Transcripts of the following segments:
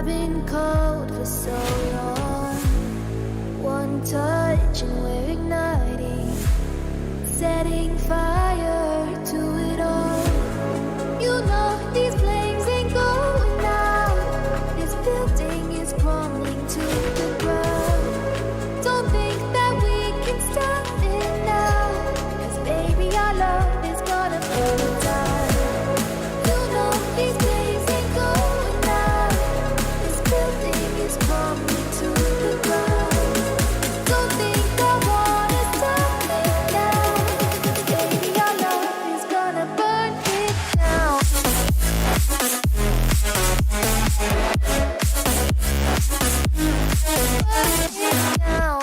I've been cold for so long. One touch and we're igniting, setting fire to it all. You know these flames ain't going out. This building is crumbling to the ground. Don't think that we can stop it now, 'cause baby our love is gonna burn it down. You know these flames ain't going out. This building is crumbling to the ground. Don't think I wanna stop it now, 'cause baby our love is gonna burn it down. Burn it down.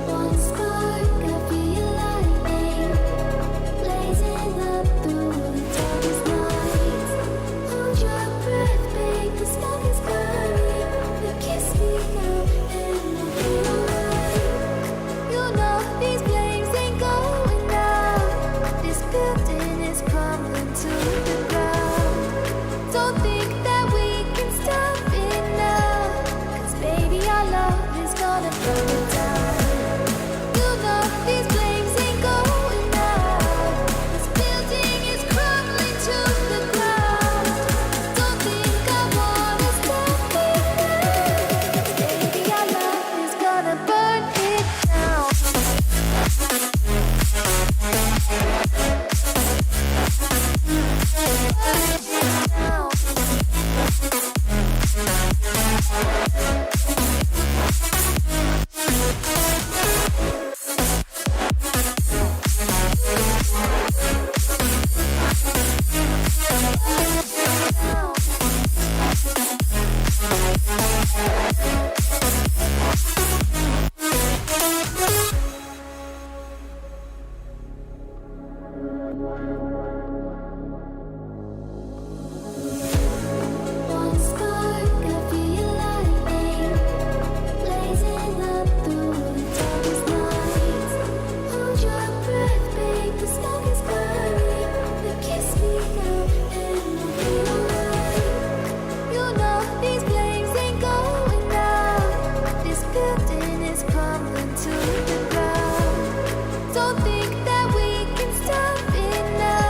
One spark, I feel lightning blazing up through the darkest nights. Hold your breath, babe, the smoke is burning. You kiss me now, and I'll be alright. You know these flames ain't going out. This building is crumbling to the ground. Don't think that we can stop it now, 'cause baby our love is gonna burn it down. You know these flames ain't going out. This building is crumbling to the ground. Don't think I wanna stop it now, 'cause baby our love is gonna burn it down. One spark, I feel lightning blazing up through the darkest nights. Hold your breath, babe, the smoke is burning. You kiss me now, and I'll be alright. You know these flames ain't going out. This building is crumbling to the ground. Don't think that we can stop it now,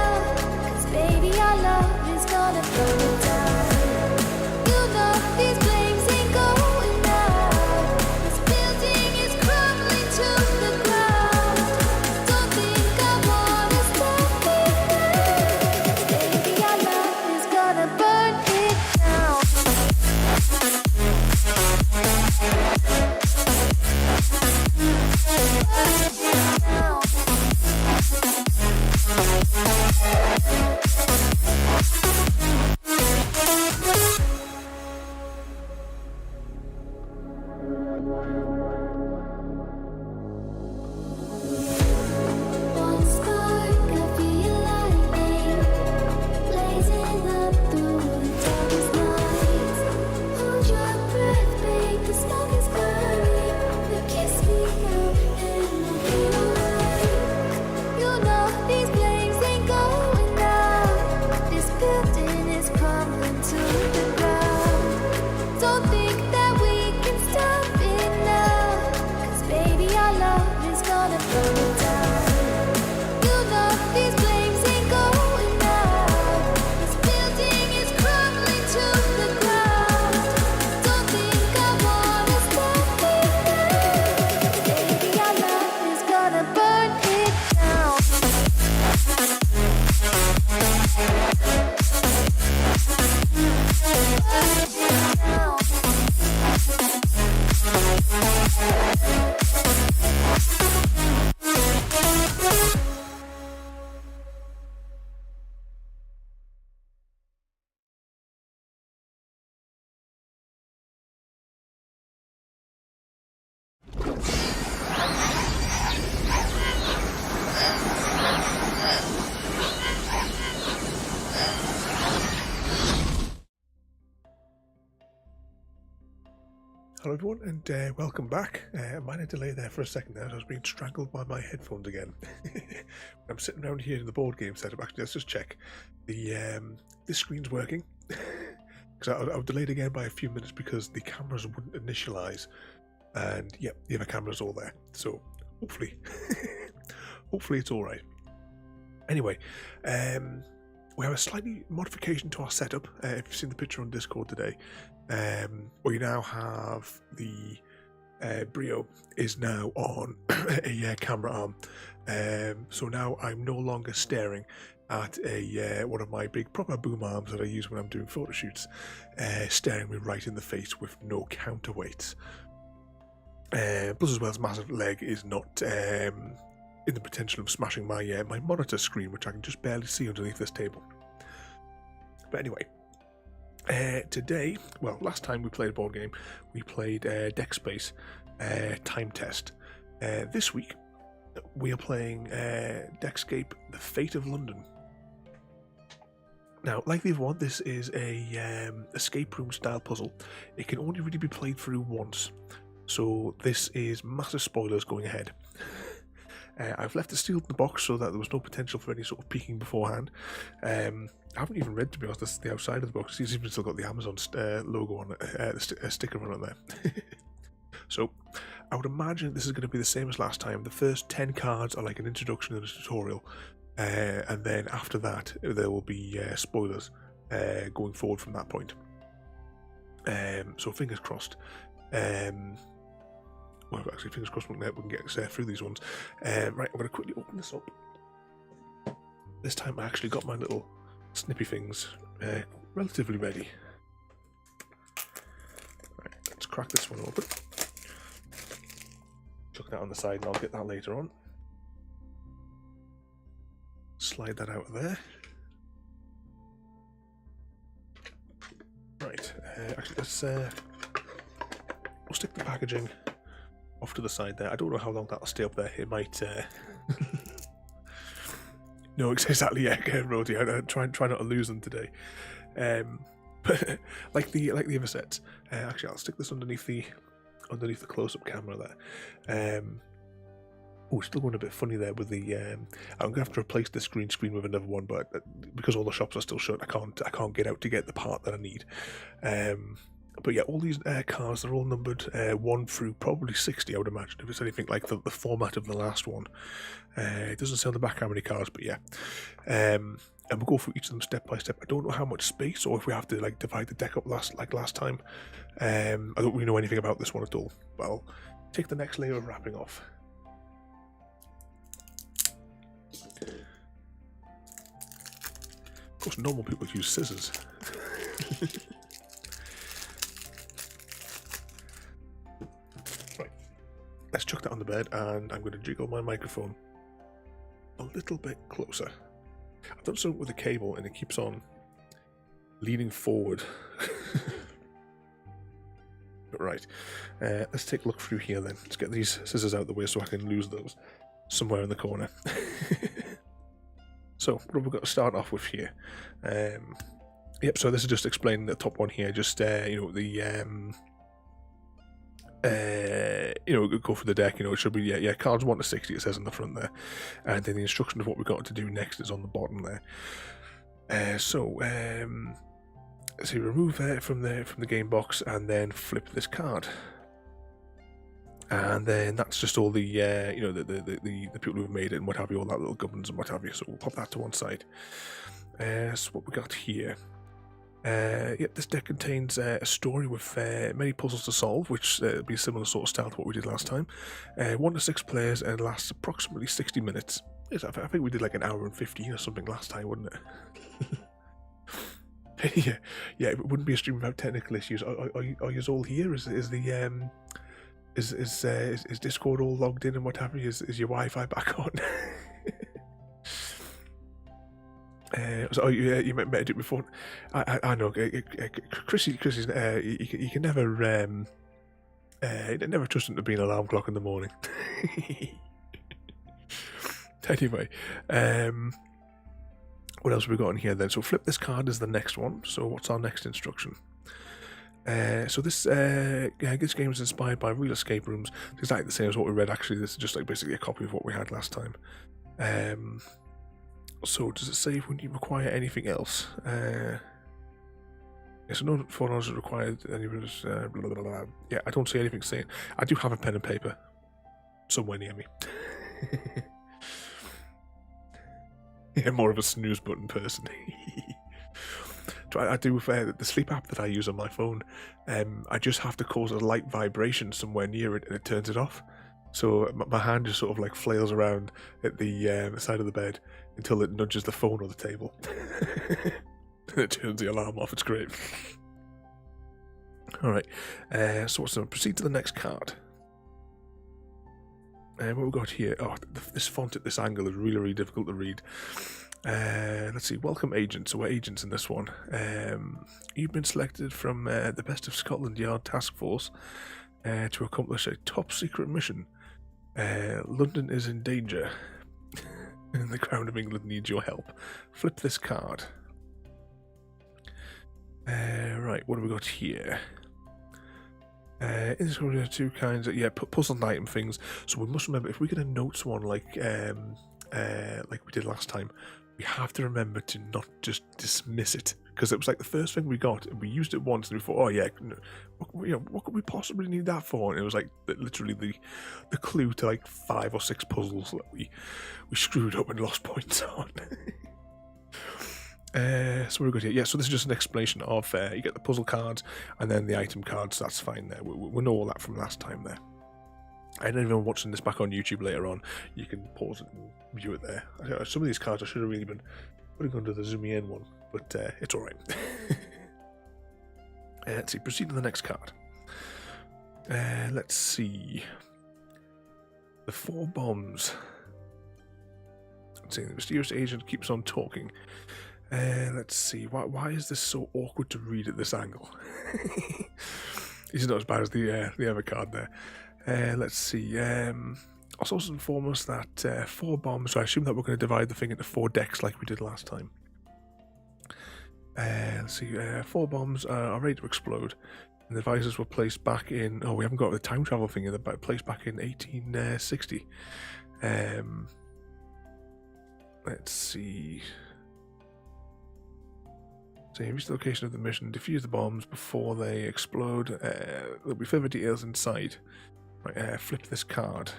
Hello everyone, and welcome back. Minor delay there for a second there. I was being strangled by my headphones again. I'm sitting around here in the board game setup. Actually, let's just check. This screen's working. Because I was delayed again by a few minutes because the cameras wouldn't initialize. And yep, the other camera's all there. So hopefully, hopefully it's all right. Anyway, we have a slightly modification to our setup. If you've seen the picture on Discord today, we now have the Brio is now on a camera arm. So now I'm no longer staring at one of my big proper boom arms that I use when I'm doing photo shoots, staring me right in the face with no counterweights. Plus, as well as massive leg is not in the potential of smashing my my monitor screen, which I can just barely see underneath this table. But anyway, today, well, last time we played a board game, we played Deckscape Time Test. This week, we are playing Deckscape: The Fate of London. Now, like the other one, this is a escape room style puzzle. It can only really be played through once, so this is massive spoilers going ahead. I've left it sealed in the box so that there was no potential for any sort of peeking beforehand. I haven't even read, to be honest, the outside of the box. It's even still got the Amazon logo on it, a sticker on it there. So I would imagine this is going to be the same as last time. The first 10 cards are like an introduction and a tutorial, and then after that there will be spoilers going forward from that point. So fingers crossed. Well, actually, fingers crossed we can get through these ones. Right, I'm going to quickly open this up. This time I actually got my little snippy things relatively ready. Right, let's crack this one open. Chuck that on the side and I'll get that later on. Slide that out of there. Right, actually we'll stick the packaging off to the side there. I don't know how long that'll stay up there. It might no, exactly, yeah, Rody. I try not to lose them today. But like the other sets, actually I'll stick this underneath the close-up camera there. Oh, still going a bit funny there with the I'm gonna have to replace this green screen with another one, but because all the shops are still shut, I can't get out to get the part that I need. But yeah, all these cars, they're all numbered 1 through probably 60, I would imagine, if it's anything like the format of the last one. It doesn't say on the back how many cars, but yeah. And we'll go through each of them step by step. I don't know how much space, or if we have to like divide the deck up like last time. I don't really know anything about this one at all. But I'll take the next layer of wrapping off. Of course, normal people use scissors. Let's chuck that on the bed, and I'm going to jiggle my microphone a little bit closer. I've done something with the cable and it keeps on leaning forward. Right, let's take a look through here then. Let's get these scissors out of the way so I can lose those somewhere in the corner. So, what have we got to start off with here? Yep, so this is just explaining the top one here, just, you know, the... you know, go for the deck. You know, it should be cards 1 to 60. It says on the front there, and then the instruction of what we've got to do next is on the bottom there. So remove it from the game box, and then flip this card, and then that's just all the you know, the people who've made it and what have you, all that little governance and what have you. So we'll pop that to one side. So what we got here. Yep, this deck contains a story with many puzzles to solve, which will be a similar sort of style to what we did last time. 1 to 6 players and lasts approximately 60 minutes. I think we did like an hour and 15 or something last time, wouldn't it? yeah, it wouldn't be a stream without technical issues. Are you all here? Is Discord all logged in and what have you? Is your Wi-Fi back on? So you met it before. I know. Chrissy's. You can never. Never trust him to be an alarm clock in the morning. Anyway, what else have we got in here then? So flip this card is the next one. So what's our next instruction? So this game is inspired by real escape rooms. It's exactly the same as what we read. Actually, this is just like basically a copy of what we had last time. So does it say if we require anything else? So no phone is required. Blah, blah, blah, blah. Yeah, I don't see anything saying. I do have a pen and paper somewhere near me. Yeah, more of a snooze button person. I do the sleep app that I use on my phone. I just have to cause a light vibration somewhere near it, and it turns it off. So my hand just sort of like flails around at the side of the bed until it nudges the phone or the table. And it turns the alarm off. It's great. All right. So what's proceed to the next card. What we've got here. Oh, this font at this angle is really, really difficult to read. Let's see. Welcome agents. So we're agents in this one. You've been selected from the Best of Scotland Yard Task Force to accomplish a top secret mission. London is in danger. And the Crown of England needs your help. Flip this card. Right, what have we got here? There's two kinds of puzzle and item things. So we must remember, if we get a notes one like we did last time, we have to remember to not just dismiss it, because it was like the first thing we got, and we used it once, and we thought, oh yeah, what could we possibly need that for? And it was like literally the clue to like 5 or 6 puzzles that we screwed up and lost points on. So we're good here. Yeah, so this is just an explanation of you get the puzzle cards and then the item cards. That's fine there. We know all that from last time there. And anyone watching this back on YouTube later on, you can pause it and view it there. Some of these cards I should have really been putting under the zoom in one, but it's alright. Let's see, proceed to the next card. Let's see. The 4 bombs. Let's see, the mysterious agent keeps on talking. Let's see, why is this so awkward to read at this angle? It's not as bad as the other card there. Let's see, our sources inform us that 4 bombs, so I assume that we're going to divide the thing into 4 decks like we did last time. Let's see, 4 bombs are ready to explode, and the devices were placed back in, we haven't got the time travel thing, they're placed back in 1860. Let's see... So reach the location of the mission, defuse the bombs before they explode. There'll be further details inside. Right, flip this card.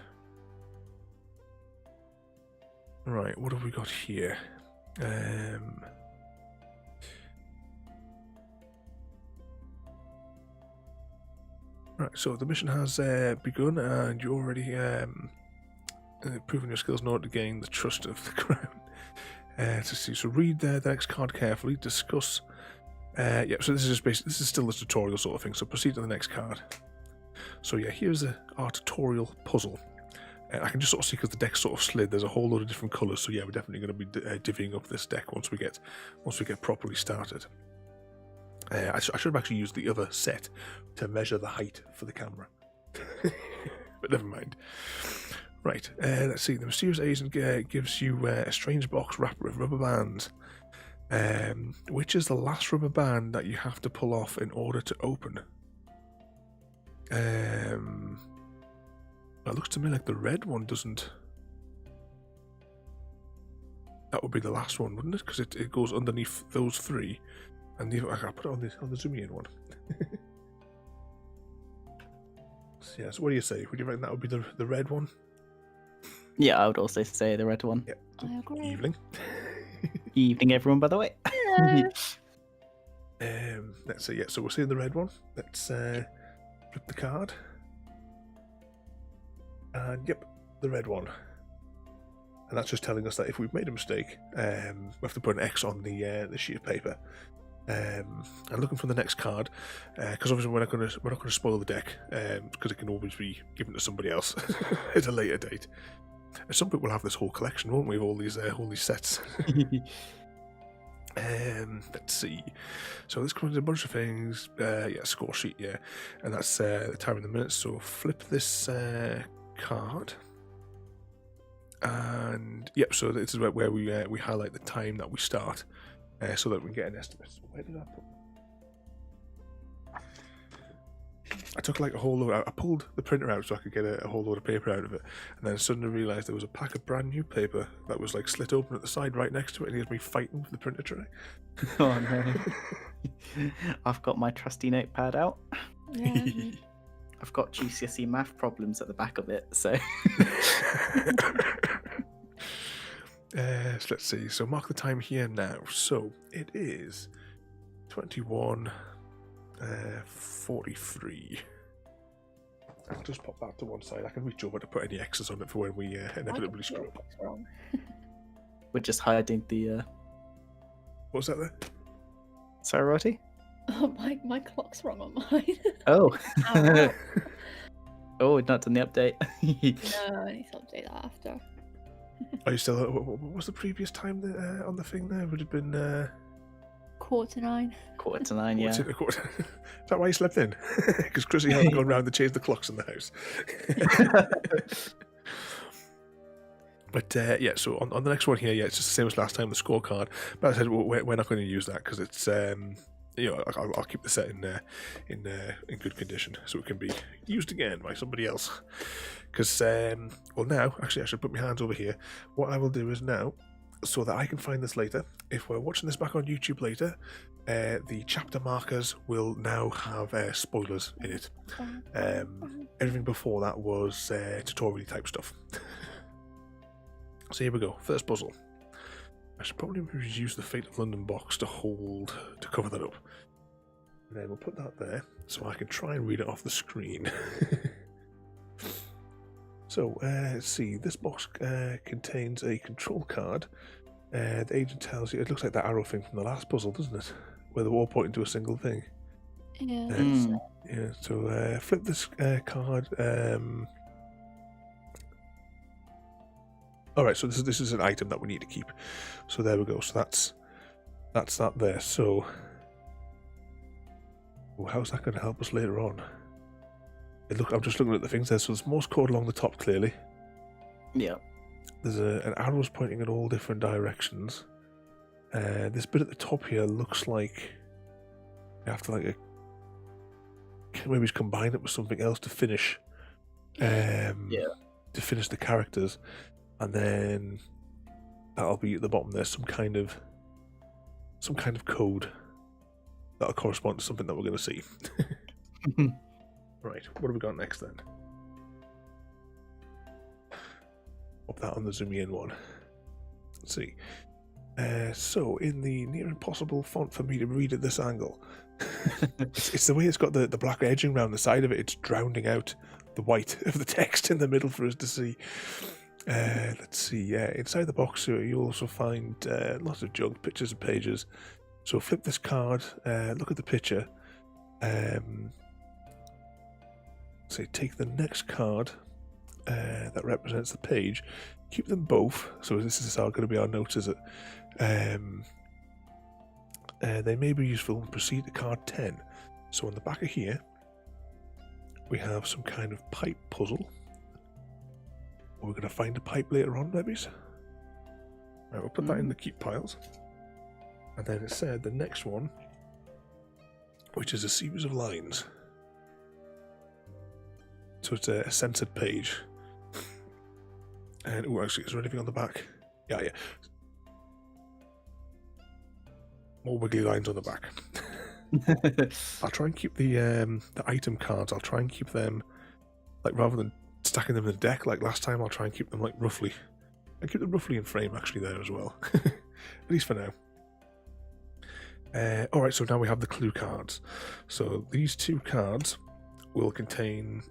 Right, what have we got here? Right, so the mission has begun, and you already proven your skills in order to gain the trust of the Crown. So read the next card carefully. Discuss. So this is just basically, this is still a tutorial sort of thing. So proceed to the next card. So yeah, here's our tutorial puzzle. I can just sort of see because the deck sort of slid. There's a whole load of different colours. So yeah, we're definitely going to be divvying up this deck once we get properly started. I should have actually used the other set to measure the height for the camera, but never mind. Right, let's see. The mysterious agent gives you a strange box wrapped with rubber bands. Which is the last rubber band that you have to pull off in order to open? It looks to me like the red one doesn't. That would be the last one, wouldn't it? Because it goes underneath those 3. And I can put it on the zoom in one. So, yeah, so what do you say? Would you reckon that would be the red one? Yeah, I would also say the red one. Yeah. I agree. Evening. Evening, everyone, by the way. Let's see. Yeah, so we're seeing the red one. Let's flip the card. And yep, the red one. And that's just telling us that if we've made a mistake, we have to put an X on the sheet of paper. And looking for the next card, because obviously we're not going to spoil the deck, because it can always be given to somebody else at a later date. And some people will have this whole collection, won't we, of all these sets? Let's see. So this comes in a bunch of things. Score sheet, yeah, and that's the time in the minutes. So flip this card, and yep. So this is where we highlight the time that we start, so that we can get an estimate. So where did I put? I took like a whole load. I pulled the printer out so I could get a whole load of paper out of it, and then suddenly realised there was a pack of brand new paper that was like slit open at the side right next to it, and here's me fighting for the printer tray. Oh no. I've got my trusty notepad out. Yeah. I've got GCSE math problems at the back of it, so. So let's see. So mark the time here now. So it is 21:43. I'll just pop that to one side. I can reach over to put any X's on it for when we inevitably screw up. What's wrong? We're just hiding the. What was that there? Sorry, Roddy? Oh, my clock's wrong on mine. Oh. Ow. Oh, we've not done the update. No, I need to update that after. Are you still? What was the previous time on the thing there? Would have been 9:15. 9:45, yeah. Is that why you slept in? Because Chrissy hadn't gone round to change the clocks in the house. But yeah, so on the next one here, yeah, it's just the same as last time, the scorecard. But I said we're not going to use that because it's I'll keep the set in good condition so it can be used again by somebody else. Because well, now actually I should put my hands over here. What I will do is now, so that I can find this later. If we're watching this back on YouTube later, the chapter markers will now have spoilers in it. Everything before that was tutorial type stuff. So here we go. First puzzle. I should probably use the Fate of London box to cover that up. And then we'll put that there so I can try and read it off the screen. So, let's see. This box contains a control card. The agent tells you, it looks like that arrow thing from the last puzzle, doesn't it? Where they're all pointing to a single thing. Yeah. Yeah, so flip this card. Alright, so this is an item that we need to keep. So there we go. So that's that there. So how's that going to help us later on? I'm just looking at the things there. So there's Morse code along the top, clearly. Yeah. There's an arrows pointing in all different directions. This bit at the top here looks like you have to maybe combine it with something else to finish. To finish the characters. And then that'll be at the bottom there some kind of code that'll correspond to something that we're going to see. Right, what have we got next then? Pop that on the zoom in one. Let's see. So in the near impossible font for me to read at this angle, it's the way it's got the black edging around the side of it. It's drowning out the white of the text in the middle for us to see. Let's see, inside the box you'll also find lots of junk, pictures and pages. So flip this card, look at the picture, say take the next card that represents the page, keep them both, so this is going to be our notes, is it? They may be useful and proceed to card 10. So on the back of here we have some kind of pipe puzzle. We're going to find a pipe later on, maybe. Right, we'll put that in the keep piles. And then it said the next one, which is a series of lines. So it's a censored page. And, actually, is there anything on the back? Yeah. More wiggly lines on the back. I'll try and keep the item cards, I'll try and keep them, rather than stacking them in the deck like last time, I'll try and keep them roughly. I keep them roughly in frame actually there as well. At least for now. Alright, so now we have the clue cards. So these two cards will contain,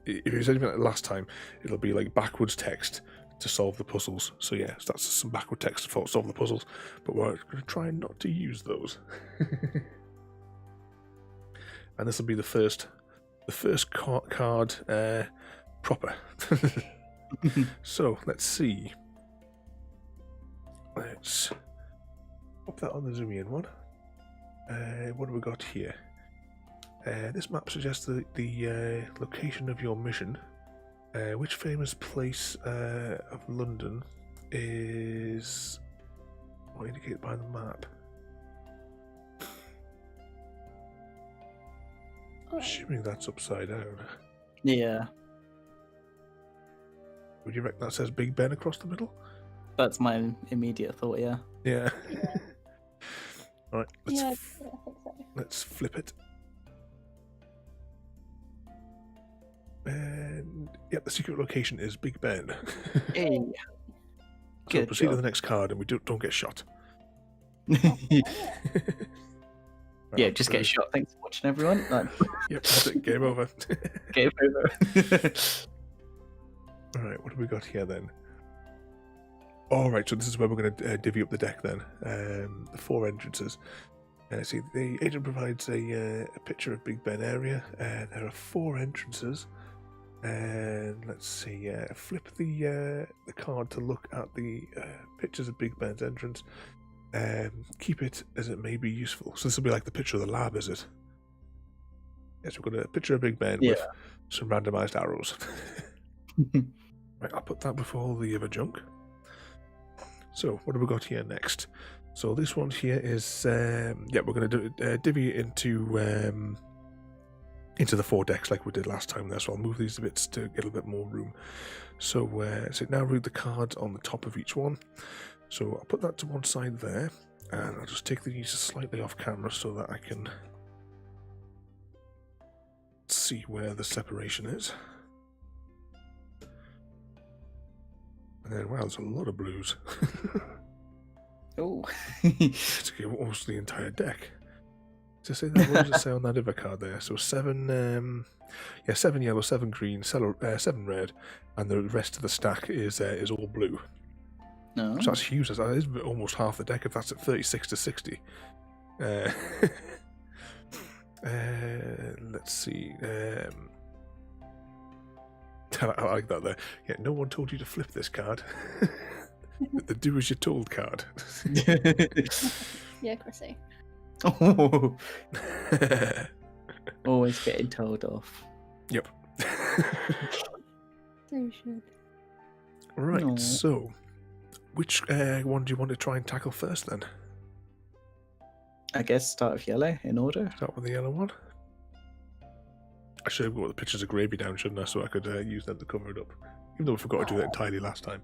if it was anything like last time, it'll be backwards text to solve the puzzles. So yeah, so that's some backward text to solve the puzzles, but we're going to try not to use those. And this will be the first card proper. So let's see. Let's pop that on the zoom in one. What have we got here? This map suggests the location of your mission. Which famous place of London is not indicated by the map? Assuming that's upside down. Yeah, Would you reckon that says Big Ben across the middle? that's my immediate thought. Yeah. Yeah. Yeah. All right, let's Yeah, I think so. let's flip it. And yep, the secret location is Big Ben. Hey. So Good proceed to job. the next card, and we don't get shot. Right, Yeah, I'll just put get it- shot. Thanks for watching, everyone. Like, Yep, that's it. Game over. game over. All right, what have we got here then? All right, so this is where we're going to divvy up the deck then. The 4 entrances. See, the agent provides a picture of Big Ben area. There are 4 entrances. And let's see, flip the card to look at the pictures of Big Ben's entrance. Keep it as it may be useful. So this will be like the picture of the lab, is it? Yes, we've got a picture of Big Ben with Yeah. some randomized arrows. Right, I'll put that before all the other junk. So, what have we got here next? So this one here is, we're going to divvy it into the 4 decks like we did last time there. So I'll move these bits to get a bit more room. So, so now read the cards on the top of each one. So I'll put that to one side there, and I'll just take these slightly off camera so that I can see where the separation is. And then, wow, there's a lot of blues. Oh. It's almost the entire deck. To say that, what does it say on that other card there? So 7, 7 yellow, 7 green, 7 red, and the rest of the stack is all blue. No. So that's huge. That is almost half the deck if that's at 36 to 60. Let's see. I like that there. Yeah, no one told you to flip this card. The do as you're told card. Yeah, Chrissy. Oh, always getting told off. Yep. So you should. Right, No. so which one do you want to try and tackle first then? I guess start with yellow in order. Start with the yellow one. I should have got the pictures of gravy down, shouldn't I? So I could use them to cover it up. Even though I forgot to do that entirely last time.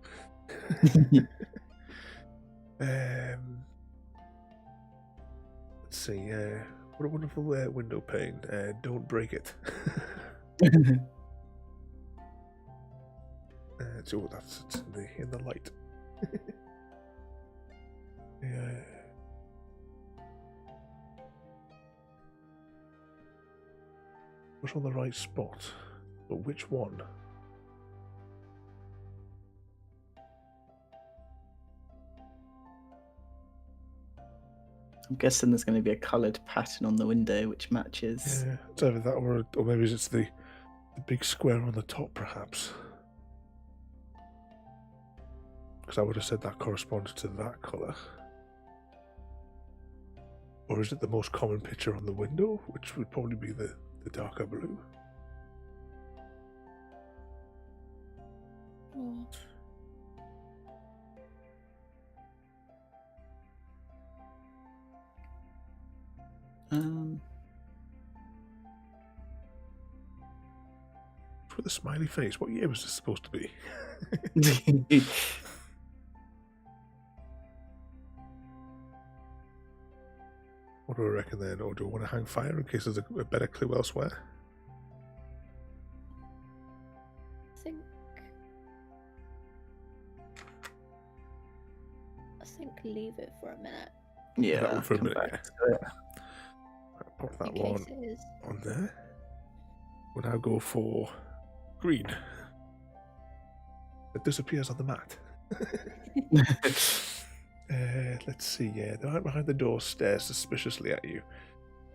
Let's see. What a wonderful window pane. Don't break it. So that's it's in the light. Yeah. What's on the right spot? But which one? I'm guessing there's going to be a coloured pattern on the window which matches. Yeah, it's either that or maybe it's the big square on the top, perhaps. Because I would have said that corresponds to that colour. Or is it the most common picture on the window, which would probably be the darker blue? Oh. With a smiley face. What year was this supposed to be? What do I reckon then? Or do I want to hang fire in case there's a better clue elsewhere? I think leave it for a minute. Yeah, That one for a come minute, back yeah. to it. Right, pop that In one case it is. on there. We'll now go for green. It disappears on the mat. Let's see, yeah, they're right behind the door, stare suspiciously at you.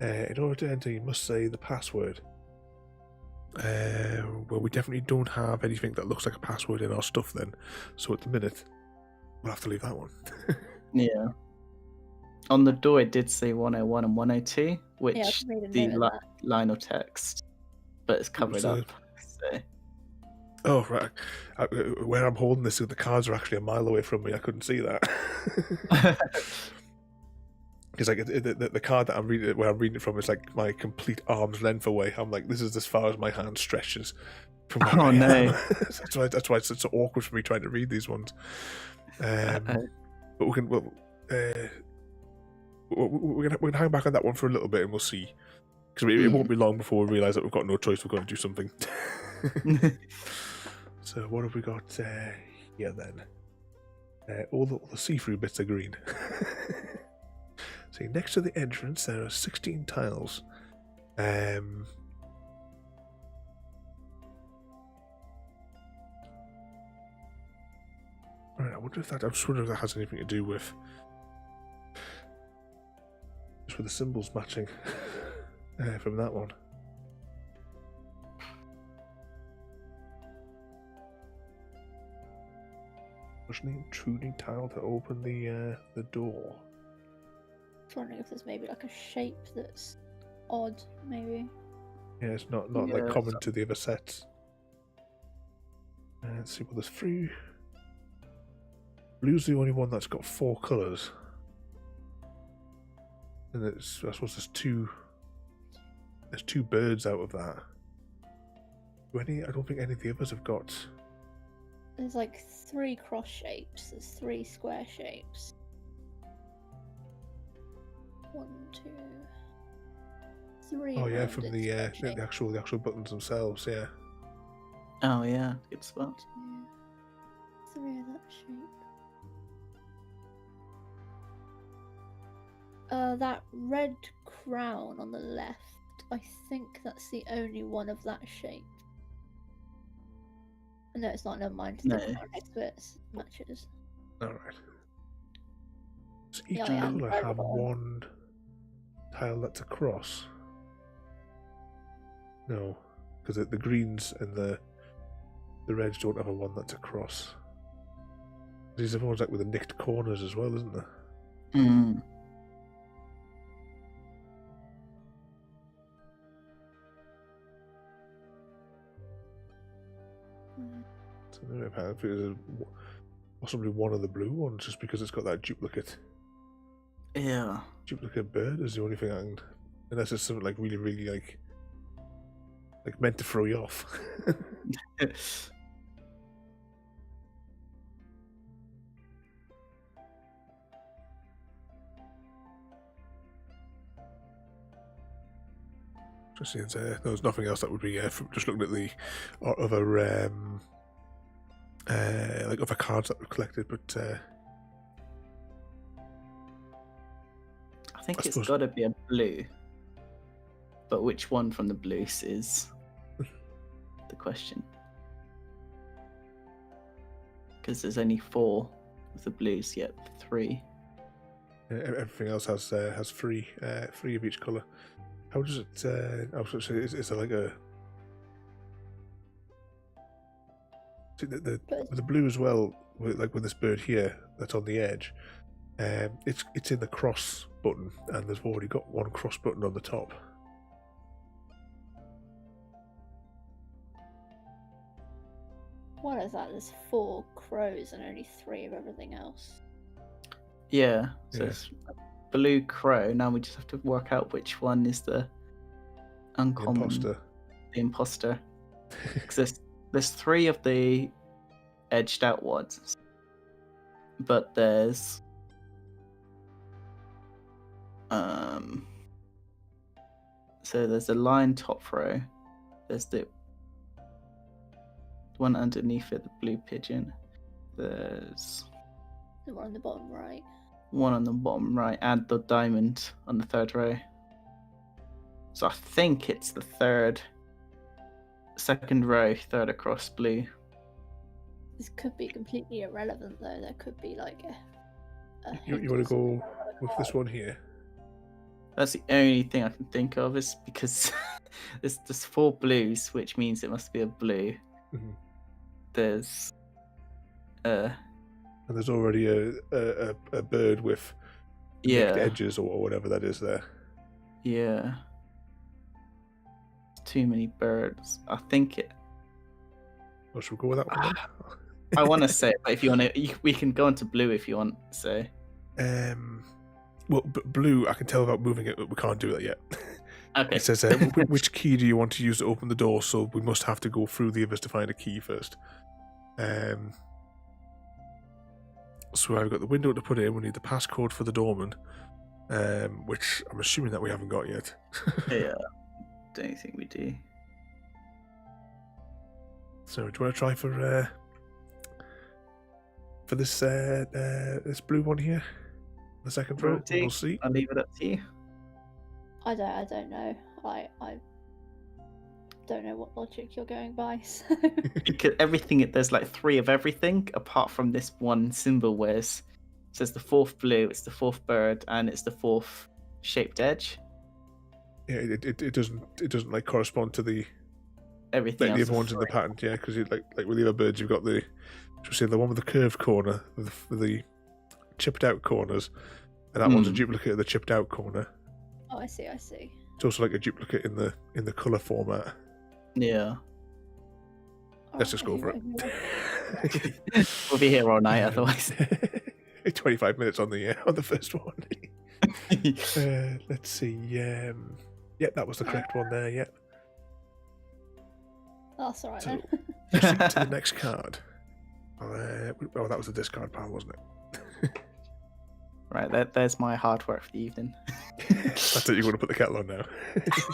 In order to enter, you must say the password. Well, we definitely don't have anything that looks like a password in our stuff then. So at the minute, we'll have to leave that one. Yeah. On the door, it did say 101 and 102, which Yeah, I've made a the note of that. line of text, but it's covered So- up. So. Oh, right. Where I'm holding this, the cards are actually a mile away from me. I couldn't see that. Because like the card that I'm reading, where I'm reading it from, is like my complete arm's length away. I'm like, this is as far as my hand stretches from where Oh, I no. am. That's why it's so awkward for me trying to read these ones. But we're gonna hang back on that one for a little bit, and we'll see. Because it won't be long before we realise that we've got no choice. We've got to do something. So what have we got here then? All the see-through bits are green. See, next to the entrance there are 16 tiles. Right, I wonder if that. I'm just wondering if that has anything to do with just with the symbols matching from that one. Push the intruding tile to open the door. I'm wondering if there's maybe like a shape that's odd, maybe. Yeah, it's not Yeah, like common to the other sets. Let's see, well, there's 3. Blue's the only one that's got 4 colours. And I suppose there's 2 birds out of that. I don't think any of the others have got. There's like 3 cross shapes, there's 3 square shapes. 1, 2, 3. Oh yeah, from rounded the square shapes. actual buttons themselves, yeah. Oh, yeah. Good spot. 2, 3 of that shape. That red crown on the left, I think that's the only one of that shape. No, it's not. Never mind. No. The crown next to it matches. Alright. Does each Yeah, I am colour very have well. one tile that's a cross? No, because the greens and the reds don't have a one that's a cross. These are ones like with the nicked corners as well, isn't there? Mm. So maybe apparently there's possibly one of the blue ones, just because it's got that duplicate Yeah. bird is the only thing I can, unless it's something like really, really like meant to throw you off. Just seeing there was nothing else that would be just looking at the other like other cards that were collected, but I think I it's suppose- got to be a blue. But which one from the blues is the question? Because there's only 4 of the blues, yet 3. everything else has 3 of each color. How does it? I was going to say, is there like a? See, with the blue as well, like with this bird here that's on the edge, it's in the cross button, and there's already got one cross button on the top. What is that? There's 4 crows and only 3 of everything else. Yeah. So Yeah. it's blue crow. Now we just have to work out which one is the The uncommon, imposter. the imposter. Because there's 3 of the edged out ones, but there's so there's a line top row. There's the one underneath it, the blue pigeon. There's The one on the bottom right. one on the bottom right, and the diamond on the 3rd row. So I think it's the 2nd row, 3rd across blue. This could be completely irrelevant though. There could be like a You hint want or to something go on the with card. this one here? That's the only thing I can think of, is because there's 4 blues, which means it must be a blue. Mhm. There's And there's already a bird with nicked yeah, edges or whatever that is there. yeah. Too many birds. I think it. Or should we go with that one then? I want to say, it, but if you want to, we can go into blue if you want. So Well, blue, I can tell without moving it, but we can't do that yet. Okay. It says, which key do you want to use to open the door? So we must have to go through the others to find a key first. So I've got the window to put in. We need the passcode for the doorman, which I'm assuming that we haven't got yet. Yeah. Don't think we do. So do you want to try for this this blue one here, the second row? Righty. We'll see. I'll leave it up to you. I don't know. I don't know what logic you're going by. So Because everything, there's like 3 of everything, apart from this one symbol where it says the 4th blue, it's the 4th bird, and it's the 4th shaped edge. Yeah, it doesn't like correspond to the Everything like else the other ones in the pattern. Yeah, because like with the other birds, you've got the should we say the one with the curved corner with the chipped out corners, and that one's a duplicate of the chipped out corner. oh, I see. It's also like a duplicate in the color format. Yeah. Let's just go for it. We'll be here all night otherwise. 25 minutes on the first one. Let's see. Yeah, that was the correct one there. Yeah. That's alright So then. proceed to the next card. Oh, that was the discard pile, wasn't it? Right, there's my hard work for the evening. That's it. You want to put the kettle on now?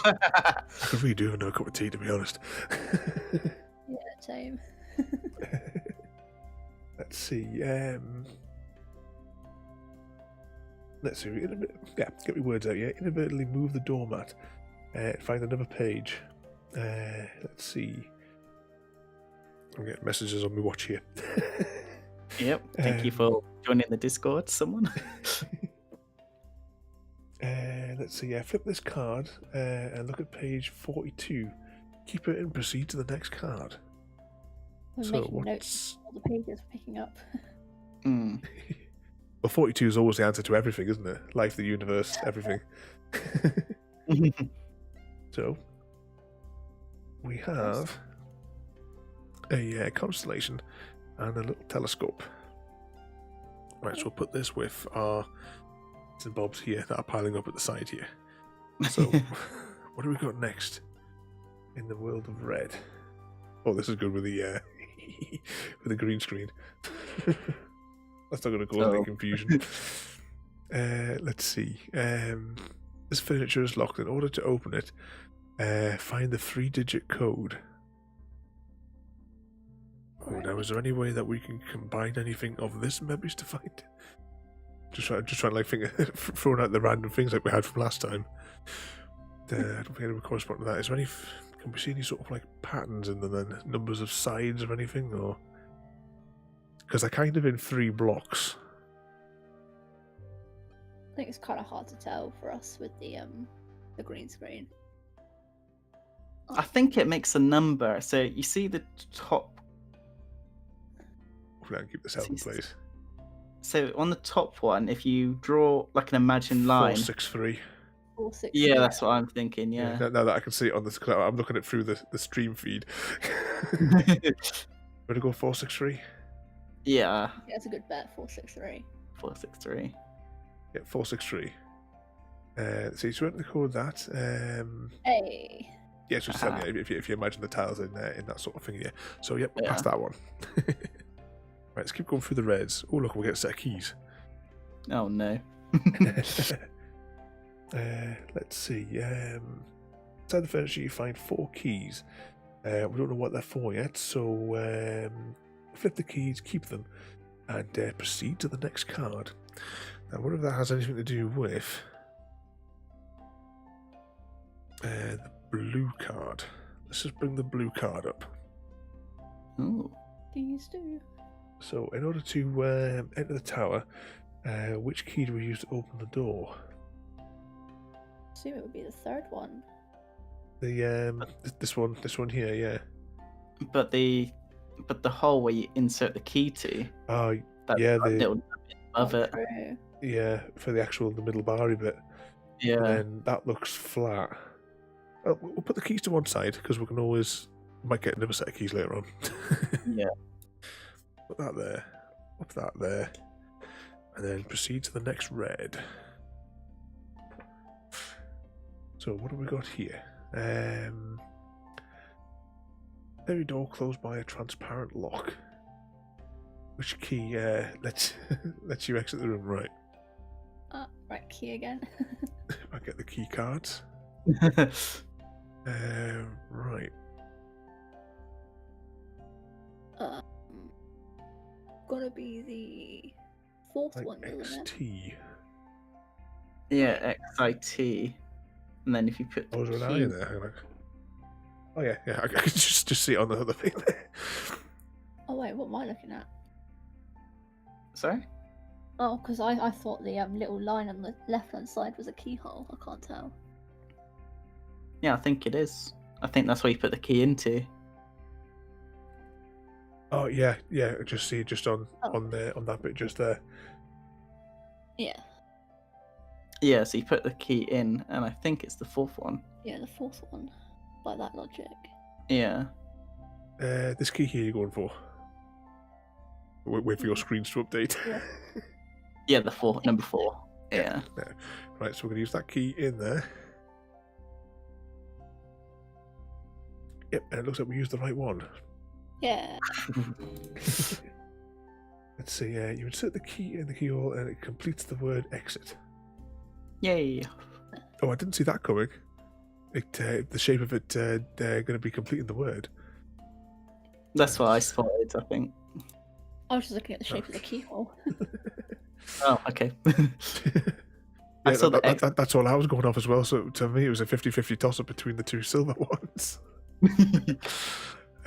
I could really do another cup of tea, to be honest. Yeah, same. Let's see. Let's see. Get my words out. Yeah, inadvertently move the doormat. Find another page. Let's see. I'm getting messages on my watch here. Yep. Thank you for joining the Discord, someone. Let's see. Yeah, flip this card and look at page 42. Keep it and proceed to the next card. I'm So making notes of all the pages we're picking up. Well, 42 is always the answer to everything, isn't it? Life, the universe, everything. So we have a constellation and a little telescope. Right, so we'll put this with our bits and bobs here that are piling up at the side here. So what do we got next in the world of red? Oh, this is good with the with the green screen. That's not going to cause any confusion. Let's see. This furniture is locked. In order to open it, find the 3-digit code. Oh, now is there any way that we can combine anything of this memories to find? Just trying to like think, throwing out the random things like we had from last time. I don't think any would correspond to that. Is there any? Can we see any sort of like patterns in them? Then numbers of sides or anything, or because they're kind of in 3 blocks. I think it's kind of hard to tell for us with the green screen. I think it makes a number. So you see the top. Hopefully I can keep this out in place. So on the top one, if you draw like an imagined line. 463. 4, 6. Yeah, that's what I'm thinking. Yeah. Now that I can see it on this, I'm looking at it through the stream feed. Ready to go 463? Yeah. Yeah, it's a good bet. 463. 463. Yeah, 463. So you enter the code that. Hey. Yeah, it's just telling you if you imagine the tiles in that sort of thing. Yeah. So yep, Yeah. past that one. Right, let's keep going through the reds. Oh look, we'll get a set of keys. Oh no. Let's see. Inside the furniture, you find 4 keys. We don't know what they're for yet, so flip the keys, keep them, and proceed to the next card. Now, I wonder if that has anything to do with the blue card. Let's just bring the blue card up. Oh. Please do. So, in order to enter the tower, which key do we use to open the door? I assume it would be the 3rd one. The this one here, yeah. But the hole where you insert the key to. Oh, That yeah, little bit above it. True. yeah, for the middle barry bit. Yeah. And then that looks flat. Oh, we'll put the keys to one side because we might get another set of keys later on. Yeah. Put that there. Up that there. And then proceed to the next red. So what have we got here? Every door closed by a transparent lock. Which key lets you exit the room? Right. Right, key again. I get the key cards. Right. Gotta be the fourth Like one, doesn't it? XT. Yeah, XIT. And then if you put Oh, is the there an I key... in there? Hang on. Oh yeah, I can just see it on the other thing there. Oh wait, what am I looking at? Sorry? Oh, because I thought the little line on the left-hand side was a keyhole. I can't tell. Yeah, I think it is. I think that's where you put the key into. Oh yeah, yeah. I just see it just on Oh. on that bit just there. Yeah, Yeah, so you put the key in, and I think it's the fourth one. yeah, the fourth one. By that logic. Yeah. This key here you're going for. Wait for your screens to update. Yeah. Yeah, the four, number 4. Yeah. Right, so we're gonna use that key in there. Yep, and it looks like we used the right one. Yeah. Let's see. You insert the key in the keyhole, and it completes the word exit. Yay. Oh, I didn't see that coming. The shape of it, they're going to be completing the word. That's what I spotted, I think. I was just looking at the shape of the keyhole. Oh, okay. Yeah, saw the X. that's all I was going off as well. So to me, it was a 50-50 toss-up between the two silver ones.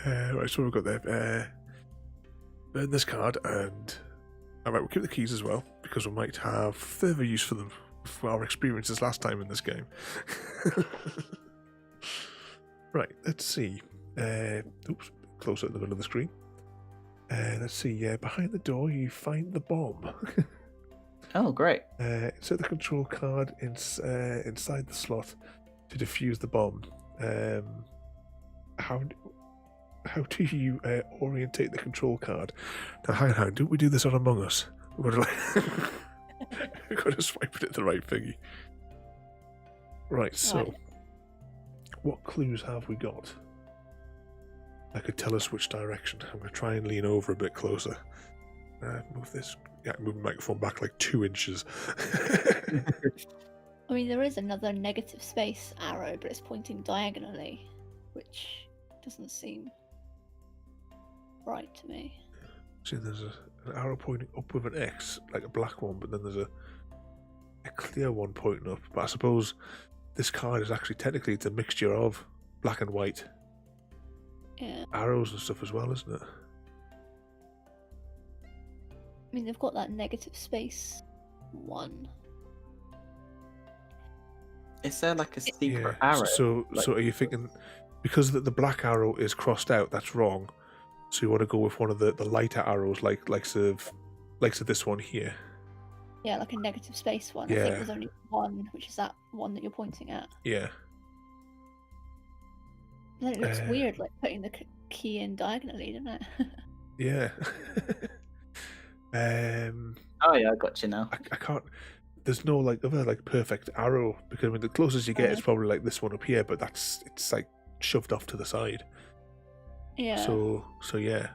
Right, so we've got there. Burn this card, and all right, we'll keep the keys as well because we might have further use for them for our experiences last time in this game. Right, let's see. Oops, closer at the middle of the screen. Let's see. Behind the door, you find the bomb. Oh, great. Insert the control card inside the slot to defuse the bomb. How do you orientate the control card? Now, hang on, don't we do this on Among Us? We've got to swipe it at the right thingy. Right, so Right. what clues have we got? That could tell us which direction. I'm going to try and lean over a bit closer. Move this. Yeah, move the microphone back like 2 inches. I mean, there is another negative space arrow, but it's pointing diagonally, which doesn't seem right to me. See, there's an arrow pointing up with an X, like a black one, but then there's a clear one pointing up. But I suppose this card is actually technically it's a mixture of black and white Yeah. arrows and stuff as well, isn't it? I mean, they've got that negative space 1. Is there like a secret Yeah. arrow? So like- are you thinking because the black arrow is crossed out? That's wrong. So you want to go with one of the lighter arrows, like this one here. Yeah, like a negative space 1. I Yeah. think there's only 1, which is that one that you're pointing at. Yeah. And then it looks Uh, weird, like putting the key in diagonally, doesn't it? Yeah. Oh, yeah, I got you now. I can't. There's no like other like perfect arrow because I mean the closest you get is probably like this one up here, but it's like shoved off to the side. Yeah. So yeah.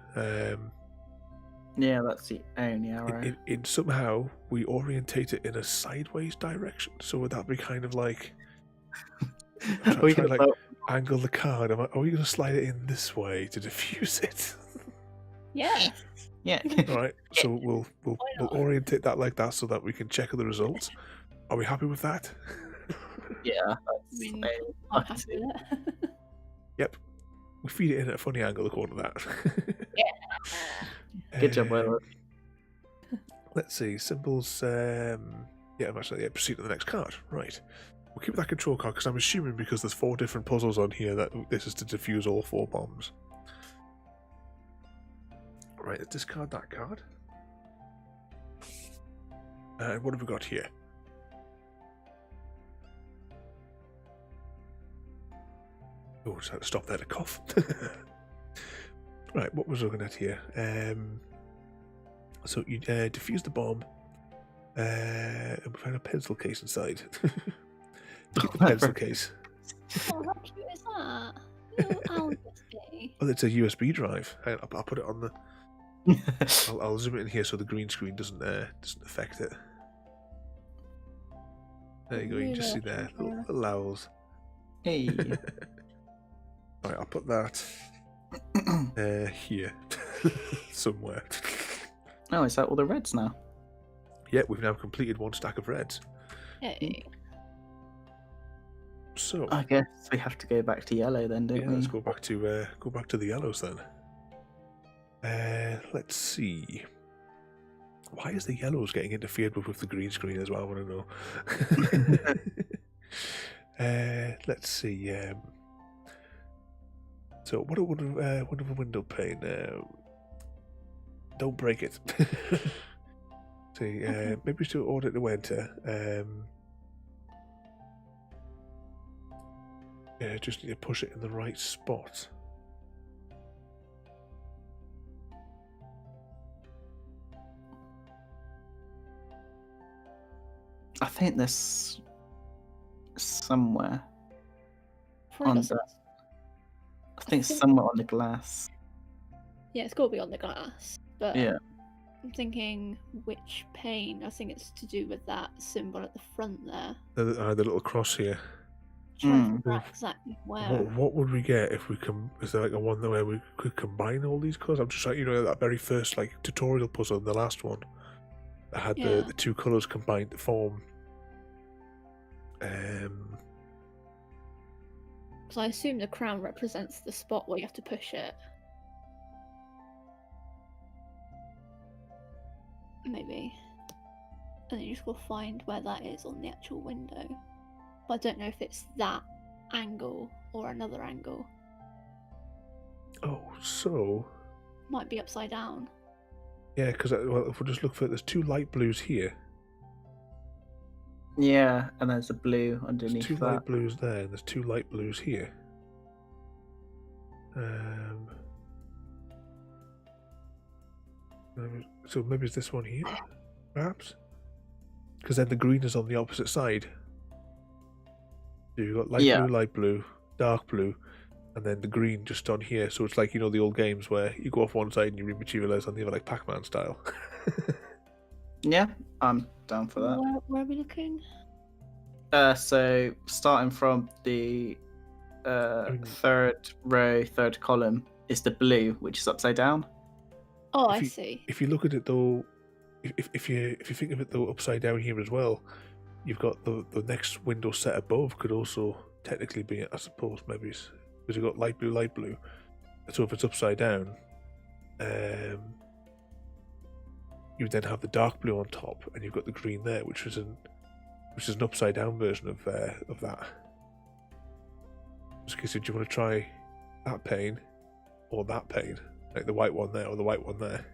Yeah, that's the only arrow. In somehow we orientate it in a sideways direction. So would that be kind of like Are we try, gonna like vote? angle the card? Are we going to slide it in this way to diffuse it? Yeah. Yeah. All right. So we'll not? orientate that like that so that we can check the results. Are we happy with that? Yeah. I That's mean, the I'm only happy with it. Yep. We feed it in at a funny angle according to that. Good job, Will. Let's see. Symbols. Yeah, I'm actually proceed to the next card. Right. We'll keep that control card because I'm assuming because there's 4 different puzzles on here that this is to defuse all 4 bombs. Right, let's discard that card. And what have we got here? Oh, just had to stop there to cough. Right, what was I looking at here? So you defuse the bomb, and we found a pencil case inside. pencil case. Oh, how cute is that? Little owl USB. Oh, it's a USB drive. Hang on, I'll put it on the. I'll zoom it in here so the green screen doesn't affect it. There you go. You can just see there, little owls. Hey. Right, I'll put that here somewhere. Oh, is that all the reds now? Yeah, we've now completed one stack of reds. Hey. So I guess we have to go back to yellow then, don't yeah, we? let's go back to the yellows then. Let's see. Why is the yellows getting interfered with the green screen as well? I want to know. Let's see. So what a wonderful window pane. Don't break it. See, maybe to order to enter. Yeah, just need to push it in the right spot. I think there's somewhere Probably on got some- the. I think somewhere on the glass. Yeah, it's got to be on the glass. But Yeah. I'm thinking which pane. I think it's to do with that symbol at the front there. The little cross here. Trying to Mm. figure out exactly where. What would we get if we can? Is there like a one where we could combine all these colours? I'm just like, that very first like tutorial puzzle in the last one that had Yeah. the two colours combined to form. Because I assume the crown represents the spot where you have to push it. Maybe. And then you just go find where that is on the actual window. But I don't know if it's that angle or another angle. Oh, so Might be upside down. yeah, because if we just look for there's two light blues here. Yeah, and there's a blue There's underneath two that. light blues there, and there's two light blues here. So maybe it's this one here, perhaps? Because then the green is on the opposite side. So you've got light blue, dark blue, and then the green just on here. So it's like, the old games where you go off one side and you rematerialize on the other, like Pac-Man style. Yeah, I'm down for that. Where are we looking? So starting from the third row, third column is the blue, which is upside down. Oh, If I you- see. If you look at it though, if you think of it though upside down here as well, you've got the next window set above could also technically be, I suppose, maybe because you've got light blue. So if it's upside down, you then have the dark blue on top, and you've got the green there, which is an upside down version of that. Just in case, do you want to try that pane or that pane, like the white one there or the white one there?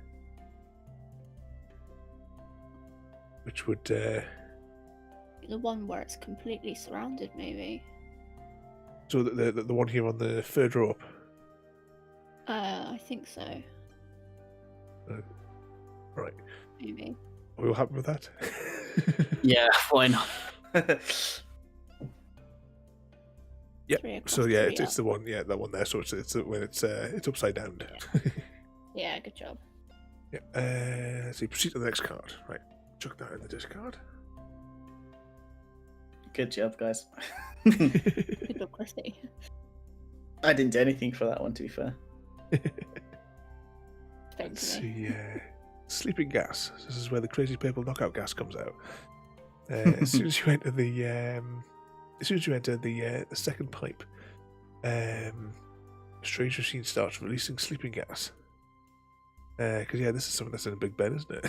Which would The one where it's completely surrounded, maybe. so the one here on the third row up. I think so. Right. Maybe. Are we all happy with that? Yeah, why not? Yeah. Three across, So yeah, three it's up. the one. Yeah, that one there. So it's when it's upside down. Yeah, good job. Yeah. Let's see. Proceed to the next card. Right. Chuck that in the discard. Good job, guys. Good job, Christy. I didn't do anything for that one, to be fair. Explain Let's to me. see. Sleeping gas. This is where the crazy purple knockout gas comes out. As soon as you enter the second pipe, strange machine starts releasing sleeping gas. Because this is something that's in a big bed, isn't it?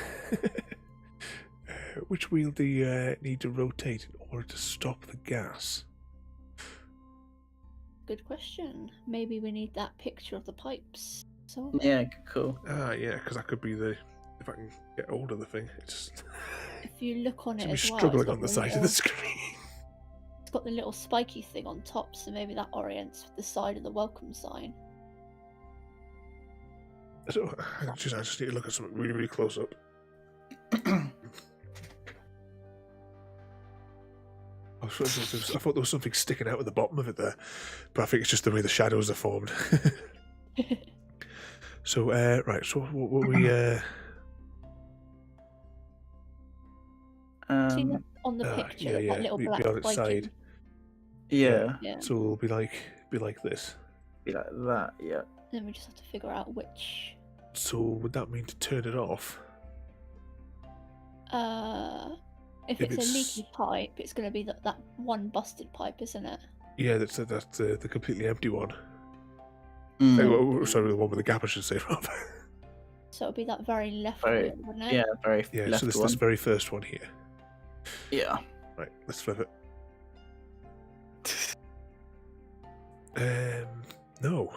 Which wheel do you need to rotate in order to stop the gas? Good question. Maybe we need that picture of the pipes. So Yeah, cool. Yeah, because that could be if I can get hold of the thing. It's just if you look on it be as well, struggling it's got on the side of the little- screen. It's got the little spiky thing on top, so maybe that orients with the side of the welcome sign. So, I just need to look at something really, really close up. I thought there was something sticking out at the bottom of it there, but I think it's just the way the shadows are formed. So, right. So, what we? See Um, that on the picture, that little Be black on its viking? side. yeah, Yeah. So it'll be like this. be like that. Yeah. Then we just have to figure out which. So would that mean to turn it off? If If it's a it's- leaky pipe, it's going to be that one busted pipe, isn't it? Yeah, that's the completely empty one. Mm. Sorry, the one with the gap, I should say, rather. So it'll be that very left Very- one, wouldn't it? Yeah, very Yeah. left So this one. very first one here. Yeah. Right. Let's flip it. No.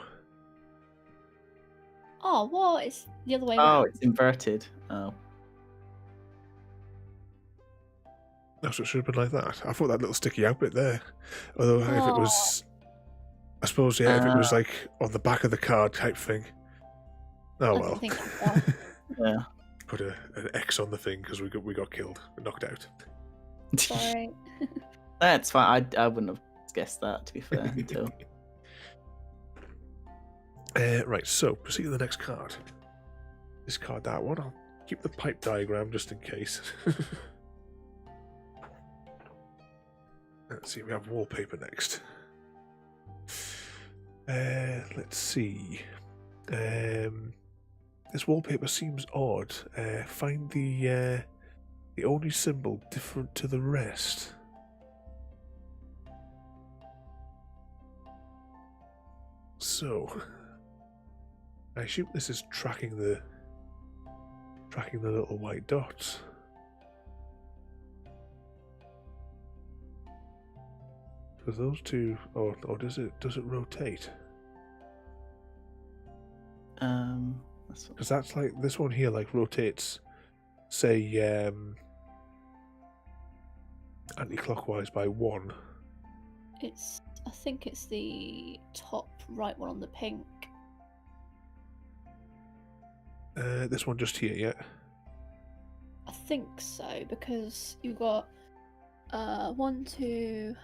Oh, what? It's the other way Oh, around. it's inverted. Oh. No, so it should have been like that. I thought that little sticky out bit there. Although if it was, I suppose, yeah, if it was like on the back of the card type thing. Oh I well. didn't think of that. Yeah. Put an X on the thing because we got killed, knocked out. Sorry. That's fine. I wouldn't have guessed that, to be fair. Until Right, so proceed to the next card. Discard that one. I'll keep the pipe diagram just in case. Let's see, we have wallpaper next. Let's see. This wallpaper seems odd. Find the only symbol different to the rest. So, I assume this is tracking the little white dots. Because those two, or does it rotate? that's Because that's like this one here, like rotates, say, anti-clockwise by 1. I think it's the top right one on the pink. This one just here, yeah. I think so, because you got 1, 2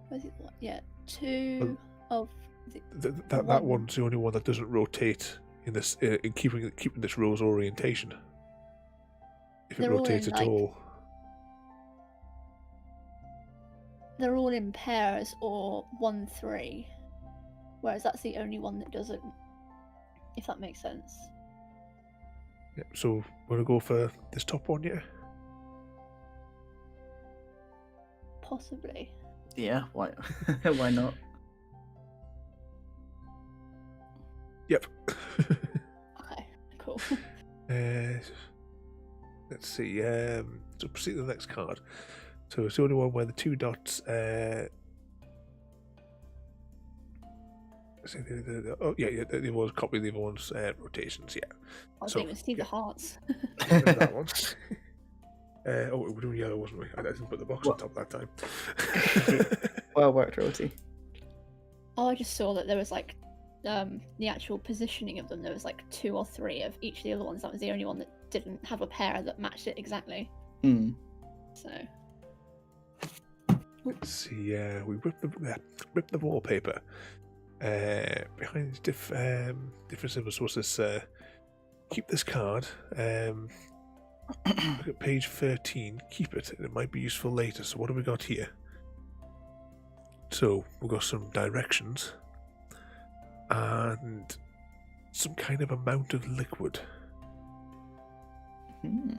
where's it? Yeah, 2 of the That one. one's the only one that doesn't rotate in this in keeping this row's orientation. If it They're all rotates in, at like, all. they're all in pairs or 1, 3, whereas that's the only one that doesn't, if that makes sense. Yeah, so we're gonna go for this top one, yeah. Possibly. yeah. Why? Why not? Yep. Okay, cool. Let's see. So proceed to the next card. So it's the only one where the 2 dots. Oh yeah, the ones copy the other one's rotations. Yeah. I So, didn't even see yeah. the hearts. That one. Oh, we were doing yellow, wasn't we? I didn't put the box on top that time. Well worked, Roti. Oh, I just saw that there was like the actual positioning of them. There was like 2 or 3 of each of the other ones. That was the only one that didn't have a pair that matched it exactly. Hmm. So Let's see. We rip the wallpaper. Behind different symbols. So what's this? Keep this card. Look at page 13. Keep it. It might be useful later. So what have we got here? So we've got some directions and some kind of amount of liquid. Hmm.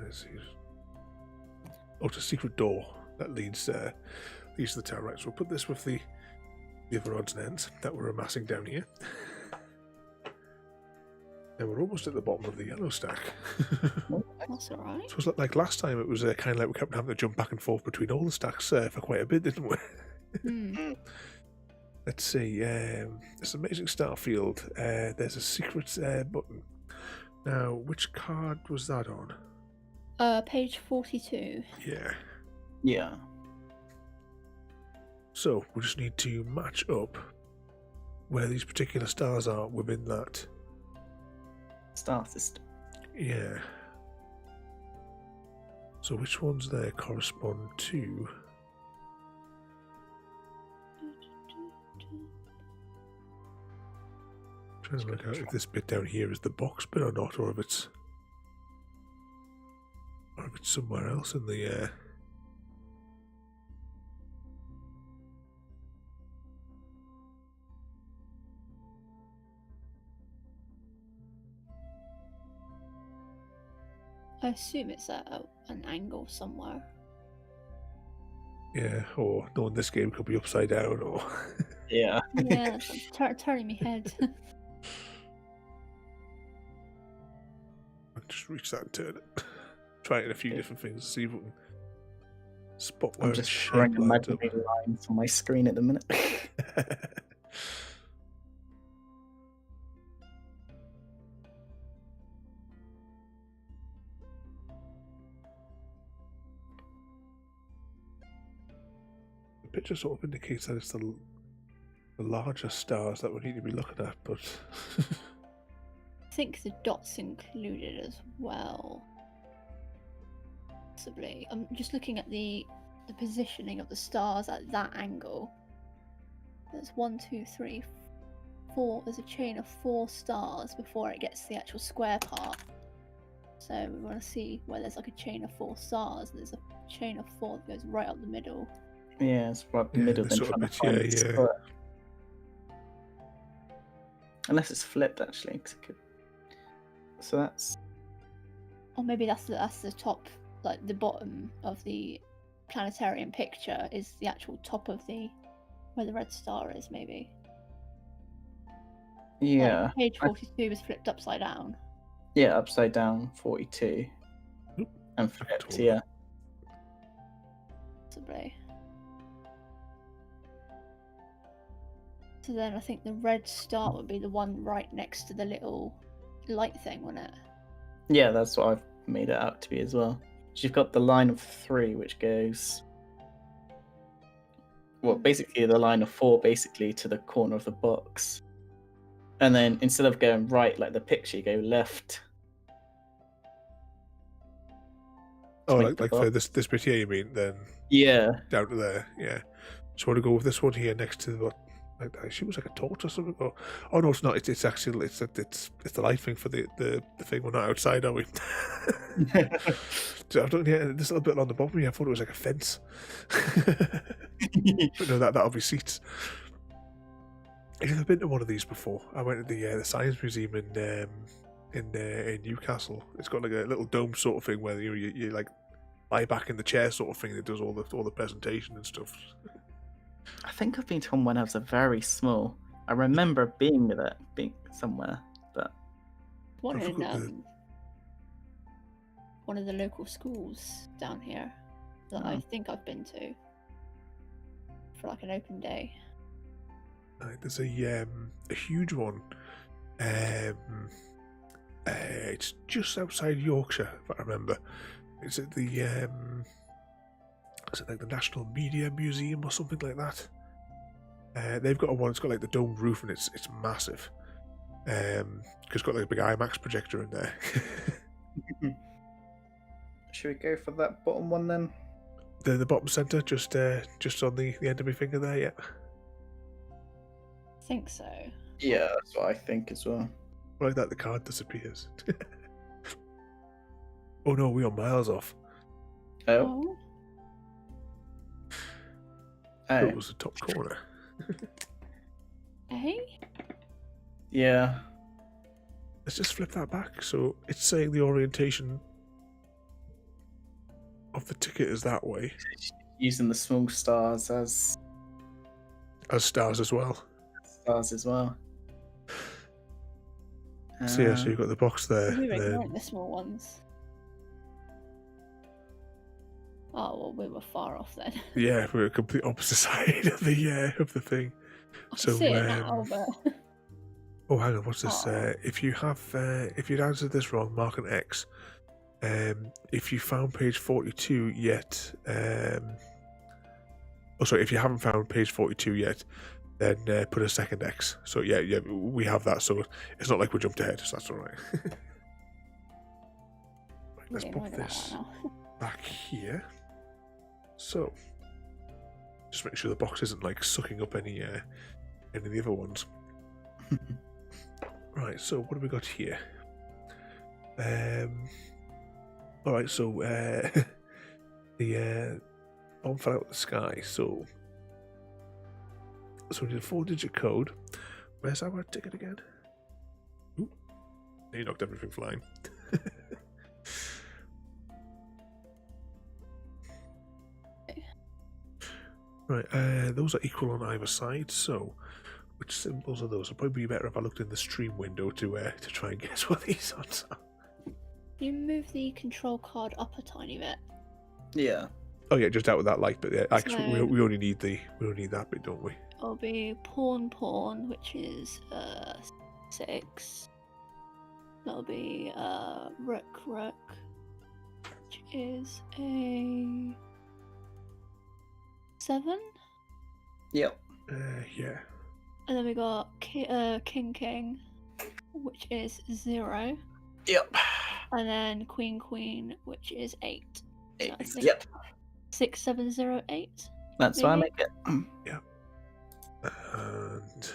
Let's see. Oh, it's a secret door that leads to the tower. Right, so we'll put this with the other odds and ends that we're amassing down here. And we're almost at the bottom of the yellow stack. that's alright. So it's like last time, it was kind of like we kept having to jump back and forth between all the stacks for quite a bit, didn't we? Hmm. Let's see. This amazing starfield. There's a secret button. Now, which card was that on? Page 42. Yeah. Yeah. So we just need to match up where these particular stars are within that. Star system. Yeah. So which ones there correspond to? Trying to work out if this bit down here is the box bit or not, or if it's somewhere else in the. I assume it's at an angle somewhere. Yeah, or no, in this game could be upside down, or. Yeah. Yeah, it's turning me head. I'll just reach that and turn it. Try it in a few different things, see if we can spot where I'm it's just shaped drawing lines up. imaginary lines on my screen at the minute. The picture sort of indicates that it's the larger stars that we need to be looking at, but I think the dot's included as well. Possibly. I'm just looking at the positioning of the stars at that angle. There's 1, 2, 3, 4. There's a chain of 4 stars before it gets to the actual square part. So we want to see where there's like a chain of 4 stars. There's a chain of 4 that goes right up the middle. Yeah, it's right the Yeah, middle, the then sort of trying to bit, find yeah, the yeah. square. Unless it's flipped, actually. 'Cause it could... So that's... Or maybe that's the top, like the bottom of the planetarium picture is the actual top of the where the red star is. Maybe. Yeah. Like, page 42 was flipped upside down. Yeah, upside down 42. Oop, And flipped, taller. yeah. Possibly. So then I think the red star would be the one right next to the little light thing, wouldn't it? Yeah, that's what I've made it out to be as well. You've got the line of 3, which goes... Well, basically the line of 4, basically, to the corner of the box. And then instead of going right like the picture, you go left. oh, make the like for box. this bit here, you mean? Then Yeah. down to there, yeah. So I want to go with this one here next to what I assume it's like a torch or something. Or, oh no, it's not. It's actually it's the light thing for the thing. We're not outside, are we? So I've done this little bit on the bottom here. I thought it was like a fence. But no, that'll be seats. I've never been to one of these before. I went to the science museum in Newcastle. It's got like a little dome sort of thing where you like lie back in the chair sort of thing that does all the presentation and stuff. I think I've been to one when I was very small. I remember being somewhere, but One I in forgot the- one of the local schools down here that I think I've been to for like an open day. There's a huge one. It's just outside Yorkshire, if I remember. It's at the is it like the National Media Museum or something like that? They've got a one. It's got like the domed roof and it's massive. Cause it's got like a big IMAX projector in there. should we go for that bottom one then? The bottom centre, just on the end of my finger there. Yeah. I think so. Yeah, that's what I think as well. Like that, the card disappears. Oh no, we are miles off. Oh, It was the top corner. Eh? yeah. Let's just flip that back. So it's saying the orientation of the ticket is that way. Using the small stars as Stars as well. stars as well. So yeah, so you've got the box there. We were and then- ignoring the small ones. Oh well, we were far off then. yeah, we're complete opposite side of the thing. I So, see it now, but Oh, hang on, what's this? Oh. If you'd answered this wrong, mark an X. If you found page 42 yet, if you haven't found page 42 yet, then put a second X. So yeah, we have that. So it's not like we jumped ahead. So that's all right. Right, let's Really pop annoyed about this that now. back here. So, just make sure the box isn't like sucking up any of the other ones. Right, so what have we got here? All right, so the bomb fell out of the sky. So we need a 4-digit code. Where's our ticket again? Ooh, you knocked everything flying. Right, those are equal on either side. So, which symbols are those? It'd probably be better if I looked in the stream window to try and guess what these odds are. You move the control card up a tiny bit. Yeah. Oh yeah, just out with that light. But yeah, actually, So- we only need that bit, don't we? It'll be pawn, which is 6. That'll be rook, which is a 7. Yep. Yeah. And then we got king, which is 0. Yep. And then queen, which is 8. So I think Yep. 6, 7, 0, 8. That's why I Maybe? make it. And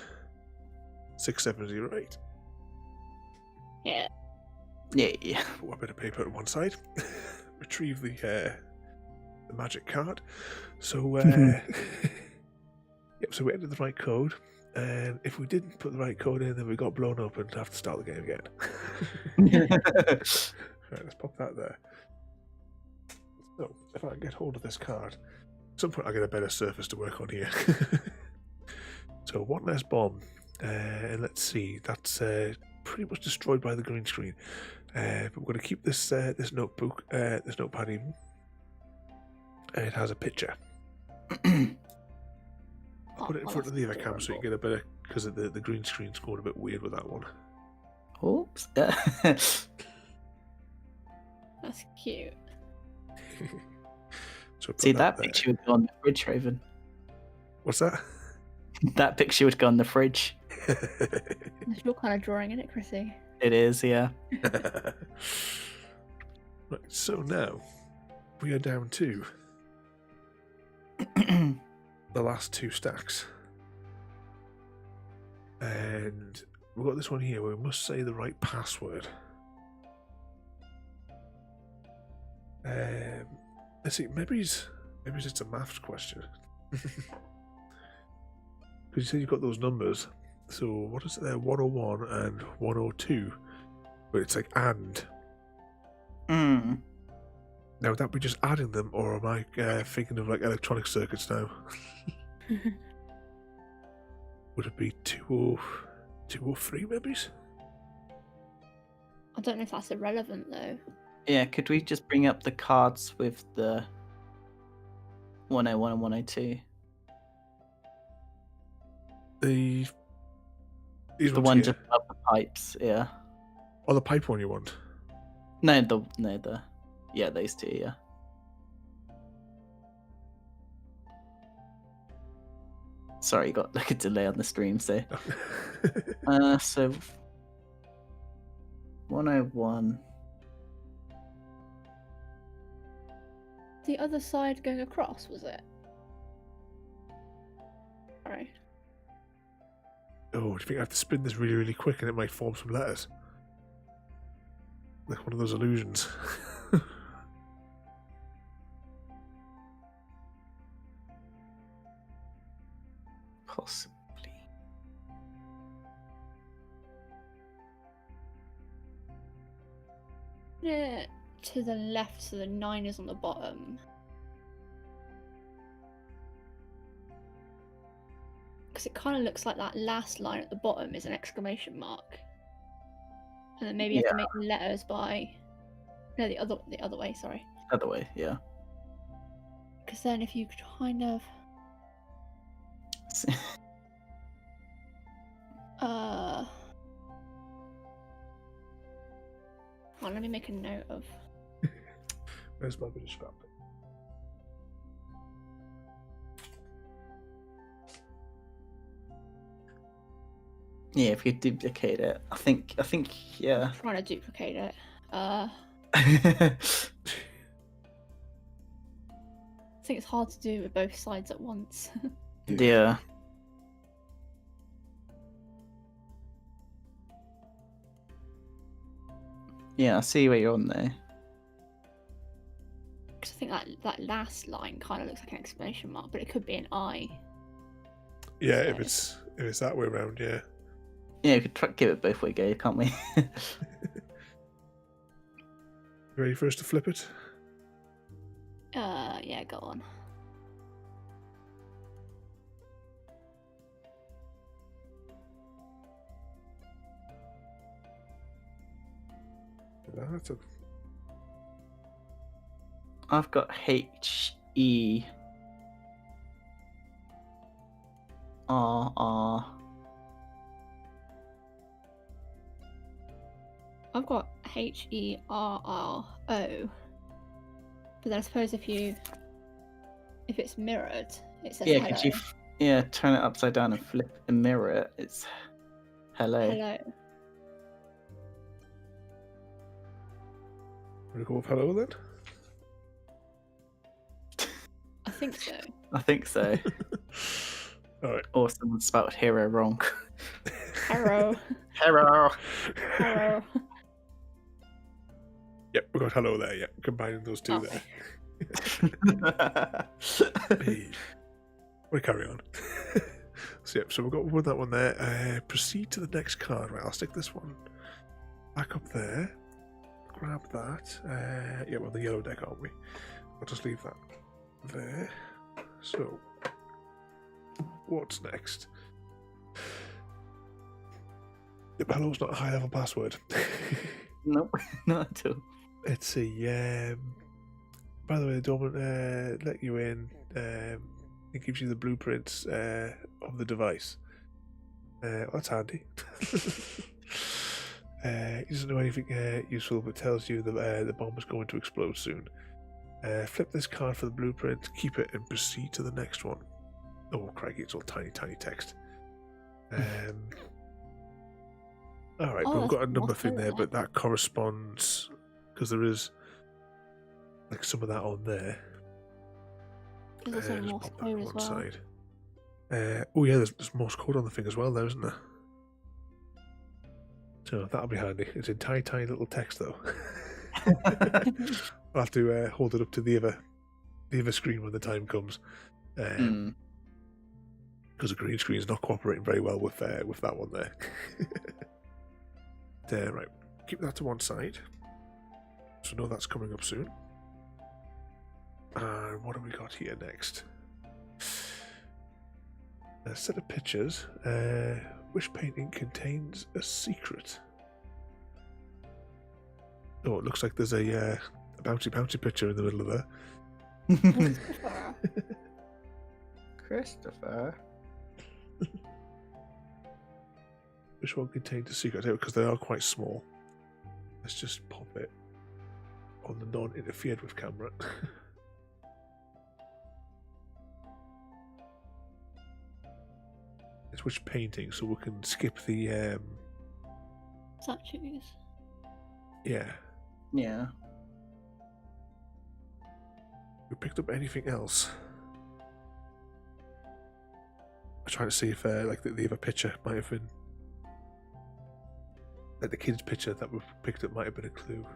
6708. Yeah. Yeah. Put a bit of paper on one side. Retrieve the magic card. So yep. So we entered the right code, and if we didn't put the right code in, then we got blown up and have to start the game again. Right, let's pop that there. So if I can get hold of this card, at some point I'll get a better surface to work on here. So one less bomb, and let's see, that's pretty much destroyed by the green screen. But we're going to keep this this notebook, this notepad even. And it has a picture. I'll put it in front of the other cam so you get a better, because the green screen's going a bit weird with that one. Oops. That's cute. So put See, that there. picture would go on the fridge, Raven. What's that? That picture would go on the fridge. It's your kind of drawing, isn't it, Chrissy? It is, yeah. Right, so now we are down to the last 2 stacks. And we've got this one here where we must say the right password. Let's see, maybe it's a maths question. Because you said you've got those numbers. So what is it there? 101 and 102. But it's like and. Mm. Now would that be just adding them, or am I thinking of like electronic circuits now? Would it be 203 maybe? I don't know if that's irrelevant though. Yeah, could we just bring up the cards with the 101 and 102? These The ones one here. just above the pipes, yeah. Oh, the pipe one you want? No, yeah, those 2, yeah. Sorry, you got like a delay on the stream, so. So 101. The other side going across, was it? Sorry. Oh, do you think I have to spin this really, really quick and it might form some letters? Like one of those illusions. Possibly. Yeah, to the left, so the 9 is on the bottom. Because it kind of looks like that last line at the bottom is an exclamation mark. And then maybe you have to make the letters by... No, the other way, sorry. Other way, yeah. Because then if you kind of... Well, let me make a note of... Where's my bit of scrap? Yeah, if you duplicate it, I think, yeah. trying to duplicate it. I think it's hard to do with both sides at once. Yeah. Yeah, I see where you're on there. Because I think that last line kind of looks like an exclamation mark, but it could be an I. Yeah, So- if it's that way around, yeah. Yeah, we could try give it both way go, can't we? You ready for us to flip it? Yeah, go on. That's a, I've got HE RR. I've got HERRO. But then I suppose if it's mirrored, it says Yeah, hello. could you turn it upside down and flip and mirror it? It's hello. Hello. we go with hello then? I think so. I think so. Alright. Or someone spelled hero wrong. Hello. Hero. Hello. Yep, we got hello there, yep. Combining those two Okay. there. Hey. We'll carry on. So we've got that one there. Proceed to the next card. Right, I'll stick this one back up there. Grab that. Yeah, we're on the yellow deck, aren't we? I'll just leave that there. So, what's next? Yep, hello's not a high level password. Nope, not at all. It's a. By the way, they don't let you in. It gives you the blueprints of the device. That's handy. It doesn't know anything useful, but tells you the bomb is going to explode soon. Flip this card for the blueprint, keep it, and proceed to the next one. Oh, crikey, it's all tiny, tiny text. Alright, Oh, but we've got a that's number Morse thing code, there, right? but that corresponds, because there is like some of that on there. There's also Just Morse pop that code to as one well. side. Oh yeah, there's Morse code on the thing as well there, isn't there? So that'll be handy. It's in tiny, tiny little text though. I'll have to hold it up to the other screen when the time comes. Because the green screen is not cooperating very well with that one there. Right, keep that to one side. So know that's coming up soon. And what have we got here next? A set of pictures. Which painting contains a secret? Oh, it looks like there's a bouncy picture in the middle of there. Christopher. Which one contains a secret? Because they are quite small. Let's just pop it on the non-interfered with camera. It's which painting, so we can skip the Statues. yeah. Yeah. We picked up anything else? I'm trying to see if like the other picture might have been, like the kid's picture that we've picked up might have been a clue.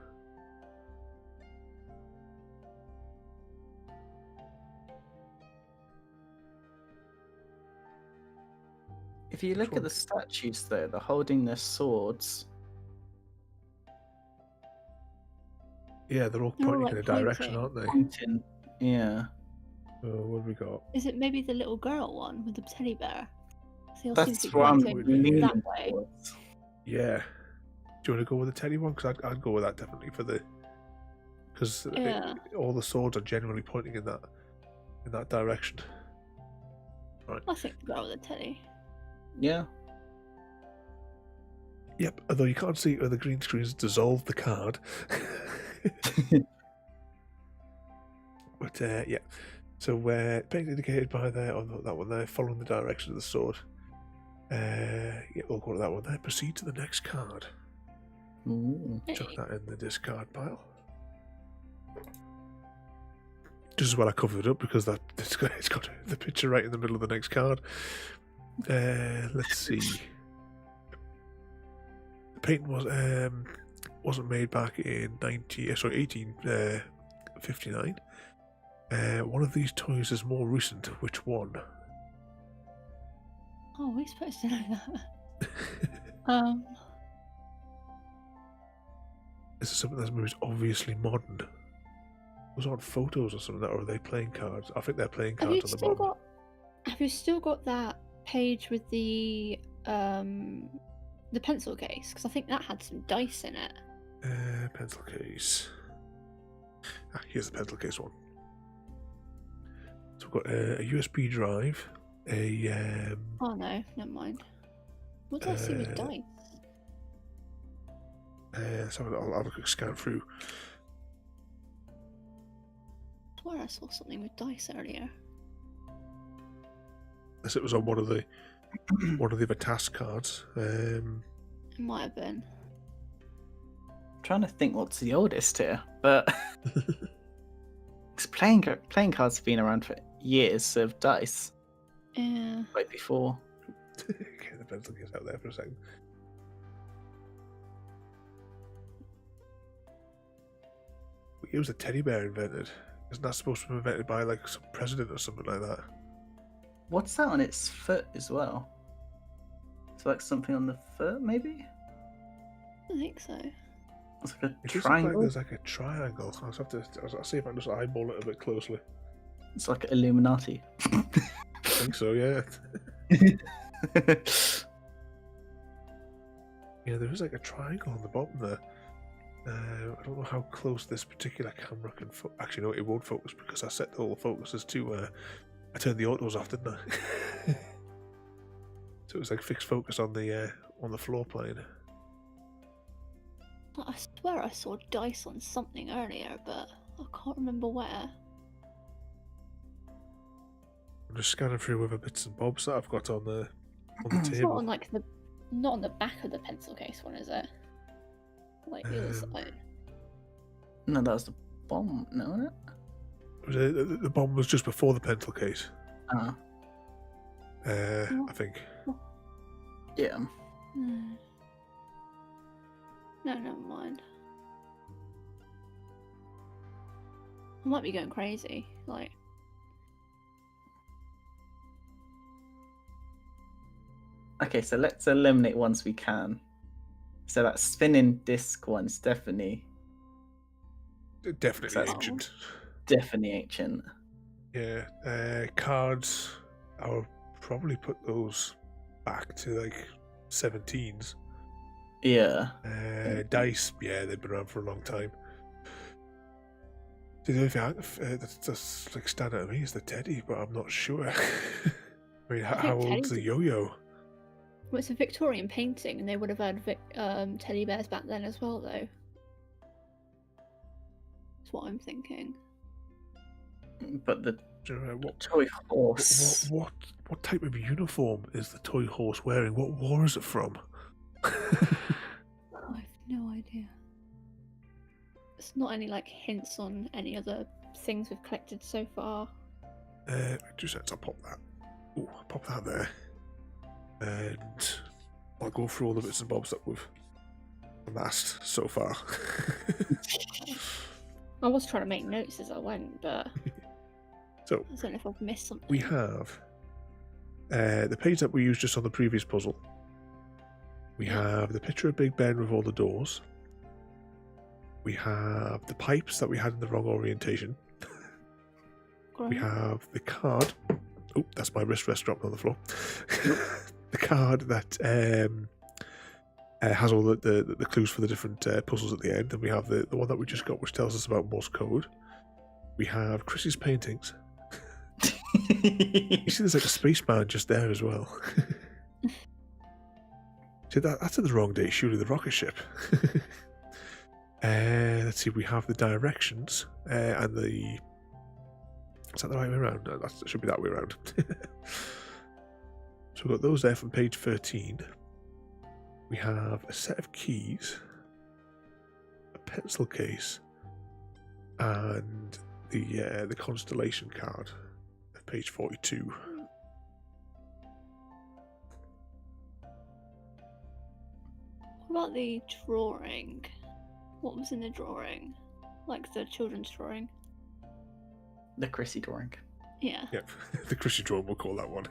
If you look at the statues, though, they're holding their swords. Yeah, they're all They're all, pointing like, in a direction, pointing. aren't they? Pointing. Yeah. What have we got? Is it maybe the little girl one with the teddy bear? So you'll That's seem to be what I'm pointing leaning that way. towards. Yeah. Do you want to go with the Teddy one? Because I'd go with that definitely for the. Because Yeah. all the swords are generally pointing in that direction. Right. I think the girl with the teddy. Yeah. Yep. Although you can't see where the green screen has dissolved the card. But yeah. So paint indicated by there on that one there, following the direction of the sword. Yeah, we'll go to that one there. Proceed to the next card. Ooh. Chuck that in the discard pile. just as well I covered it up because it's got the picture right in the middle of the next card. Let's see. The painting wasn't made back in 1859. One of these toys is more recent. Which one? Oh, we're supposed to know that. This is something that's most obviously modern. Those aren't photos or something, or are they playing cards? I think they're playing Have you cards on the still bottom. have you still got that page with the pencil case? Because I think that had some dice in it. Pencil case. Here's the pencil case one. So we've got a USB drive, Oh no, never mind. What did I see with dice? so I'll have a quick scan through. I swear I saw something with dice earlier. As it was on one of the other task cards. It might have been. Trying to think what's the oldest here, but 'cause playing cards have been around for years of dice, Yeah. like before. Get the pencil case out there for a second. It was a teddy bear invented. Isn't that supposed to be invented by like some president or something like that? What's that on its foot as well? It's like something on the foot, maybe? I think so. It's like a It does look like triangle. there's like a triangle. I'll see if I can just eyeball it a bit closely. It's like Illuminati. I think so, yeah. Yeah, there is like a triangle on the bottom there. I don't know how close this particular camera can actually, no, it won't focus because I set all the focuses to I turned the autos off, didn't I? So it was like fixed focus on the floor plane. I swear I saw dice on something earlier, but I can't remember where. I'm just scanning through other bits and bobs that I've got on the It's not table. on not on the back of the pencil case one, is it? Like the other side. No, that was the bomb, no? The bomb was just before the pencil case. Ah, I think. yeah. No, never mind. I might be going crazy. Like, Okay, so let's eliminate ones we can. So that spinning disc one's definitely Definitely That's- ancient. ancient. Yeah. Cards, I would probably put those back to like 17s. Yeah. Dice, yeah, they've been around for a long time. The only thing that's like standing out to me is the teddy, but I'm not sure. I mean, I think how old's teddy's the a- yo-yo? well, it's a Victorian painting, and they would have had teddy bears back then as well, though. That's what I'm thinking. But the Do you know, what toy horse. what type of uniform is the toy horse wearing? What war is it from? I have no idea. There's not any like hints on any other things we've collected so far. 2 seconds, I'll pop that. Ooh, I'll pop that there. And I'll go through all the bits and bobs that we've amassed so far. I was trying to make notes as I went, but So I don't know if I've missed something. we have the page that we used just on the previous puzzle. We have the picture of Big Ben with all the doors. We have the pipes that we had in the wrong orientation. We Great. have the card. Oh, that's my wrist rest dropped on the floor. The card that has all the clues for the different puzzles at the end. And we have the one that we just got, which tells us about Morse code. We have Chrissy's paintings. You see there's like a spaceman just there as well. See, that's in the wrong date, surely the rocket ship. Let's see, we have the directions and the... Is that the right way around? No, that should be that way around. So we've got those there from page 13. We have a set of keys, a pencil case, and the constellation card at page 42. What about the drawing? What was in the drawing? Like the children's drawing? The Chrissy drawing. Yeah. Yep, the Chrissy drawing, we'll call that one.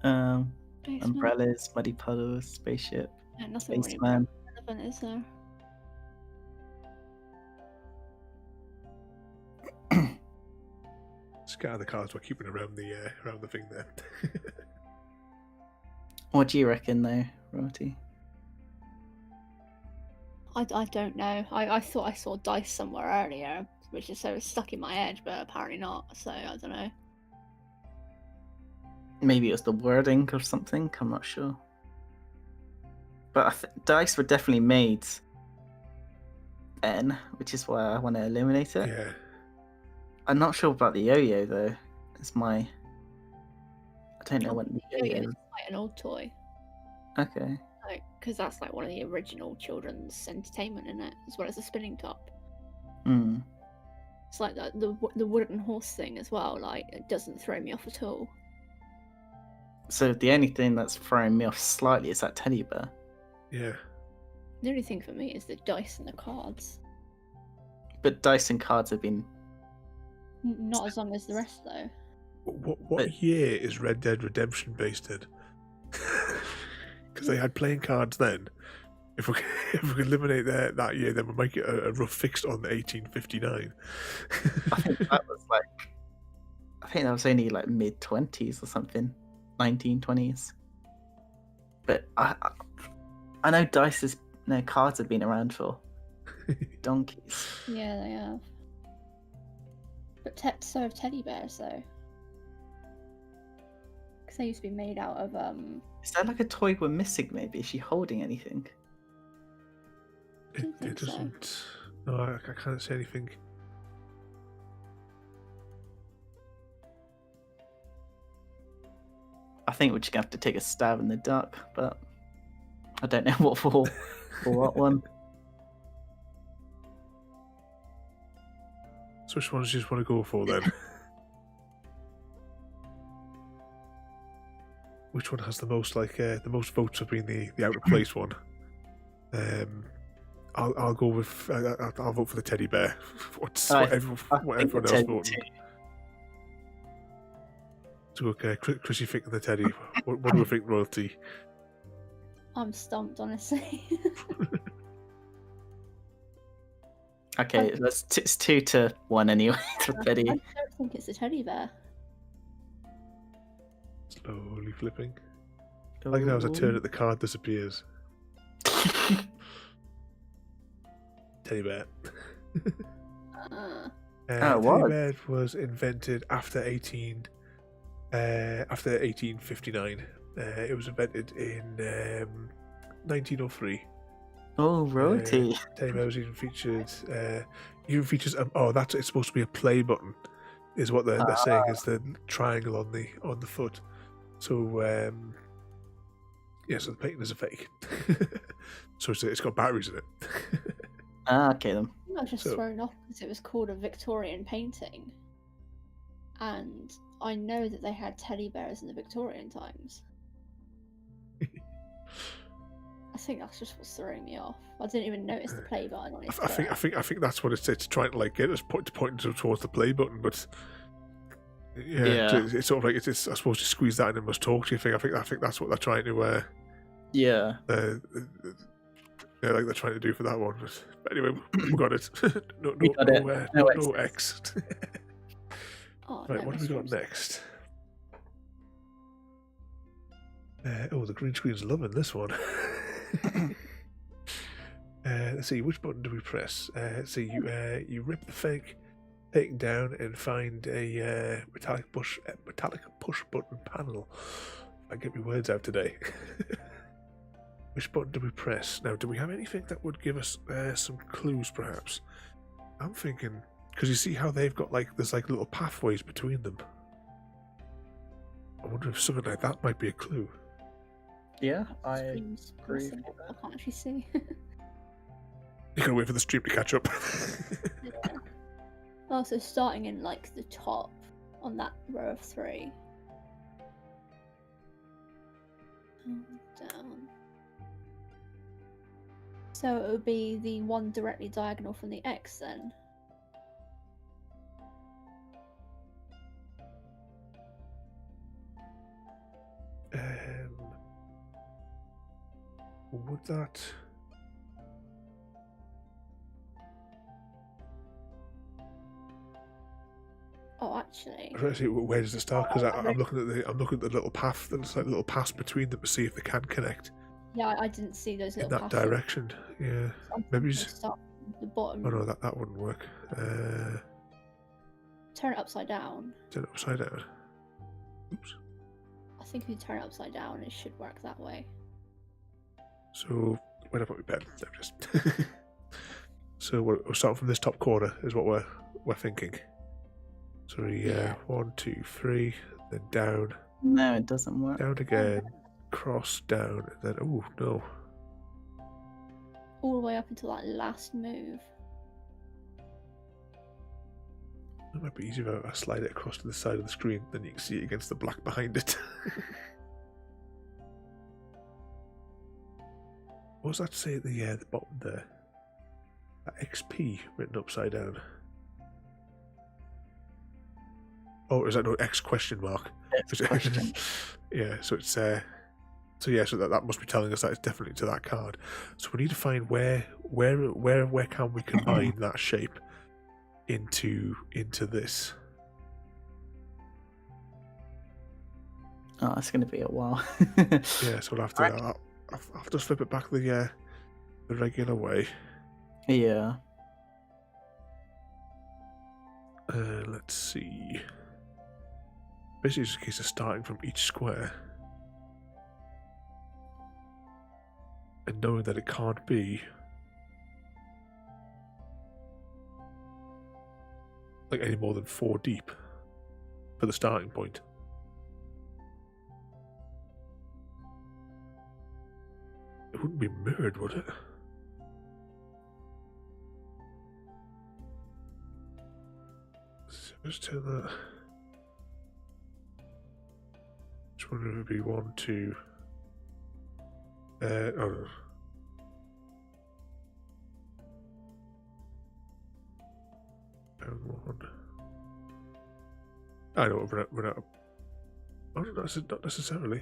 Basement. Umbrellas, muddy puddles, spaceship, Yeah, nothing really spaceman. relevant, is there? Scatter the cards we're keeping around the thing there. What do you reckon, though, Royalty? I don't know. I thought I saw dice somewhere earlier, which is so stuck in my head, but apparently not. So I don't know. Maybe it was the wording or something. I'm not sure. But dice were definitely made then, which is why I want to eliminate it. Yeah. I'm not sure about the yo-yo though. It's my. I don't know what the Yo-yo yo-yo. is quite an old toy, Okay. like because that's like one of the original children's entertainment in it, as well as the spinning top. Hmm. It's like the wooden horse thing as well. Like it doesn't throw me off at all. So the only thing that's throwing me off slightly is that teddy bear. Yeah. The only thing for me is the dice and the cards. But dice and cards have been. Not as long as the rest though. What year is Red Dead Redemption based in? Because they had playing cards then. If we can eliminate that year, then we'll make it a rough fix on the 1859. I think that was like. I think that was only like mid-20s or something, 1920s. But I know cards have been around for donkeys. Yeah, they have. But so have teddy bears though. Because they used to be made out of Is that like a toy we're missing? Maybe is she holding anything? It think so. doesn't. No, I can't say anything. I think we're just gonna have to take a stab in the dark, but I don't know what for what one. So which ones do you just want to go for then? Which one has the most the most votes of being the out of place one? I'll go with I'll vote for the teddy bear. What everyone else voting. So okay, Chrissy thinking the teddy. What do we think, Royalty? I'm stumped, honestly. Okay, it's 2-1 anyway for I Teddy. don't think it's a teddy bear. Slowly flipping. Like now, as I turn it, the card disappears. Teddy bear. Oh, Teddy what? bear was invented after 1859. It was invented in 1903. Oh, Royalty. Teddy bear was even features. That's it's supposed to be a play button, is what they're saying is the triangle on the foot. So so the painting is a fake. So it's got batteries in it. Okay then. I was just thrown off because it was called a Victorian painting, and I know that they had teddy bears in the Victorian times. I think that's just what's throwing me off. I didn't even notice the play button on it. I think that's what it's trying to like get us pointing towards the play button, but Yeah. it's sort of like it's I suppose to squeeze that in and must talk to you. I think that's what they're trying to Yeah. like they're trying to do for that one. But anyway, we got it. No X. Oh, Right, no, what have we got next? The green screen's loving this one. Let's see, which button do we press? Let's see, you rip the fake painting down and find a metallic push button panel. I get my words out today. Which button do we press? Now, do we have anything that would give us some clues, perhaps? I'm thinking, because you see how they've got there's little pathways between them. I wonder if something like that might be a clue. Yeah, I Screen's agree. missing. I can't actually see. You gotta wait for the stream to catch up. Yeah. Oh, so starting in like the top on that row of 3. Down. So it would be the one directly diagonal from the X then. Would that? Oh, actually. I'm trying to see where does it start, because I'm looking at the little path. There's like a little pass between them to see if they can connect Yeah, I didn't see those in little that passes. direction. Yeah, I'm maybe. gonna start from the bottom. Oh no, that wouldn't work. Turn it upside down. Turn it upside down. Oops. I think if you turn it upside down, it should work that way. So where did I put my pen? No, just. So we'll start from this top corner is what we're thinking. So Yeah. 1, 2, 3, then down, No, it doesn't work. down again, cross, down, and then oh no. All the way up until that last move. It might be easier if I slide it across to the side of the screen, then you can see it against the black behind it. What does that say at the bottom there? That XP written upside down. Oh, is that no X question mark? It's a question. Yeah, so it's so that must be telling us that it's definitely to that card. So we need to find where can we combine that shape into this. Oh, it's going to be a while. Yeah, so we'll have to Right. I'll have to flip it back the regular way. Yeah. Let's see. Basically, it's just a case of starting from each square and knowing that it can't be like any more than 4 deep for the starting point. It wouldn't be mirrored, would it? So just turn that. Just wondering if it'd be 1, 2. Oh no. Down 1. I know we're out. Oh, no, not necessarily.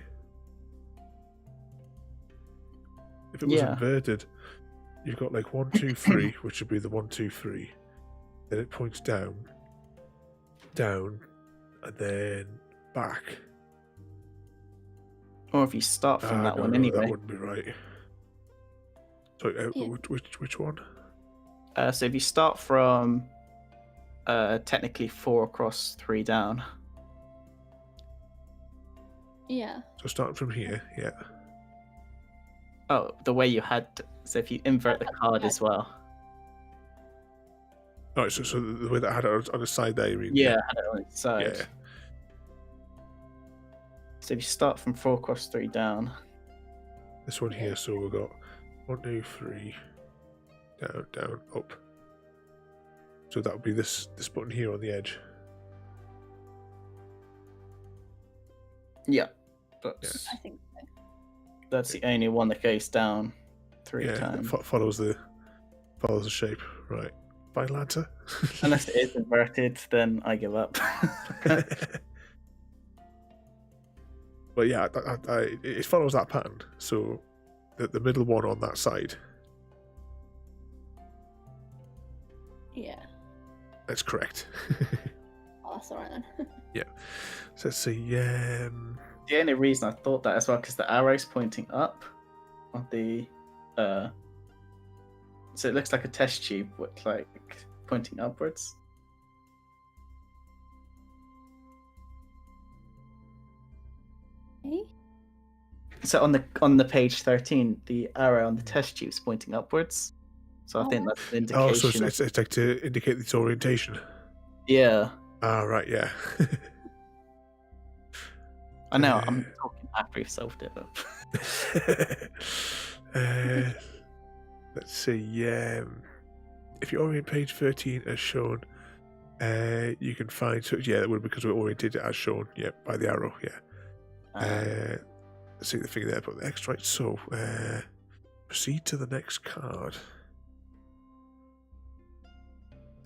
If it was Yeah. inverted, you've got like 1, 2, 3, which would be the 1, 2, 3. Then it points down, and then back. Or if you start from that No, one no, anyway. that wouldn't be right. Sorry, Yeah. which one? So if you start from technically 4 across, 3 down. Yeah. So starting from here, yeah. Oh, the way you had. So if you invert the card as well. Alright, so the way that I had it on the side there, you mean? Yeah, had it on its side. Yeah. So if you start from 4 across, 3 down. This one here, so we've got 1, 2, 3, down, down, up. So that would be this button here on the edge. Yeah. I think so. That's the only one that goes down 3 Yeah, times. follows the shape. Right. Final answer. Unless it is inverted, then I give up. But yeah, it follows that pattern. So the middle one on that side, Yeah. that's correct. Oh, that's alright then. So let's see. The only reason I thought that as well, because the arrow's pointing up on the so it looks like a test tube with like pointing upwards. Eh? So on the page 13, the arrow on the test tube's pointing upwards. So I think that's an indication. Oh, so it's like to indicate its orientation. Yeah, Ah, right, yeah. I know. I'm talking after you've solved it. But... let's see. If you're on page 13 as shown, you can find. So yeah, that would because we already did it as shown. Yeah, by the arrow. Yeah. Let's see the thing there. Put the X right. So proceed to the next card.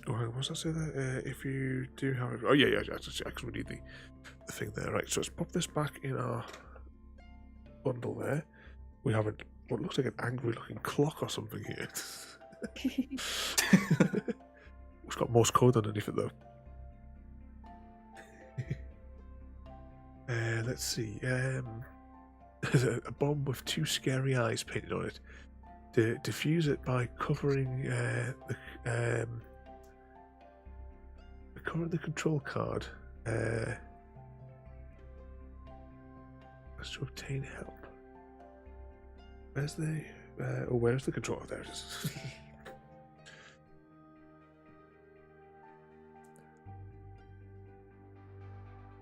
Oh, what's that say there? If you do, however, yeah. Actually, we need the thing there, right? So let's pop this back in our bundle there. We have what looks like an angry-looking clock or something here. It's got Morse code underneath it though. Let's see. There's a bomb with 2 scary eyes painted on it. Defuse it by covering the control card. Let's to obtain help. Where's the control? There it is.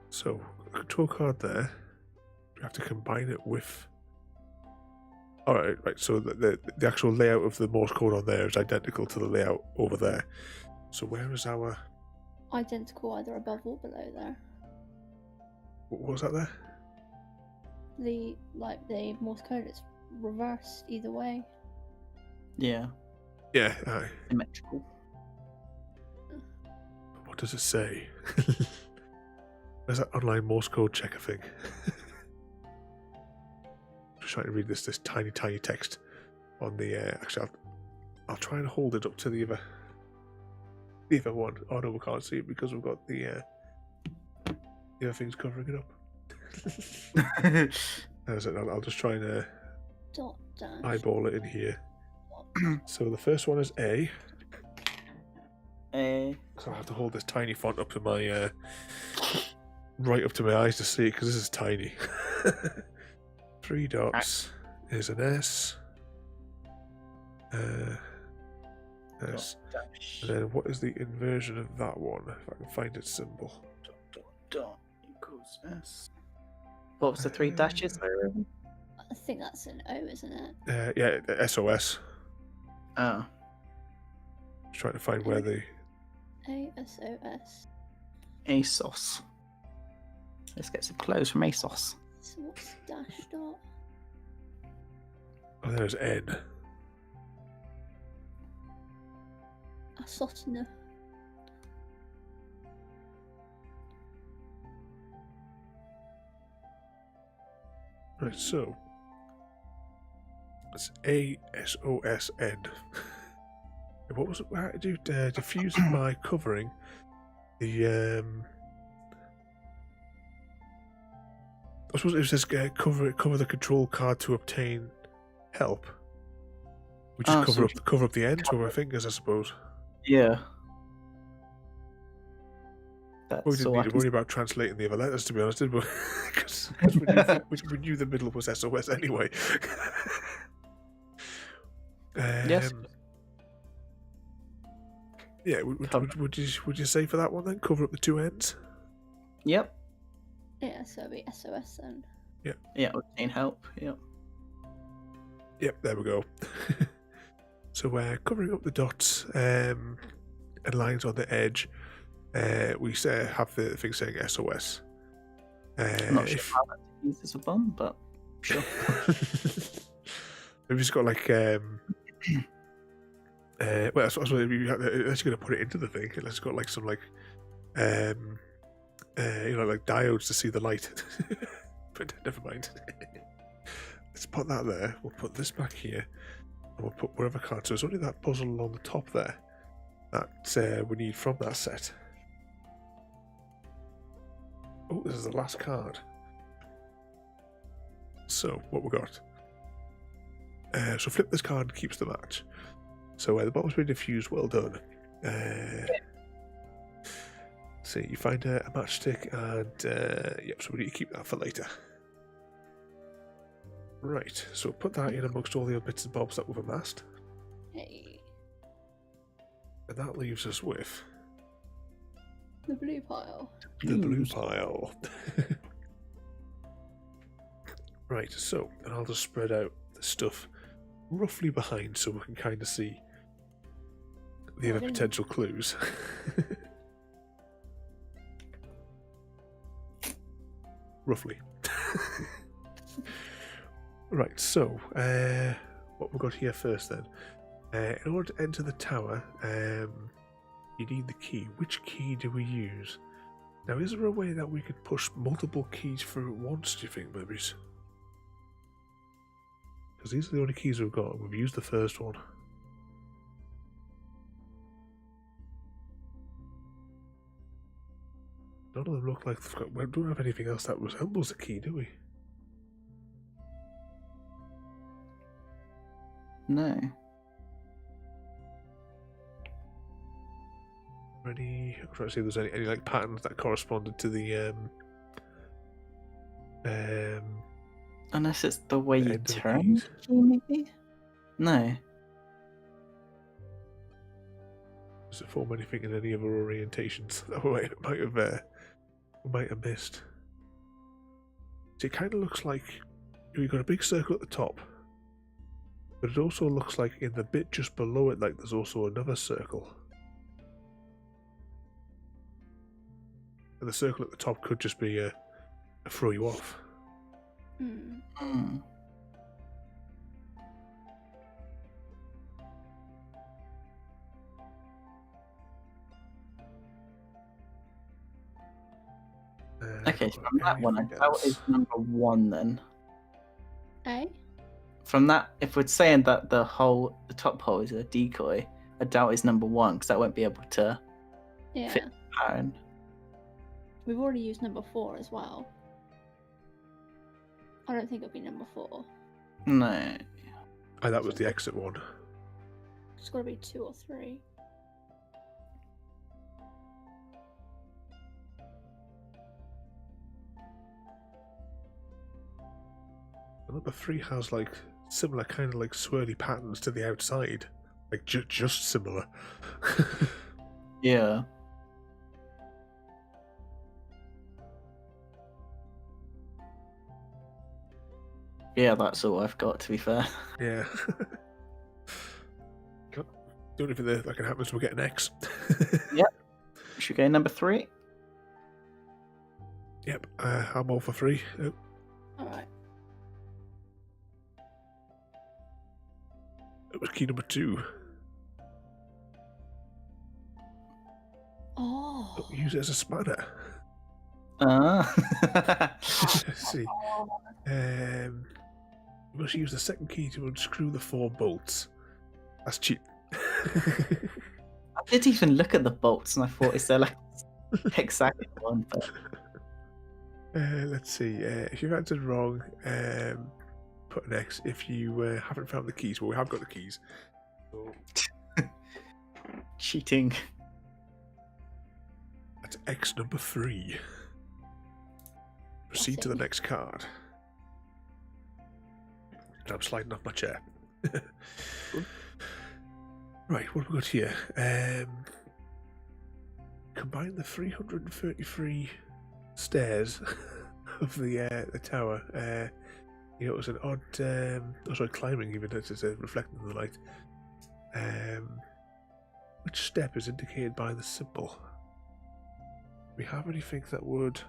So, control card there. We have to combine it with. Alright, right. So the actual layout of the Morse code on there is identical to the layout over there. So where is our? Identical either above or below there. What was that there? The Morse code is reversed either way. Yeah. Yeah. Aye. Symmetrical. What does it say? There's that online Morse code checker thing. Just trying to read this tiny text on the. Actually, I'll try and hold it up to the other one. Oh no, we can't see it because we've got the other things covering it up. I'll just try and Dot dash. eyeball it in here. So the first one is A. So I have to hold this tiny font up to my right up to my eyes to see it because this is tiny. 3 dots is an S. S. And then what is the inversion of that one? If I can find its symbol. Dot equals S. What was the 3 dashes? I think that's an O, isn't it? Yeah, SOS. Oh. Just trying to find where the. ASOS. ASOS. Let's get some clothes from ASOS. So what's dash dot? Oh, there's N. Asotna. Right, so it's ASOSN. What was it? How to do diffuse it by covering the I suppose it says cover the control card to obtain help. We just cover up the ends with our fingers, I suppose. Yeah. That's We didn't so need to worry about translating the other letters, to be honest, did we? Because we knew the middle was SOS anyway. Yes. Yeah, would you say for that one then? Cover up the 2 ends? Yep. Yeah, so it'll be SOS then. Yeah, obtain help. Yep. Yep, there we go. So we're covering up the dots and lines on the edge. We have the thing saying SOS. I'm not sure how that uses a bomb, but sure. Maybe it's got like well, I suppose unless you're gonna put it into the thing, unless it's got like some like like diodes to see the light. But never mind. Let's put that there. We'll put this back here, and we'll put wherever card. So it's only that puzzle along the top there that we need from that set. Oh, this is the last card. So what we got? So flip this card and keeps the match. So the bottom's been diffused. Well done. See, you find a matchstick, and yep. So we need to keep that for later. Right. So put that in amongst all the other bits and bobs that we've amassed, Hey, and that leaves us with the blue pile. the blue pile. Right. So, and I'll just spread out the stuff roughly behind so we can kind of see the other didn't- potential clues. Roughly. Right, so what we've got here first then. In order to enter the tower, you need the key. Which key do we use? Now, is there a way that we could push multiple keys through at once, do you think, babies? Because these are the only keys we've got. We've used the first one. None of them look like they've got... We don't have anything else that resembles a key, do we? No. Any... I'm trying to see if there's any like patterns that corresponded to the Unless it's the way the you end of the turn keys. the key, maybe? No. Does it form anything in any other orientations that we might have missed? See, it kind of looks like you've got a big circle at the top, but it also looks like in the bit just below it, like there's also another circle. And the circle at the top could just be a throw you off. Hmm. Hmm. Okay, so from that one, anything that else? is number 1 then. Eh? From that, if we're saying that the top hole is a decoy, I doubt it's number 1 because I won't be able to Yeah. fit the pattern. We've already used number 4 as well. I don't think it'll be number 4. No. Oh, that was the exit one. It's got to be 2 or 3. Number 3 has like similar kind of like swirly patterns to the outside, like just similar. Yeah. Yeah, that's all I've got, to be fair. Yeah. The only thing that can happen is we'll get an X. Yep. Should we go number 3? Yep. I'm all for 3. Oh, Alright. it was key number 2. Oh. Oh, use it as a spanner. Let's see. You must use the second key to unscrew the 4 bolts. That's cheap. I did even look at the bolts and I thought, is there like exactly one? But Let's see. If you've answered wrong, put an X. If you haven't found the keys, well, we have got the keys. So cheating. that's X number 3. Proceed to the next card. I'm sliding off my chair. Right, what have we got here? Combine the 333 stairs of the tower. It was an odd. Climbing even as it's reflecting in the light. Which step is indicated by the symbol? Do we have anything that would?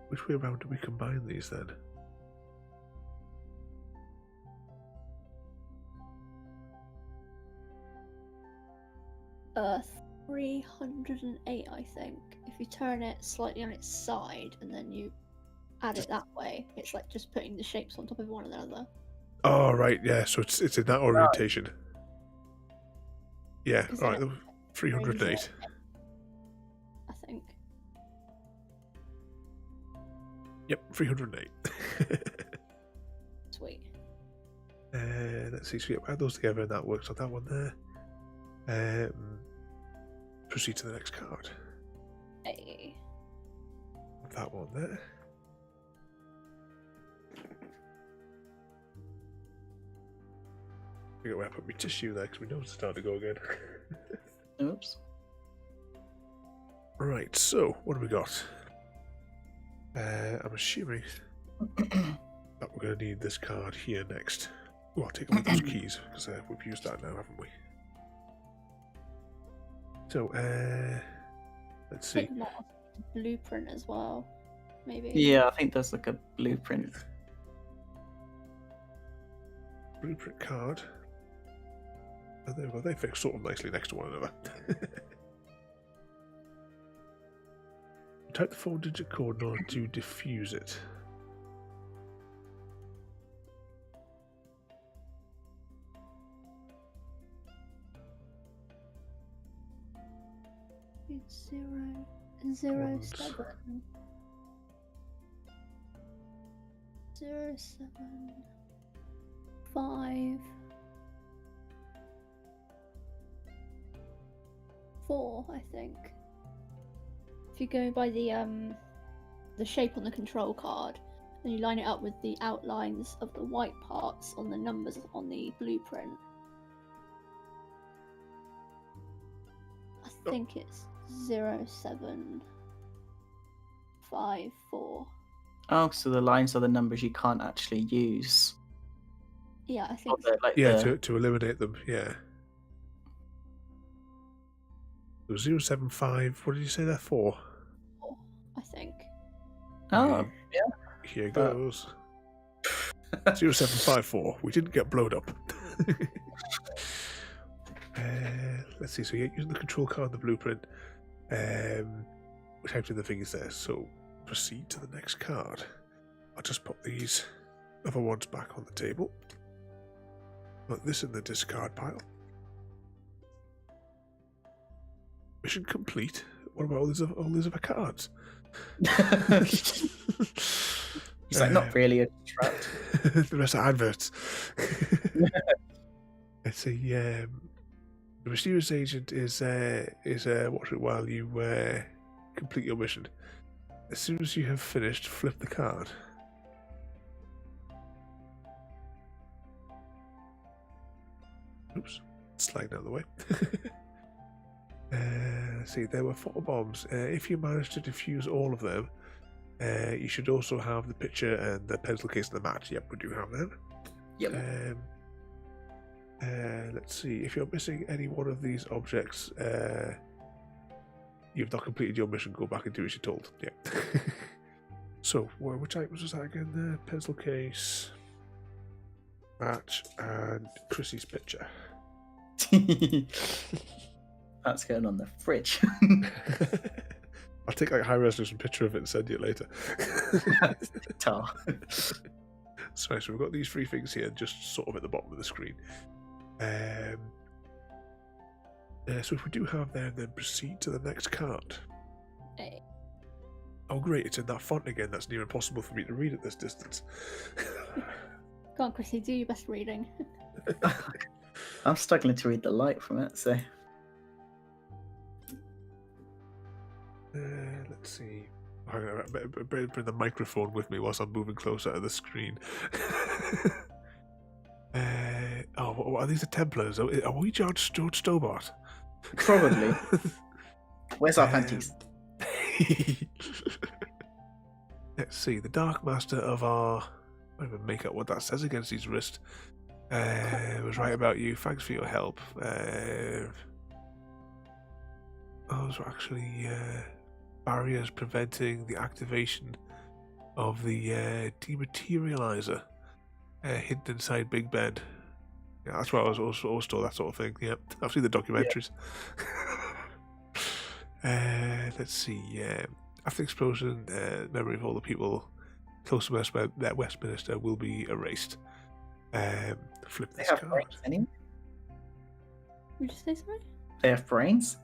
Which way around do we combine these then? Uh, 308, I think. If you turn it slightly on its side and then you add it that way, it's like just putting the shapes on top of one another. Oh right, yeah. So it's in that orientation. Yeah, Is all right. it 308. I think. Yep, 308. Sweet. Let's see. So add those together, and that works on that one there. Proceed to the next card. Hey. That one there. I forget where I put my tissue there because we know it's starting to go again. Oops. Right, so what have we got? I'm assuming that we're going to need this card here next. Oh, I'll take away those keys, because we've used that now, haven't we? So, let's I see. think might have a blueprint as well. Maybe. Yeah, I think there's like a blueprint. Blueprint card. And there we go, they fit sort of nicely next to one another. Type the 4-digit code in order to defuse it. It's 007. 075 4, I think. If you go by the shape on the control card, and you line it up with the outlines of the white parts on the numbers on the blueprint, I think it's 0754. Oh, so the lines are the numbers you can't actually use. Yeah, I Or think the, like Yeah, the... to eliminate them, yeah. So 075, what did you say there? 4? I think. Oh, yeah. Here goes. 0754. We didn't get blown up. Let's see. So you're using the control card and the blueprint. We typed in the figures there. So proceed to the next card. I'll just pop these other ones back on the table. Put this in the discard pile. Mission complete. What about all these other cards? It's like not really a trap. The rest are adverts. It's a the mysterious agent is watching while you complete your mission. As soon as you have finished, flip the card. Oops, slide out of the way. Let's see, there were 4 bombs. If you manage to defuse all of them, you should also have the picture and the pencil case and the mat. Yep, we do have them. Yep. Let's see, if you're missing any one of these objects, you've not completed your mission, go back and do as you're told. Yep. So, which items was that again? The pencil case, match, and Chrissy's picture. That's going on the fridge. I'll take like a high resolution picture of it and send you later. Tar. So we've got these 3 things here, just sort of at the bottom of the screen. So if we do have them, then proceed to the next card. Hey. Oh great, it's in that font again. That's near impossible for me to read at this distance. Go on, Chrissy, do your best reading. I'm struggling to read the light from it, so... Let's see. Hang on, I better bring the microphone with me whilst I'm moving closer to the screen. What are these? The Templars? Are we George Stobart? Probably. Where's our panties? Let's see. The Dark Master of our... I don't even make out what that says against his wrist. Was right about you. Thanks for your help. Those were actually barriers preventing the activation of the dematerializer hidden inside Big Ben. Yeah, that's where I was always told that sort of thing. Yep, I've seen the documentaries. Let's see. After the explosion, memory of all the people close to Westminster will be erased. Flip They this have card. brains, anyway. Would you say sorry? They have brains?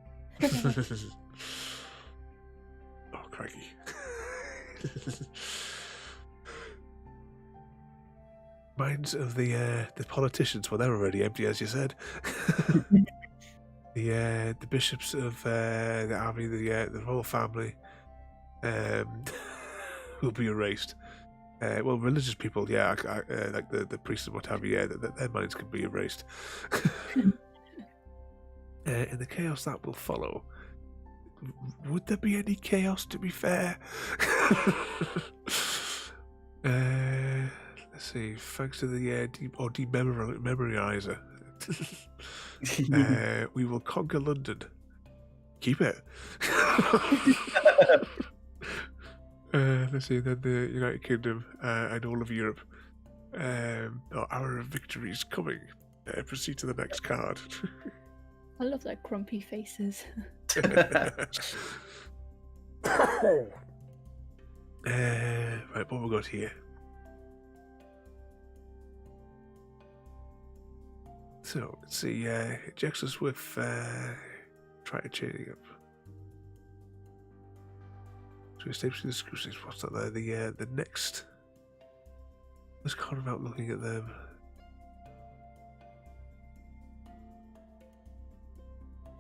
Oh, crikey. Minds of the politicians, well, they're already empty, as you said. The bishops of the army, the royal family, will be erased. Well, religious people, yeah, like the priests and what have you, yeah, their minds can be erased. in the chaos that will follow, would there be any chaos, to be fair? Let's see. Thanks to the dememorizer, we will conquer London. Keep it. Let's see. Then the United Kingdom and all of Europe. Our hour of victory is coming. Proceed to the next card. I love their grumpy faces. Right, what have we got here? So, let's see, injects us with, try to change it up. So, escapes through the screws. What's that there? The next. Let's card about looking at them.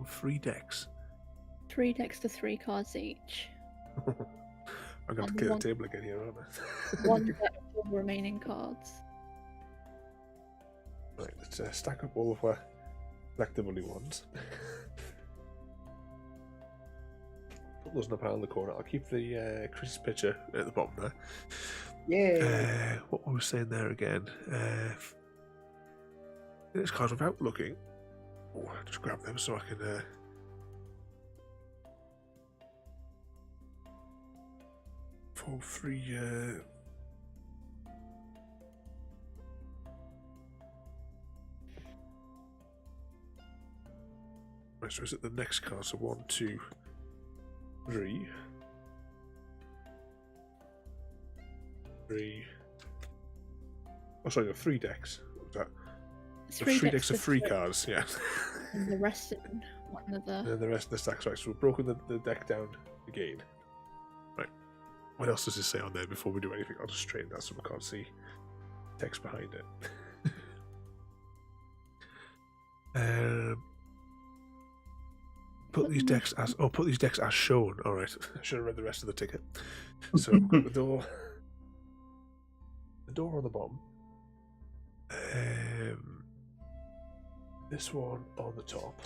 Three decks. 3 decks to 3 cards each. I'm going to And clear one- the table again here, aren't I? 1 deck of all the remaining cards. Right, let's stack up all of our collectible ones. Put those in a pile in the corner. I'll keep the Chris's picture at the bottom there. Yeah. What were we saying there again? This card without looking. Oh, I'll just grab them so I can. For 3. Right, so is it the next card? So 1, 2, 3. 3. Oh, sorry, no, 3 decks. What was that? 3 decks of 3 cards, yeah. And the rest in one of the. And the rest of the stacks, right. So we've broken the deck down again. Right. What else does this say on there before we do anything? I'll just straighten that so we can't see text behind it. Put these decks as shown. All right. I should have read the rest of the ticket. So we've got the door on the bottom. This one on the top.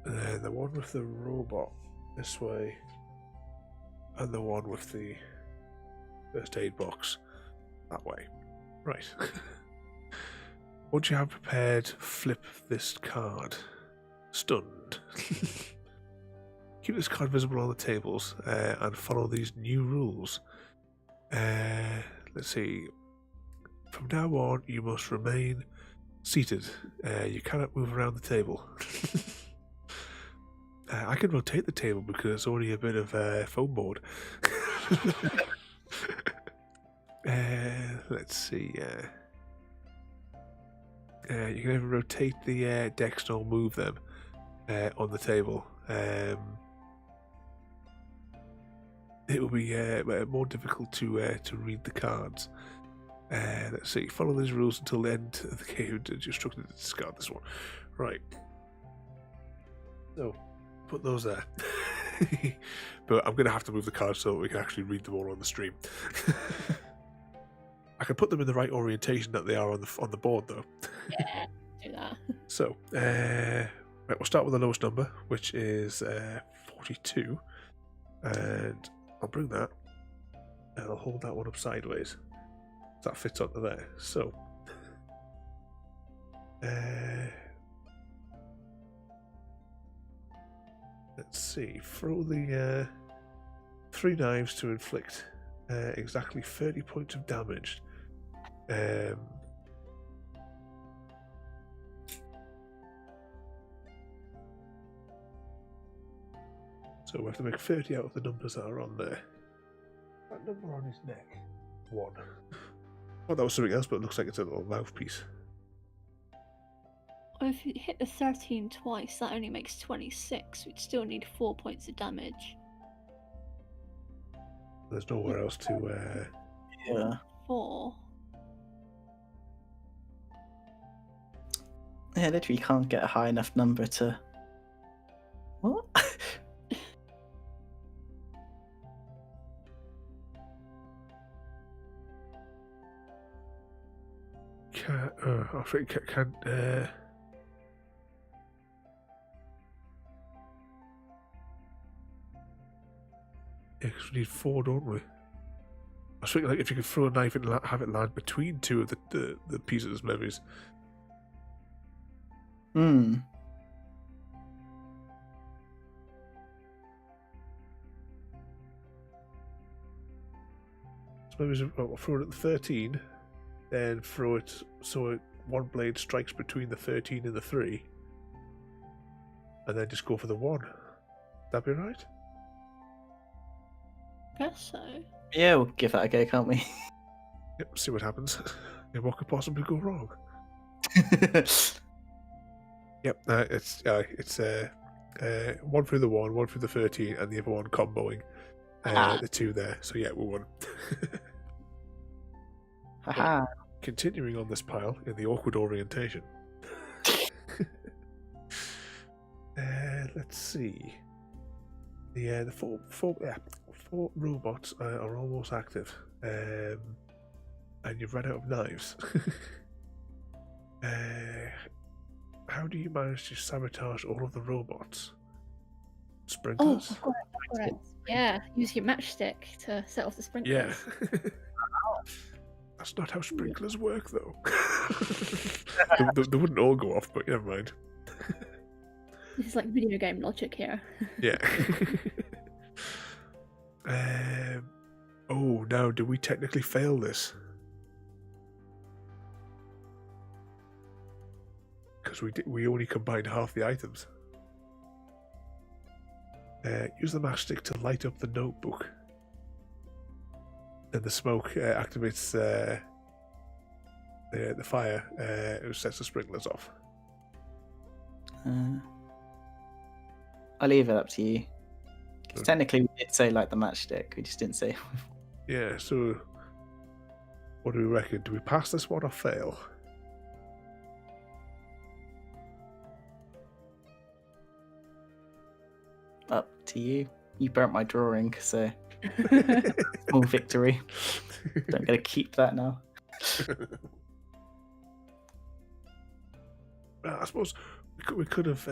And then the one with the robot this way. And the one with the first aid box that way. Right. Once you have prepared, flip this card. Stunned. Keep this card visible on the tables and follow these new rules. Let's see. From now on, you must remain seated. You cannot move around the table. I can rotate the table because it's already a bit of foam board. Let's see. You can either rotate the decks or move them on the table. It will be more difficult to read the cards. Let's see. Follow these rules until the end of the game. You're instructed to discard this one. Right. So, put those there. But I'm going to have to move the cards so that we can actually read them all on the stream. I can put them in the right orientation that they are on the board, though. Yeah, do that. So, right, we'll start with the lowest number, which is 42. And I'll bring that, and I'll hold that one up sideways. That fits onto there. So, let's see. Throw the 3 knives to inflict exactly 30 points of damage. So we have to make 30 out of the numbers that are on there. That number on his neck. 1. Oh, that was something else, but it looks like it's a little mouthpiece. Well, if you hit the 13 twice, that only makes 26. We'd still need 4 points of damage. There's nowhere else to... Yeah. 4. Yeah, literally can't get a high enough number to. What? I think can Yeah, 'cause we need 4, don't we? I was thinking, like, if you could throw a knife and have it land between 2 of the pieces, maybe. Hmm. So maybe we'll throw it at the 13, then throw it so one blade strikes between the 13 and the 3, and then just go for the 1. That'd be right? Guess so. Yeah, we'll give that a go, can't we? Yep, see what happens. Yeah, what could possibly go wrong? Yep, it's one through the 1, one through the 13, and the other one comboing the 2 there. So yeah, we won. Haha. Continuing on this pile in the awkward orientation. Let's see. The four robots are almost active, and you've run out of knives. How do you manage to sabotage all of the robots? Oh, Sprinklers? I've got it. Yeah, use your matchstick to set off the sprinklers. Yeah. That's not how sprinklers work, though. they wouldn't all go off, but never mind. This is like video game logic here. Yeah. Oh, now, do we technically fail this? Because we only combined half the items. Use the matchstick to light up the notebook. Then the smoke activates the fire, which sets the sprinklers off. I'll leave it up to you. 'Cause Okay. technically, we did say like the matchstick. We just didn't say. Yeah, so what do we reckon? Do we pass this one or fail? Up to you. You burnt my drawing, so small victory. Don't get to keep that now. I suppose we could have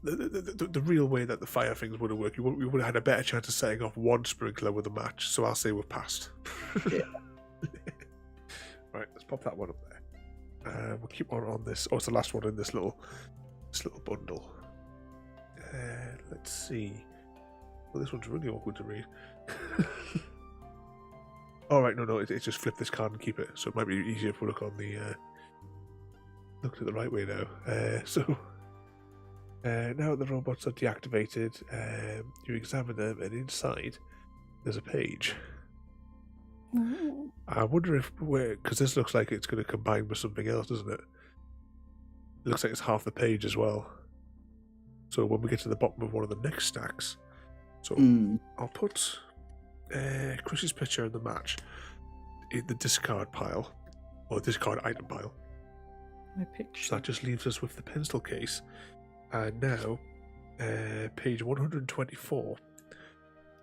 the real way that the fire things would have worked. We would have had a better chance of setting off one sprinkler with a match. So I'll say we've passed. Yeah. Right, let's pop that one up there. We'll keep on this. Oh, it's the last one in this little bundle. Let's see. Well, this one's really awkward to read. All right, no, it's just flip this card and keep it. So it might be easier if we look on the look at it the right way now. Now the robots are deactivated, you examine them, and inside there's a page. Ooh. I wonder if because this looks like it's going to combine with something else, doesn't it? It looks like it's half the page as well. So when we get to the bottom of one of the next stacks, so I'll put Chris's picture in the match in the discard pile, or discard item pile. My picture. So that just leaves us with the pencil case. And now, page 124.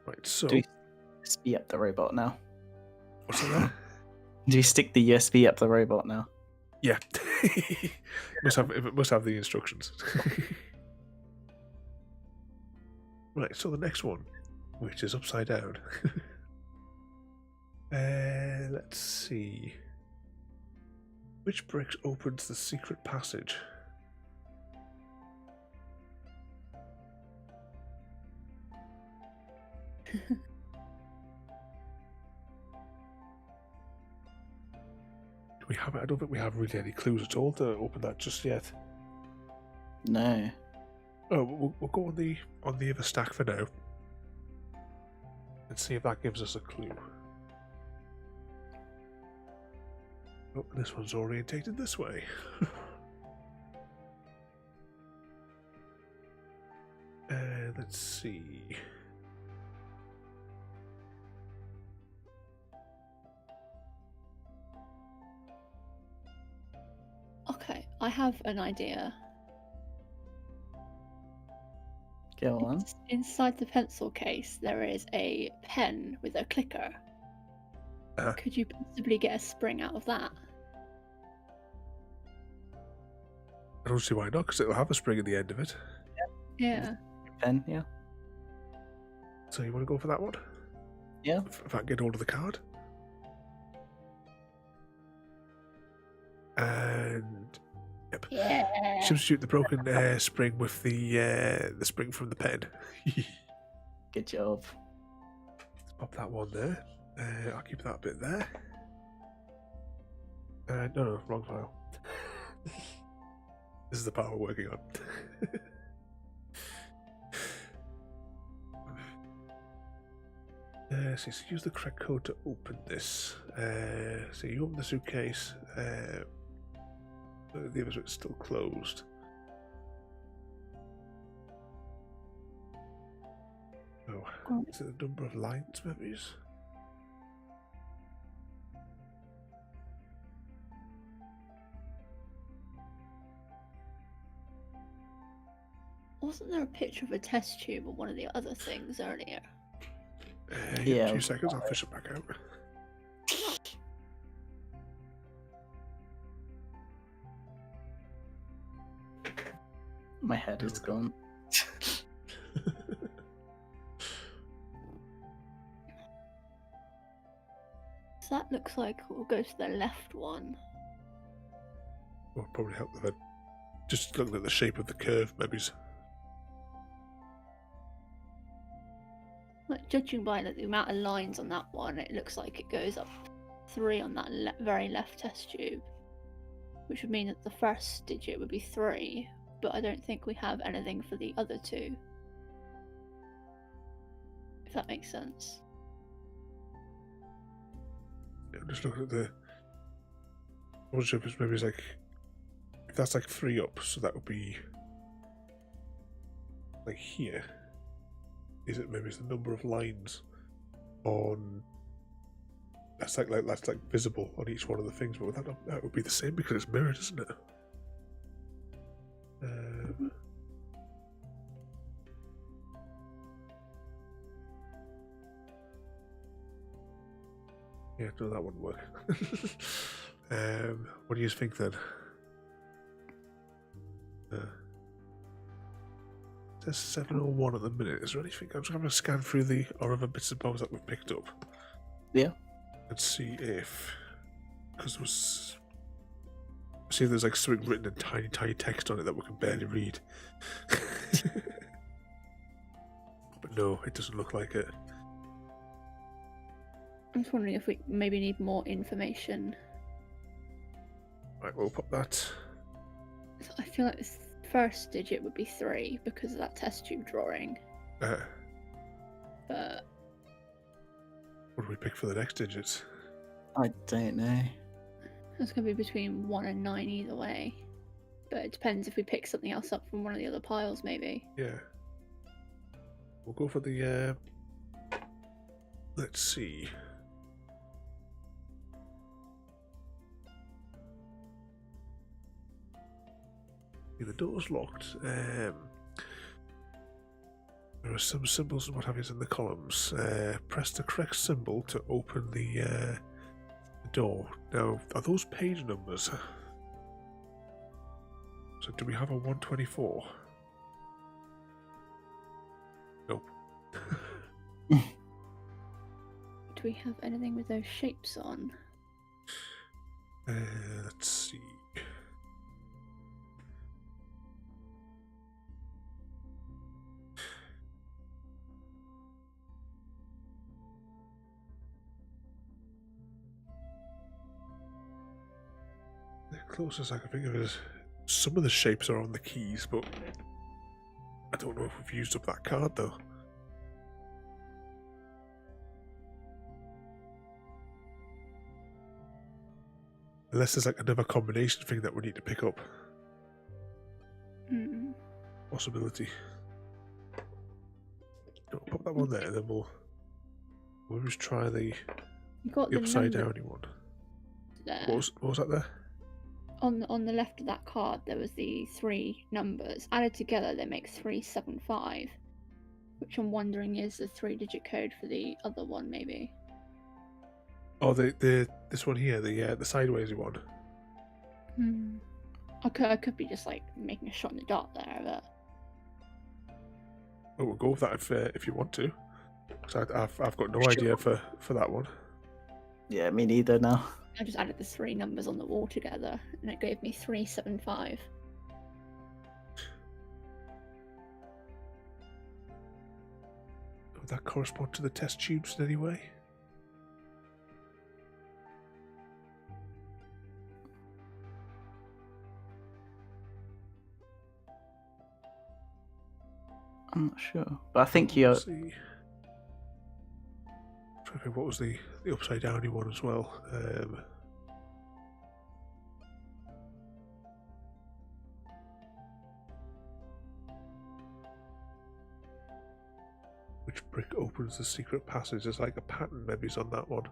Right, so Do we USB up the robot now? what's that? Do we stick the USB up the robot now? Yeah, must have the instructions. Right, so the next one, which is upside down. Let's see. Which brick opens the secret passage? Do we have? I don't think we have really any clues at all to open that just yet. No. Oh, we'll go on the other stack for now, and see if that gives us a clue. Oh, this one's orientated this way. Let's see. Okay, I have an idea. Go on. Inside the pencil case, there is a pen with a clicker. Uh-huh. Could you possibly get a spring out of that? I don't see why not, because it'll have a spring at the end of it. Yeah. Pen, yeah. So you want to go for that one? Yeah. If I can get hold of the card. And yep. Yeah. Substitute the broken spring with the spring from the pen. Good job. Let's pop that one there. I'll keep that bit there. No, wrong file. This is the part we're working on. So use the correct code to open this. So you open the suitcase. The others are still closed. Oh, is it the number of lines, maybe? Wasn't there a picture of a test tube or one of the other things earlier? Yeah, 2 seconds, I'll fish it back out. My head is gone. So that looks like we'll go to the left one. Will probably help with it. Just looking at the shape of the curve, maybe. Like, judging by the amount of lines on that one, it looks like it goes up 3 on that very left test tube, which would mean that the first digit would be 3, but I don't think we have anything for the other 2. If that makes sense. I'm just looking at the. I wasn't sure if it's maybe like. If that's like 3 up, so that would be. Like here. Is it maybe it's the number of lines on. That's like visible on each one of the things, but that would be the same because it's mirrored, isn't it? Yeah, no, that wouldn't work. What do you think then? It says 701 at the minute. Is there anything? I'm just going to scan through the other bits and bobs that we've picked up. Yeah. And see if. Because there was. See if there's like something written in tiny, tiny text on it that we can barely read. But no, it doesn't look like it. I'm just wondering if we maybe need more information. Right, we'll pop that. So I feel like the first digit would be 3 because of that test tube drawing. But what do we pick for the next digits? I don't know. it's going to be between 1 and 9 either way. But it depends if we pick something else up from one of the other piles, maybe. Yeah. We'll go for the. Let's see. Yeah, the door's locked. There are some symbols and what have you in the columns. Press the correct symbol to open the door. Now, are those page numbers? So, do we have a 124? Nope. Do we have anything with those shapes on? Let's see. The closest I can think of is some of the shapes are on the keys, but I don't know if we've used up that card though. Unless there's like another combination thing that we need to pick up. Possibility. Pop that one there, and then we'll just try the upside down one. There. What was that there? On the left of that card, there was the 3 numbers. Added together, they make 375. Which I'm wondering is the 3-digit code for the other one, maybe. Oh, this one here, the sideways one. I could be just like making a shot in the dark there, but Oh, we'll go with that if you want to. So I've got no idea for that one. Yeah, me neither now. I just added the 3 numbers on the wall together, and it gave me 375. Would that correspond to the test tubes in any way? I'm not sure, but I think you're. Let's see. Trying to think what was the upside downy one as well. Which brick opens the secret passage? There's like a pattern maybe on that one.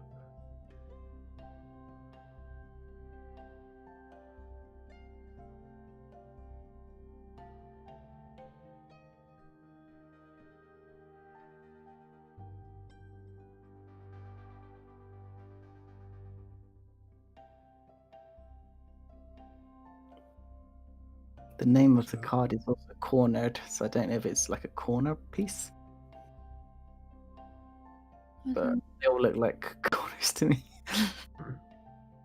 The name of the card is also cornered, so I don't know if it's like a corner piece, but they all look like corners to me.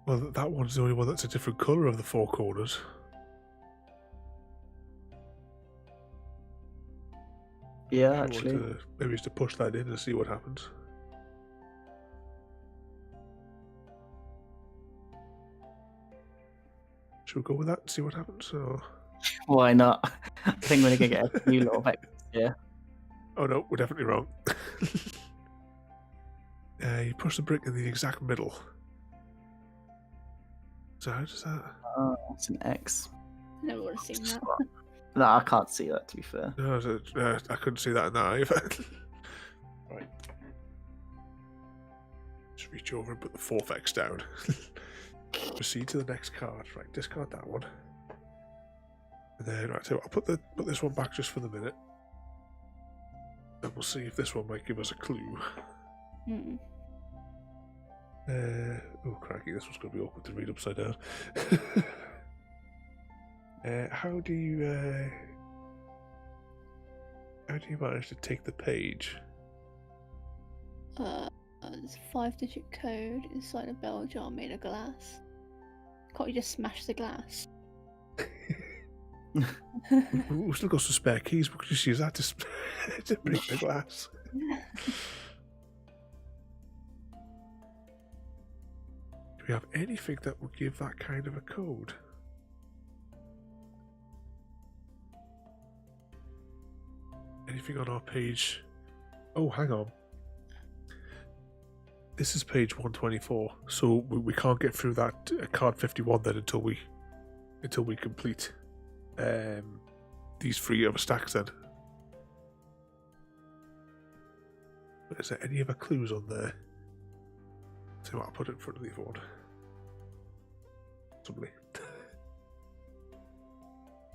Well, that one's the only one that's a different colour of the 4 corners. Yeah, actually. Maybe it's to push that in and see what happens. Should we go with that and see what happens? Or... Why not? I think we're gonna get a few little vectors. Yeah. Oh no, we're definitely wrong. You push the brick in the exact middle. So how does that... Oh, it's an X. Never would have seen that. No, I can't see that, to be fair. No, I couldn't see that in that either. Right. Just reach over and put the 4th X down. Proceed to the next card. Right, discard that one. And then, right, so I'll put this one back just for the minute. And we'll see if this one might give us a clue. Hmm. Oh, cracky, this one's going to be awkward to read upside down. How do you manage to take the page? There's a 5-digit code inside a bell jar made of glass. Can't you just smash the glass? We've still got some spare keys. We could just use that to break the glass. Do we have anything that would give that kind of a code? Anything on our page? Oh, hang on. This is page 124, so we can't get through that card 51 then until we complete these 3 other stacks then. But is there any other clues on there? See what I'll put it in front of the other one. Possibly.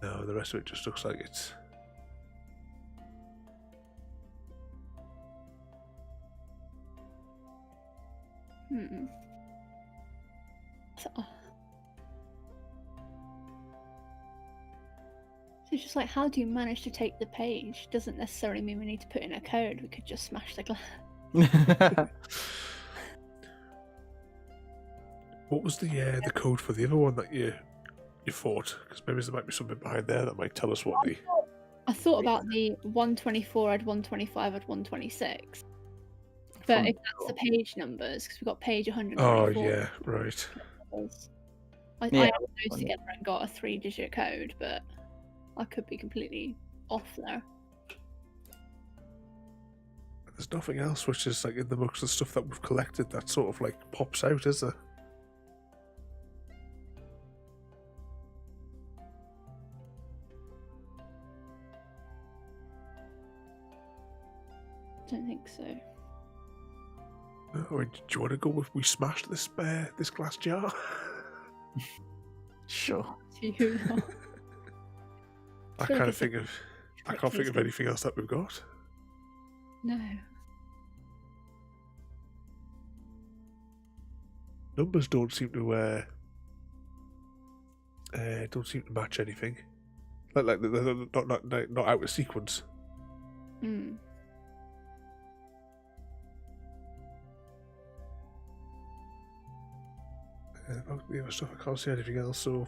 No, the rest of it just looks like it's... So it's just like, how do you manage to take the page? Doesn't necessarily mean we need to put in a code. We could just smash the glass. What was the code for the other one that you fought? Because maybe there might be something behind there that might tell us what the... I thought about the 124, I'd 125, I'd 126. But if that's the page numbers, because we've got page 124. Oh, yeah, right. I added those together and got a 3-digit code, but I could be completely off there. There's nothing else which is like in the books of stuff that we've collected that sort of like pops out, is there? I don't think so. Or do you want to go with we smashed this glass jar? Sure. To you now. I can't think of anything else that we've got. No. Numbers don't seem to match anything. Like they're not out of sequence. Hmm. About the other stuff, I can't see anything else, so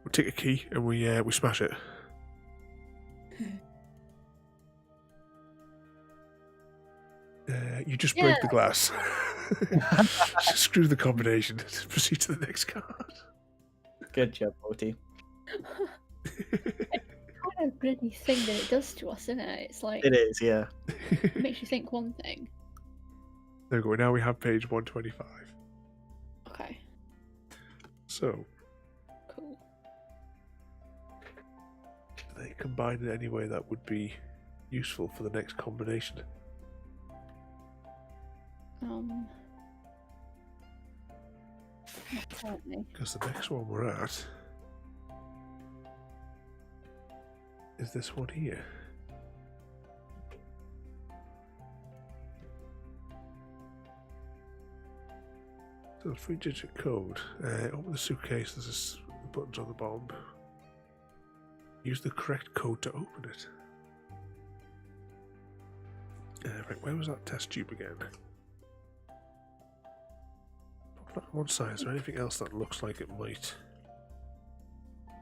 we take a key and we smash it. You just break the glass. Screw the combination. Proceed to the next card. Good job, Morty. Kind of bloody thing that it does to us, isn't it? It's like It is, yeah. it makes you think one thing. There we go. Now we have page 125. Okay, So, cool. do they combine in any way that would be useful for the next combination? Not currently. Because the next one we're at is this one here. So, 3-digit code. Open the suitcase. There's buttons on the bottom. Use the correct code to open it. Right, where was that test tube again? Pop that on one side. Is there anything else that looks like it might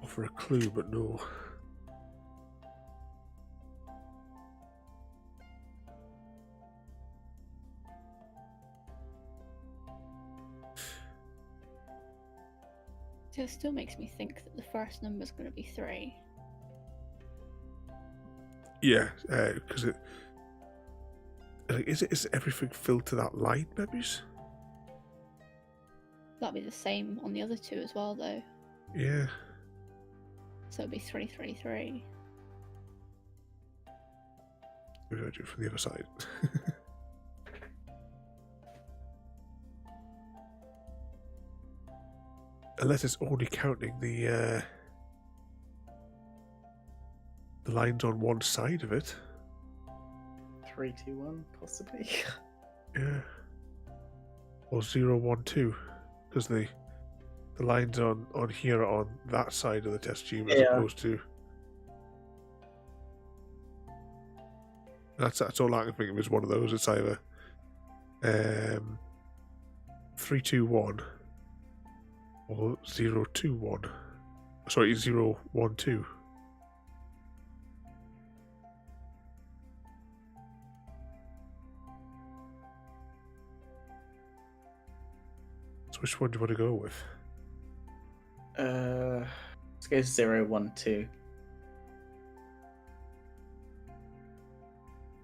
offer a clue, but no? So it still makes me think that the first number is going to be 3. Yeah, because it. Like, is everything filled to that line, maybe? That'll be the same on the other two as well, though. Yeah. So it'll be 333. Maybe I'll do it from the other side. Unless it's only counting the lines on one side of it. 3, 2, 1, possibly. Yeah. Or 0, 1, 2. Because the lines on here are on that side of the test tube as opposed to. That's all I can think of is one of those. It's either 3, 2, 1 or 0, 2, 1. Sorry, 0, 1, 2. So which one do you want to go with? Let's go 0, 1, 2.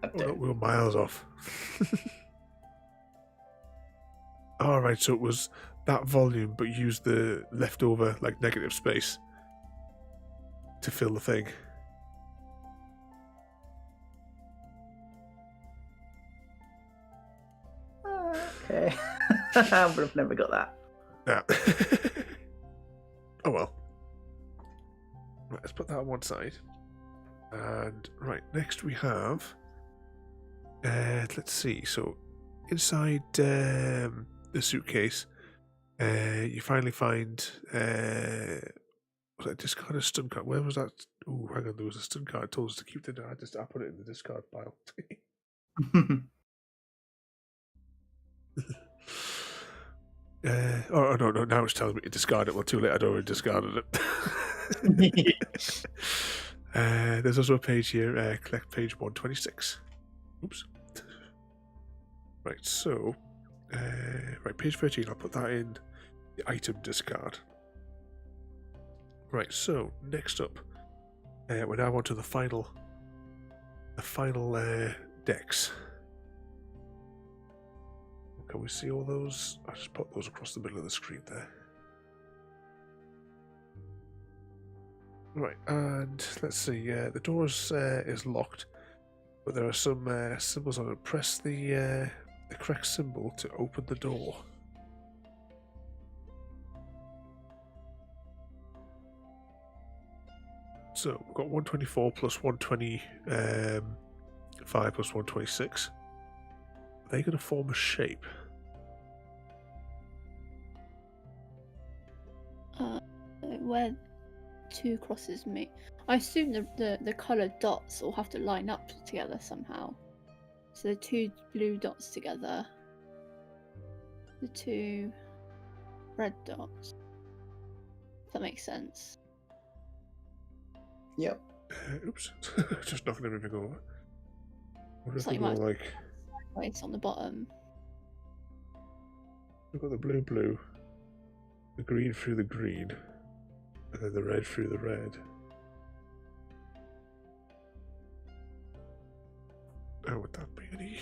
Oh, no, we were miles off. Alright, so it was that volume, but use the leftover, like, negative space to fill the thing. Okay. I would have never got that. Yeah. Oh well. Right, let's put that on one side. And right, next we have let's see, so inside the suitcase you finally find was that discarded stun card? Where was that? Oh, hang on, there was a stun card. It told us to keep the I put it in the discard pile. Oh no, now it's telling me to discard it. Well, too late, I'd already discarded it. There's also a page here, collect page 126. Oops. Right, so right, page 13, I'll put that in the item discard. Right, so next up, we're now on to the final decks. Can we see all those? I just put those across the middle of the screen there. Right, and let's see. The door is locked, but there are some symbols on it. Press the correct symbol to open the door. So we've got 124 plus 125 plus 126. Are they going to form a shape? Where two crosses meet, I assume the coloured dots will have to line up together somehow. So the two blue dots together, the two red dots. If that makes sense. Yep. Oops. Just knocking everything over. What It's if we like go my- like... It's on the bottom. We've got the blue, the green through the green, and then the red through the red. How would that be any...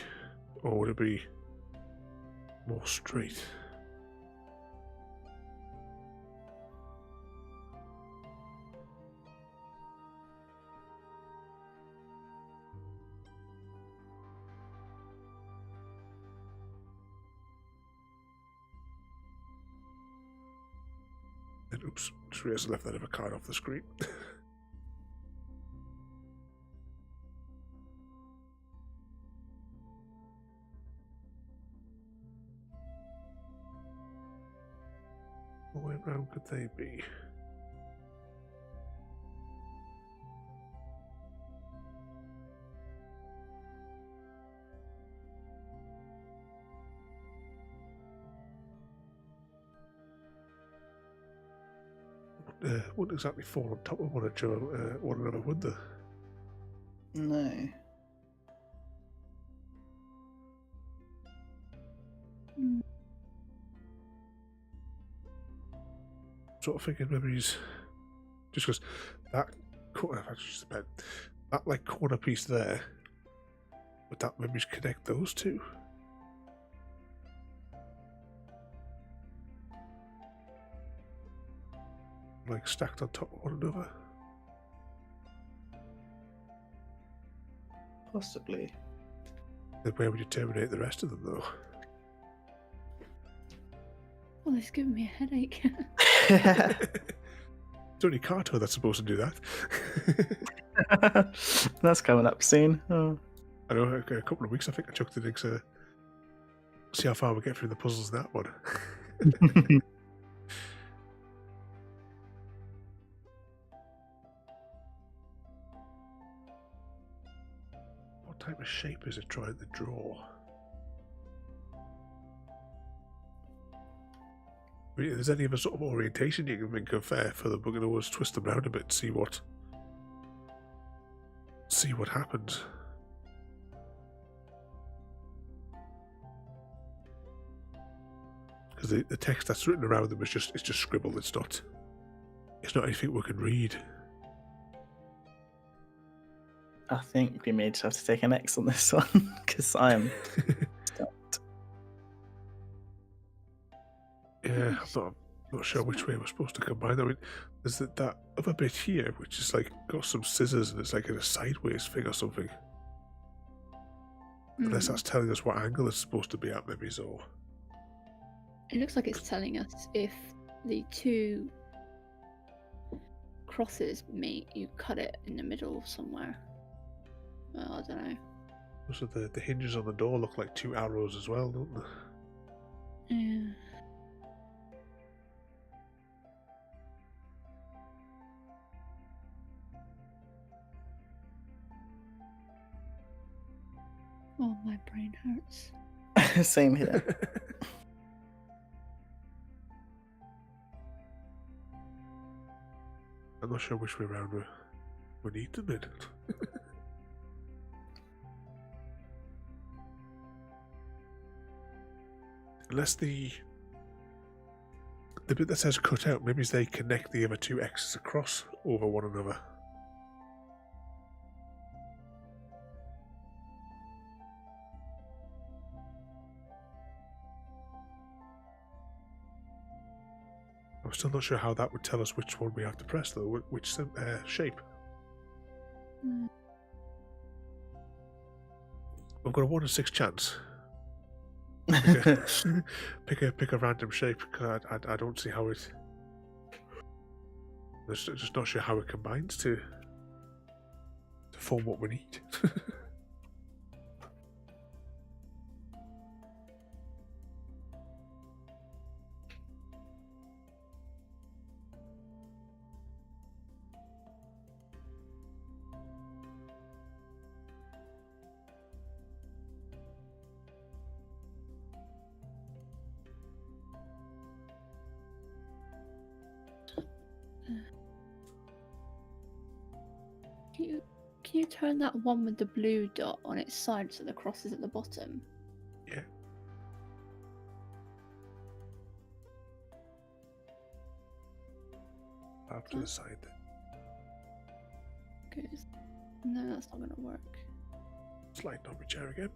Or would it be more straight? And oops, just realised I left that other card off the screen. What way round could they be? Wouldn't exactly fall on top of one another, would they? No. Mm. Sort of thinking maybe he's just because that corner, that like corner piece there, would that maybe connect those two? Like stacked on top of one another. Possibly. Then where would you terminate the rest of them though? Well, it's giving me a headache. It's only Kato that's supposed to do that. That's coming up soon. Oh. I know, like, a couple of weeks I think I chucked it in to see how far we get through the puzzles in that one. What type of shape is it trying to draw? I mean, if there's any other sort of orientation you can think of for them, we're going to always twist them around a bit and see what happens. Because the text that's written around them is just scribbled. It's not anything we can read. I think we may just have to take an X on this one because I am stumped. Yeah, I'm not sure which way we're supposed to combine. I mean, there's that other bit here, which is like got some scissors and it's like in a sideways thing or something. Unless that's telling us what angle it's supposed to be at, maybe so. It looks like it's telling us if the two crosses meet, you cut it in the middle somewhere. Well, I don't know. So the hinges on the door look like two arrows as well, don't they? Yeah. Oh, my brain hurts. Same here. I'm not sure which way around we need them in. Unless the bit that says cut out, maybe they connect the other two X's across over one another. I'm still not sure how that would tell us which one we have to press though, which shape. Mm. We've got a 1 in 6 chance. Pick a random shape because I don't see how it. I'm just not sure how it combines to form what we need. Can you turn that one with the blue dot on its side so the cross is at the bottom? Yeah. Up to the side then. Good. No, that's not gonna work. Slide on my chair again.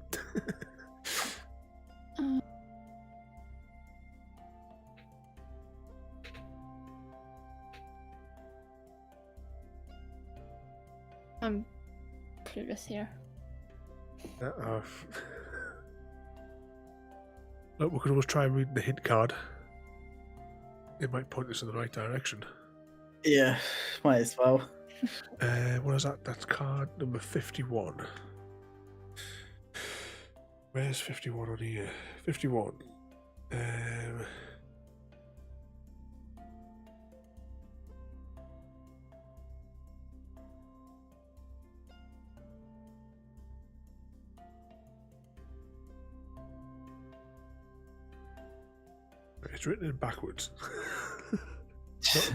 I'm clueless here. Uh-oh. Look, we could always try reading the hint card. It might point us in the right direction. Yeah, might as well. What is that? That's card number 51. Where's 51 on here? 51. It's written in backwards.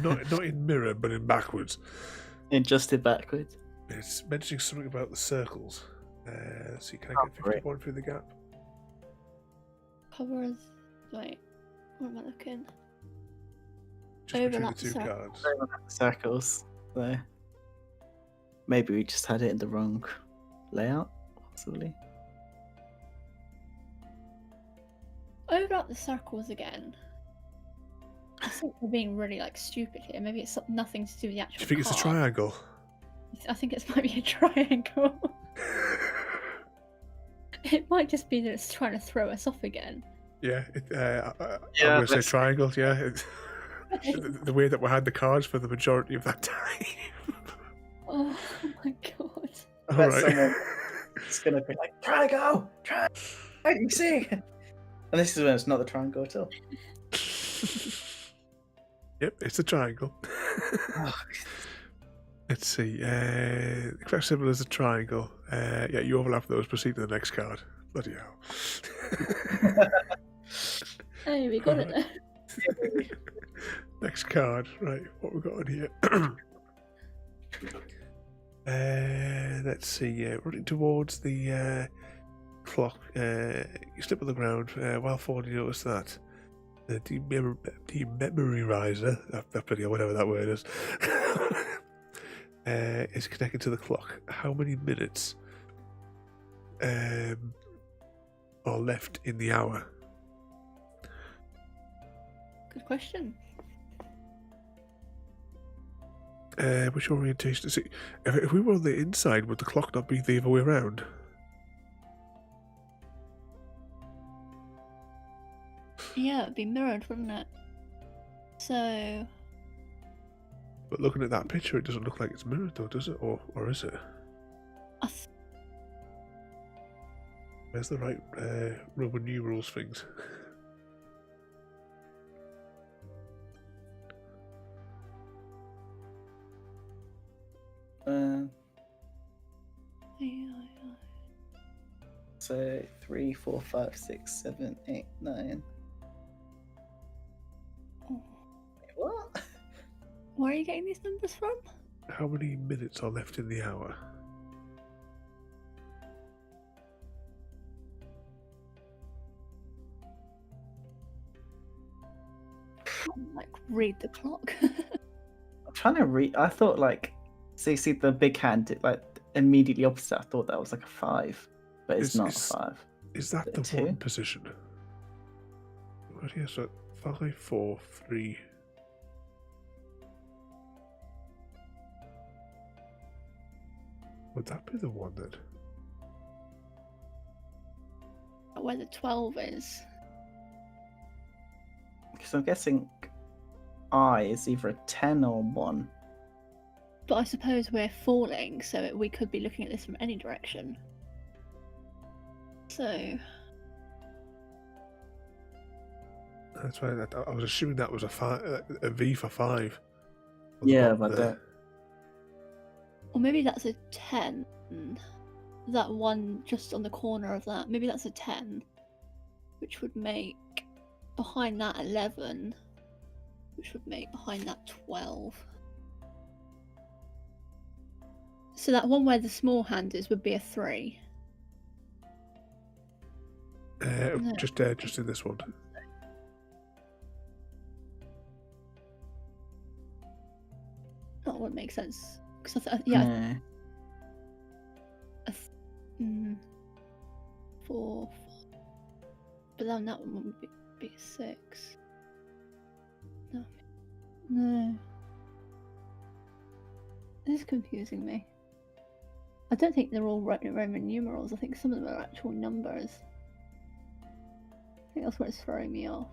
not in mirror, but in backwards. Adjusted backwards. It's mentioning something about the circles. Let's see, can I get 51 through the gap? Covers. Wait, where am I looking? Just between the Overlap two circle. cards. Circles. So maybe we just had it in the wrong layout, possibly. Overlap the circles again. I think we're being really stupid here. Maybe it's nothing to do with the actual. Do you think it's a card. triangle? I think it might be a triangle. It might just be that it's trying to throw us off again. Yeah, I'm Yeah, going to say let's- triangle, yeah. The way that we had the cards for the majority of that time. Oh my god. Bet Alright. someone- It's gonna be like, try to go! Try! You see? And this is when it's not the triangle at all. Yep, it's a triangle. Let's see. The correct symbol is a triangle. Yeah, you overlap those. Proceed to the next card. Bloody hell. Hey, we got it there. Next card. Right, what we got on here? Let's see. Running towards the clock. You slip on the ground. While falling, you notice that the dememorizer, whatever that word is connected to the clock. How many minutes are left in the hour? Good question. Which orientation is it? If we were on the inside, would the clock not be the other way around? Yeah, it'd be mirrored, wouldn't it? So, But looking at that picture, it doesn't look like it's mirrored, though, does it? Or is it? I th- Where's the right Roman numerals things? So 3, 4, 5, 6, 7, 8, 9. oh, What? where are you getting these numbers from? How many minutes are left in the hour? Read the clock. I'm trying to read. I thought so you see the big hand, immediately opposite. I thought that was a 5, but it's not a 5. Is that the Two? one position? Right here, so 5, 4, 3. Would that be the one then? Where the 12 is. Because I'm guessing I is either a 10 or 1. But I suppose we're falling, so we could be looking at this from any direction. So, That's why I was assuming that was a V for 5. on the Yeah, bottom but there. or maybe that's a 10. That one just on the corner of that. Maybe that's a 10, which would make behind that 11, which would make behind that 12. So that one where the small hand is would be a 3. No. Just in this one. That wouldn't make sense. Because yeah, No. 4. But then that one would be a 6. No. No. This is confusing me. I don't think they're all Roman numerals. I think some of them are actual numbers. I think that's what it's throwing me off.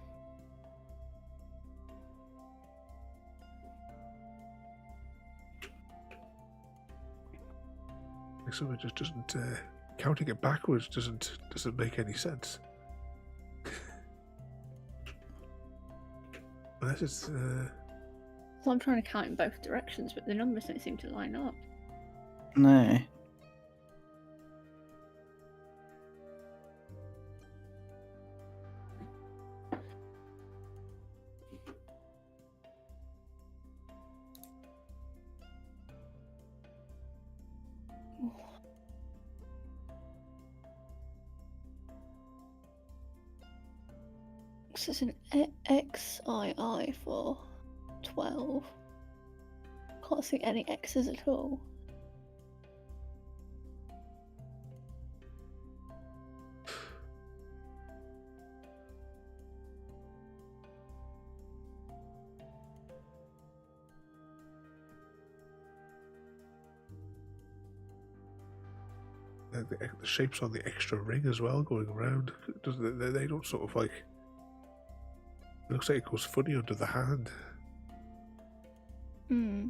Some of it just doesn't. Counting it backwards doesn't make any sense. Unless it's. So I'm trying to count in both directions, but the numbers don't seem to line up. No. So it's an XII for 12. Can't see any X's at all. The shapes on the extra ring as well going around. They don't sort of like. It looks like it goes funny under the hand. Hmm.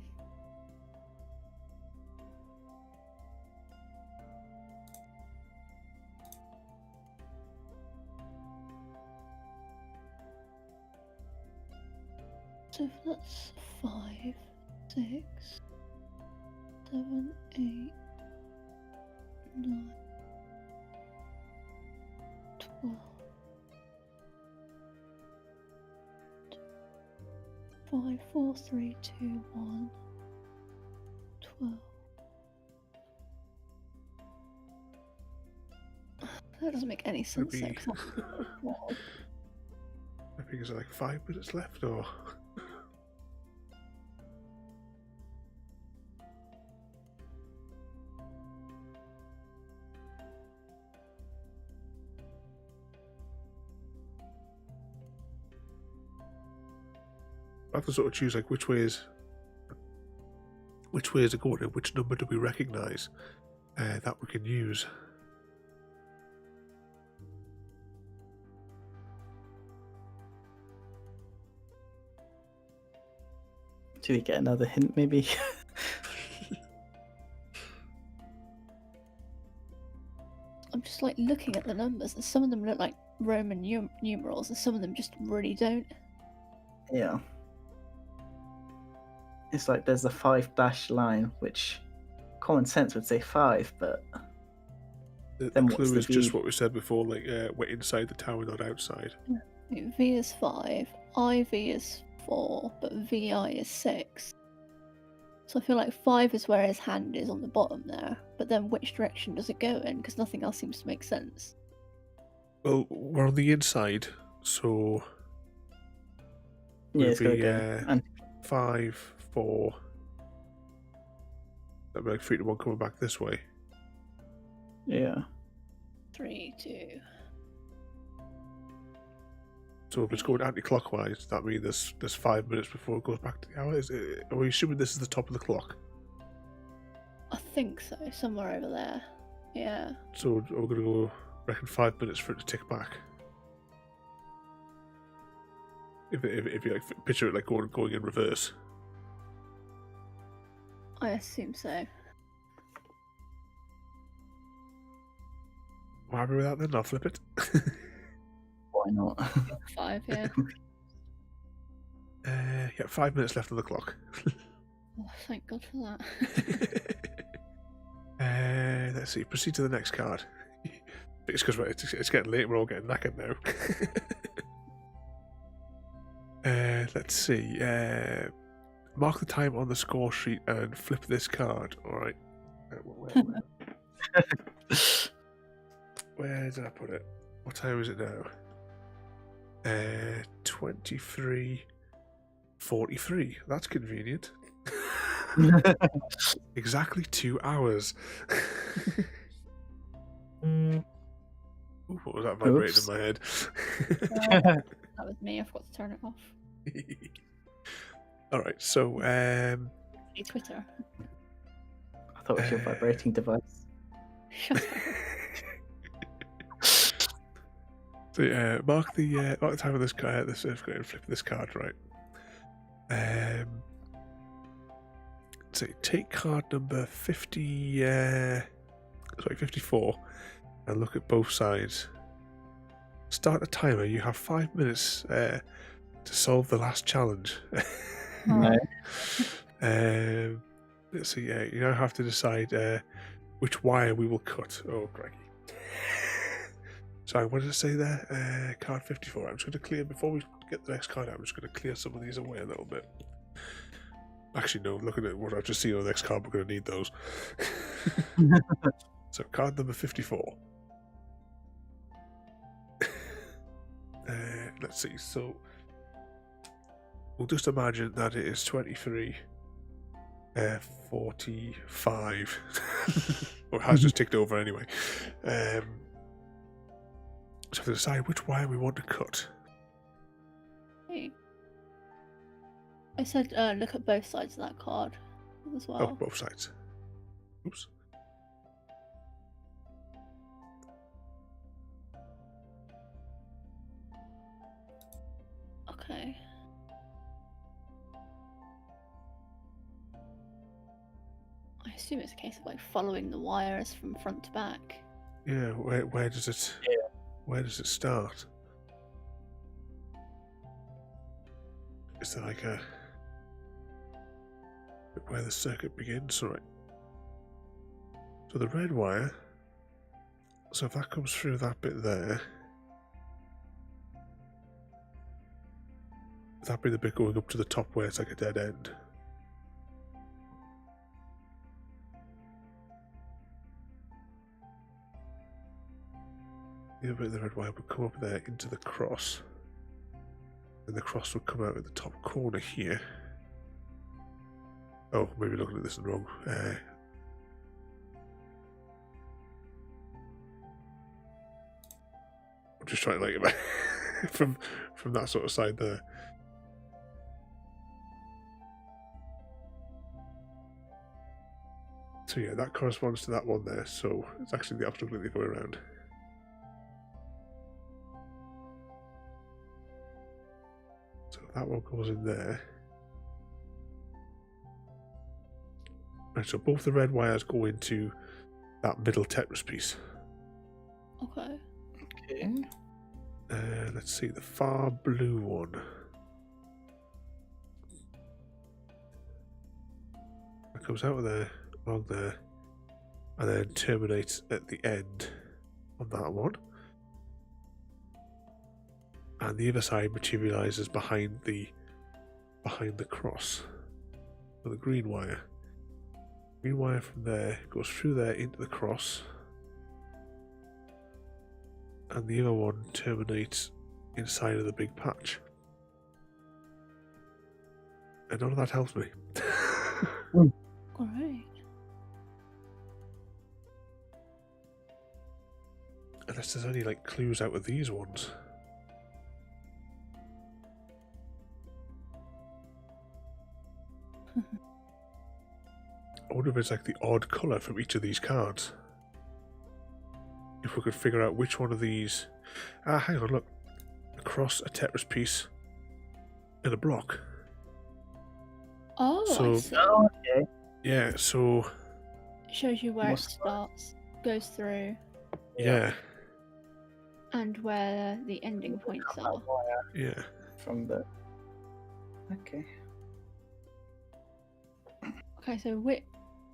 So that's 5, 6, 7, 8, 9, 12. 5, 4, 3, 2, 1, 12. That doesn't make any sense. Maybe- Though, 'cause that's- I think it's like 5 minutes left, or. I have to sort of choose like which way is it going and which number do we recognise that we can use. Do we get another hint, maybe? I'm just like looking at the numbers, and some of them look like Roman numerals, and some of them just really don't. Yeah. It's like there's a 5 dash line, which common sense would say 5, but The Then what's clue the is just V? what we said before, like we're inside the tower, not outside. V is 5, IV is 4, but VI is 6. So I feel like 5 is where his hand is on the bottom there, but then which direction does it go in? Because nothing else seems to make sense. Well, we're on the inside, so yeah, it'll it's gonna be go. And 5, 4. That'd be like 3 to 1 coming back this way. yeah, 3, 2. So if it's going anti-clockwise, that means there's 5 minutes before it goes back to the hour. Are we assuming this is the top of the clock? I think so, somewhere over there. Yeah. So we're going to go, reckon 5 minutes for it to tick back. If you like picture it like going in reverse. I assume so. I'm happy with that then, I'll flip it. why not? 5, yeah. Yeah, 5 minutes left on the clock. Oh, thank God for that. Let's see, proceed to the next card. It's because it's getting late, we're all getting knackered now. Let's see. Mark the time on the score sheet and flip this card. Alright. Where did I put it? What time is it now? 23:43. That's convenient. Exactly 2 hours. Ooh, what was that vibrating in my head? That was me. I forgot to turn it off. All right, so Twitter. I thought it was your vibrating device. Shut up. so mark the time of this card. Flip this card, right? So take card number 54, and look at both sides. Start a timer. You have 5 minutes to solve the last challenge. No. Let's see. You now have to decide which wire we will cut. Oh, crikey! Sorry, what did I say there? Card 54. I'm just going to clear before we get the next card out. I'm just going to clear some of these away a little bit. Actually, no. Looking at what I've just seen on the next card, we're going to need those. So, card number 54. Let's see. So, we'll just imagine that it is 23:45. Or it has just ticked over anyway. So, to decide which wire we want to cut. Hey. I said look at both sides of that card as well. Oh, both sides. Oops. Okay. I assume it's a case of like following the wires from front to back. Yeah, where does it? Yeah. Where does it start? Is there like a where the circuit begins? Right. So the red wire. So if that comes through that bit there, that'd be the bit going up to the top where it's like a dead end. The other bit of the red wire would come up there into the cross. And the cross would come out at the top corner here. Oh, maybe looking at this wrong. I'm just trying to like it from that sort of side there. So yeah, that corresponds to that one there. So it's actually the opposite the other way around. So that one goes in there. Right, so both the red wires go into that middle Tetris piece. Okay. Okay. Let's see, the far blue one. That comes out of there, along there, and then terminates at the end on that one. And the other side materializes behind the cross. So the green wire. Green wire from there goes through there into the cross. And the other one terminates inside of the big patch. And none of that helps me. Alright. Unless there's any like clues out of these ones. I wonder if it's like the odd colour from each of these cards. If we could figure out which one of these... Ah, hang on, look. Across a Tetris piece and a block. Oh, So- I see. Oh, okay. Yeah, so... It shows you where it Must- starts, goes through, Yeah, and where the ending points are. yeah. From the. Okay. Okay, so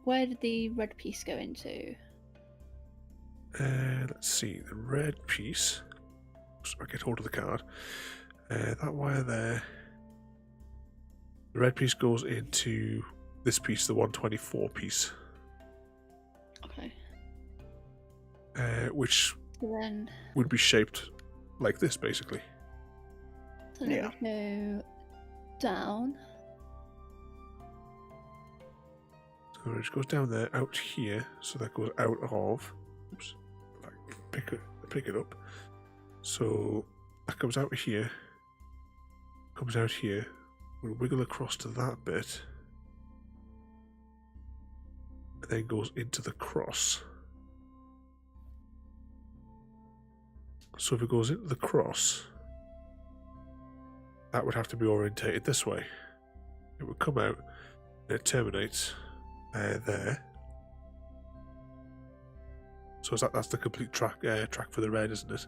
where did the red piece go into? Let's see, the red piece. So I get hold of the card. That wire there. The red piece goes into this piece, the 124 piece. which So then, would be shaped like this, basically. so then it would go down. So it just goes down there, out here, so that goes out of. Oops, like pick it up. So that comes out here, comes out here. We'll wiggle across to that bit, and then goes into the cross. So if it goes into the cross, that would have to be orientated this way. It would come out, and it terminates there. So that's the complete track for the red, isn't it?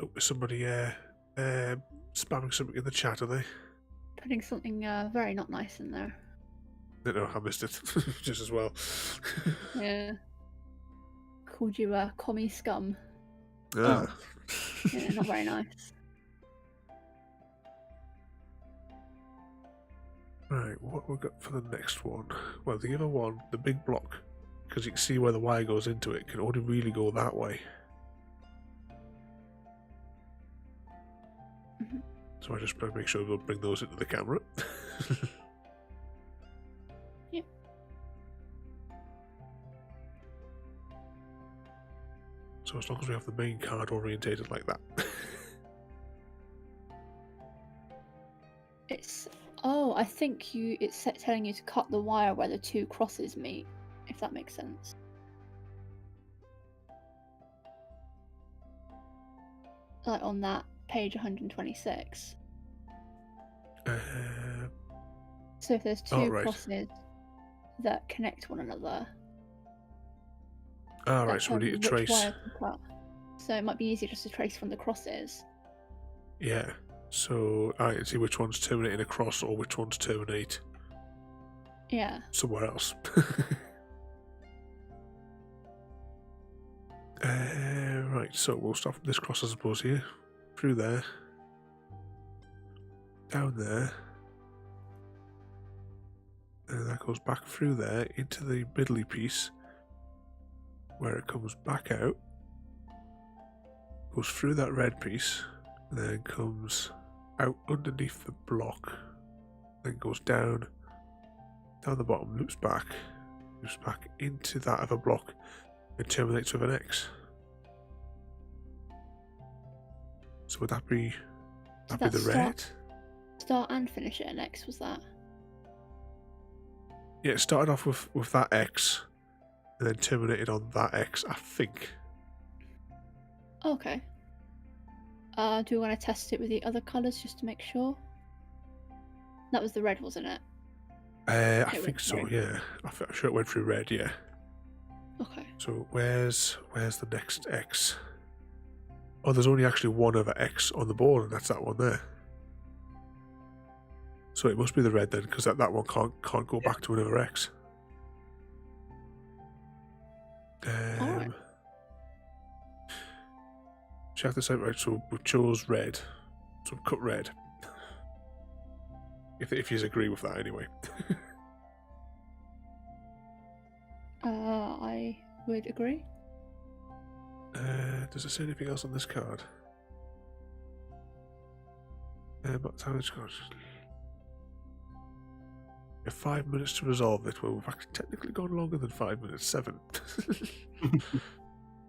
Oh, is somebody spamming something in the chat, are they? Putting something very not nice in there. No, I missed it just as well. Yeah. Called you a commie scum. Ah. Yeah, not very nice. Right, what we've got for the next one? Well, the other one, the big block, because you can see where the wire goes into it, can only really go that way. Mhm. So I just make sure we'll bring those into the camera. Yep. So as long as we have the main card orientated like that. It's I think it's telling you to cut the wire where the two crosses meet, if that makes sense. Like on that page 126. So if there's two right. crosses that connect one another. All that right, so we tells need you to which trace. wire to cut. So it might be easier just to trace from the crosses. Yeah. So I can see which ones terminate across or which ones terminate Yeah. somewhere else. Right, so we'll start from this cross, I suppose, here. Through there. Down there. And that goes back through there into the middly piece, where it comes back out. Goes through that red piece, and then comes out underneath the block. Then goes down the bottom, loops back into that other block, and terminates with an X. So would that be So the that's red? Start and finish at an X, was that? Yeah, it started off with that X, and then terminated on that X, I think. Okay. Do we want to test it with the other colours just to make sure? That was the red, wasn't it? I It think went so, through. yeah. I'm sure it went through red, yeah. Okay. So where's the next X? Oh, there's only actually one other X on the board, and that's that one there. So it must be the red then, because that one can't go back to another X. Alright. Check this out, right? So we chose red, so we've cut red. If you agree with that, anyway. I would agree. Does it say anything else on this card? But how it's got. You have 5 minutes to resolve it. Well, we've actually technically gone longer than 5 minutes. 7.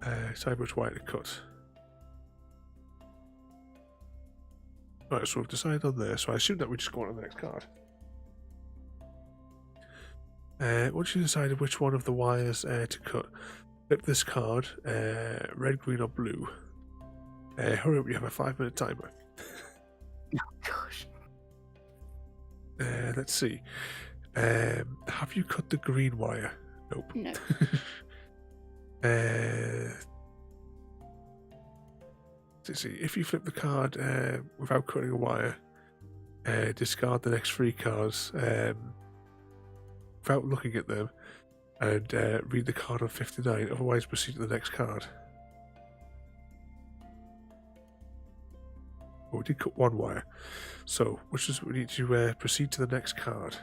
How much wire to cut? Right, so we've decided on there. So I assume that we just go on to the next card. Once you decided which one of the wires to cut, flip this card, red, green, or blue. Hurry up, you have a 5-minute timer. Oh gosh. Let's see. Have you cut the green wire? Nope. No. Let's see. If you flip the card without cutting a wire, discard the next 3 cards without looking at them, and read the card on 59. Otherwise, proceed to the next card. Well, we did cut one wire. So, which is we need to proceed to the next card.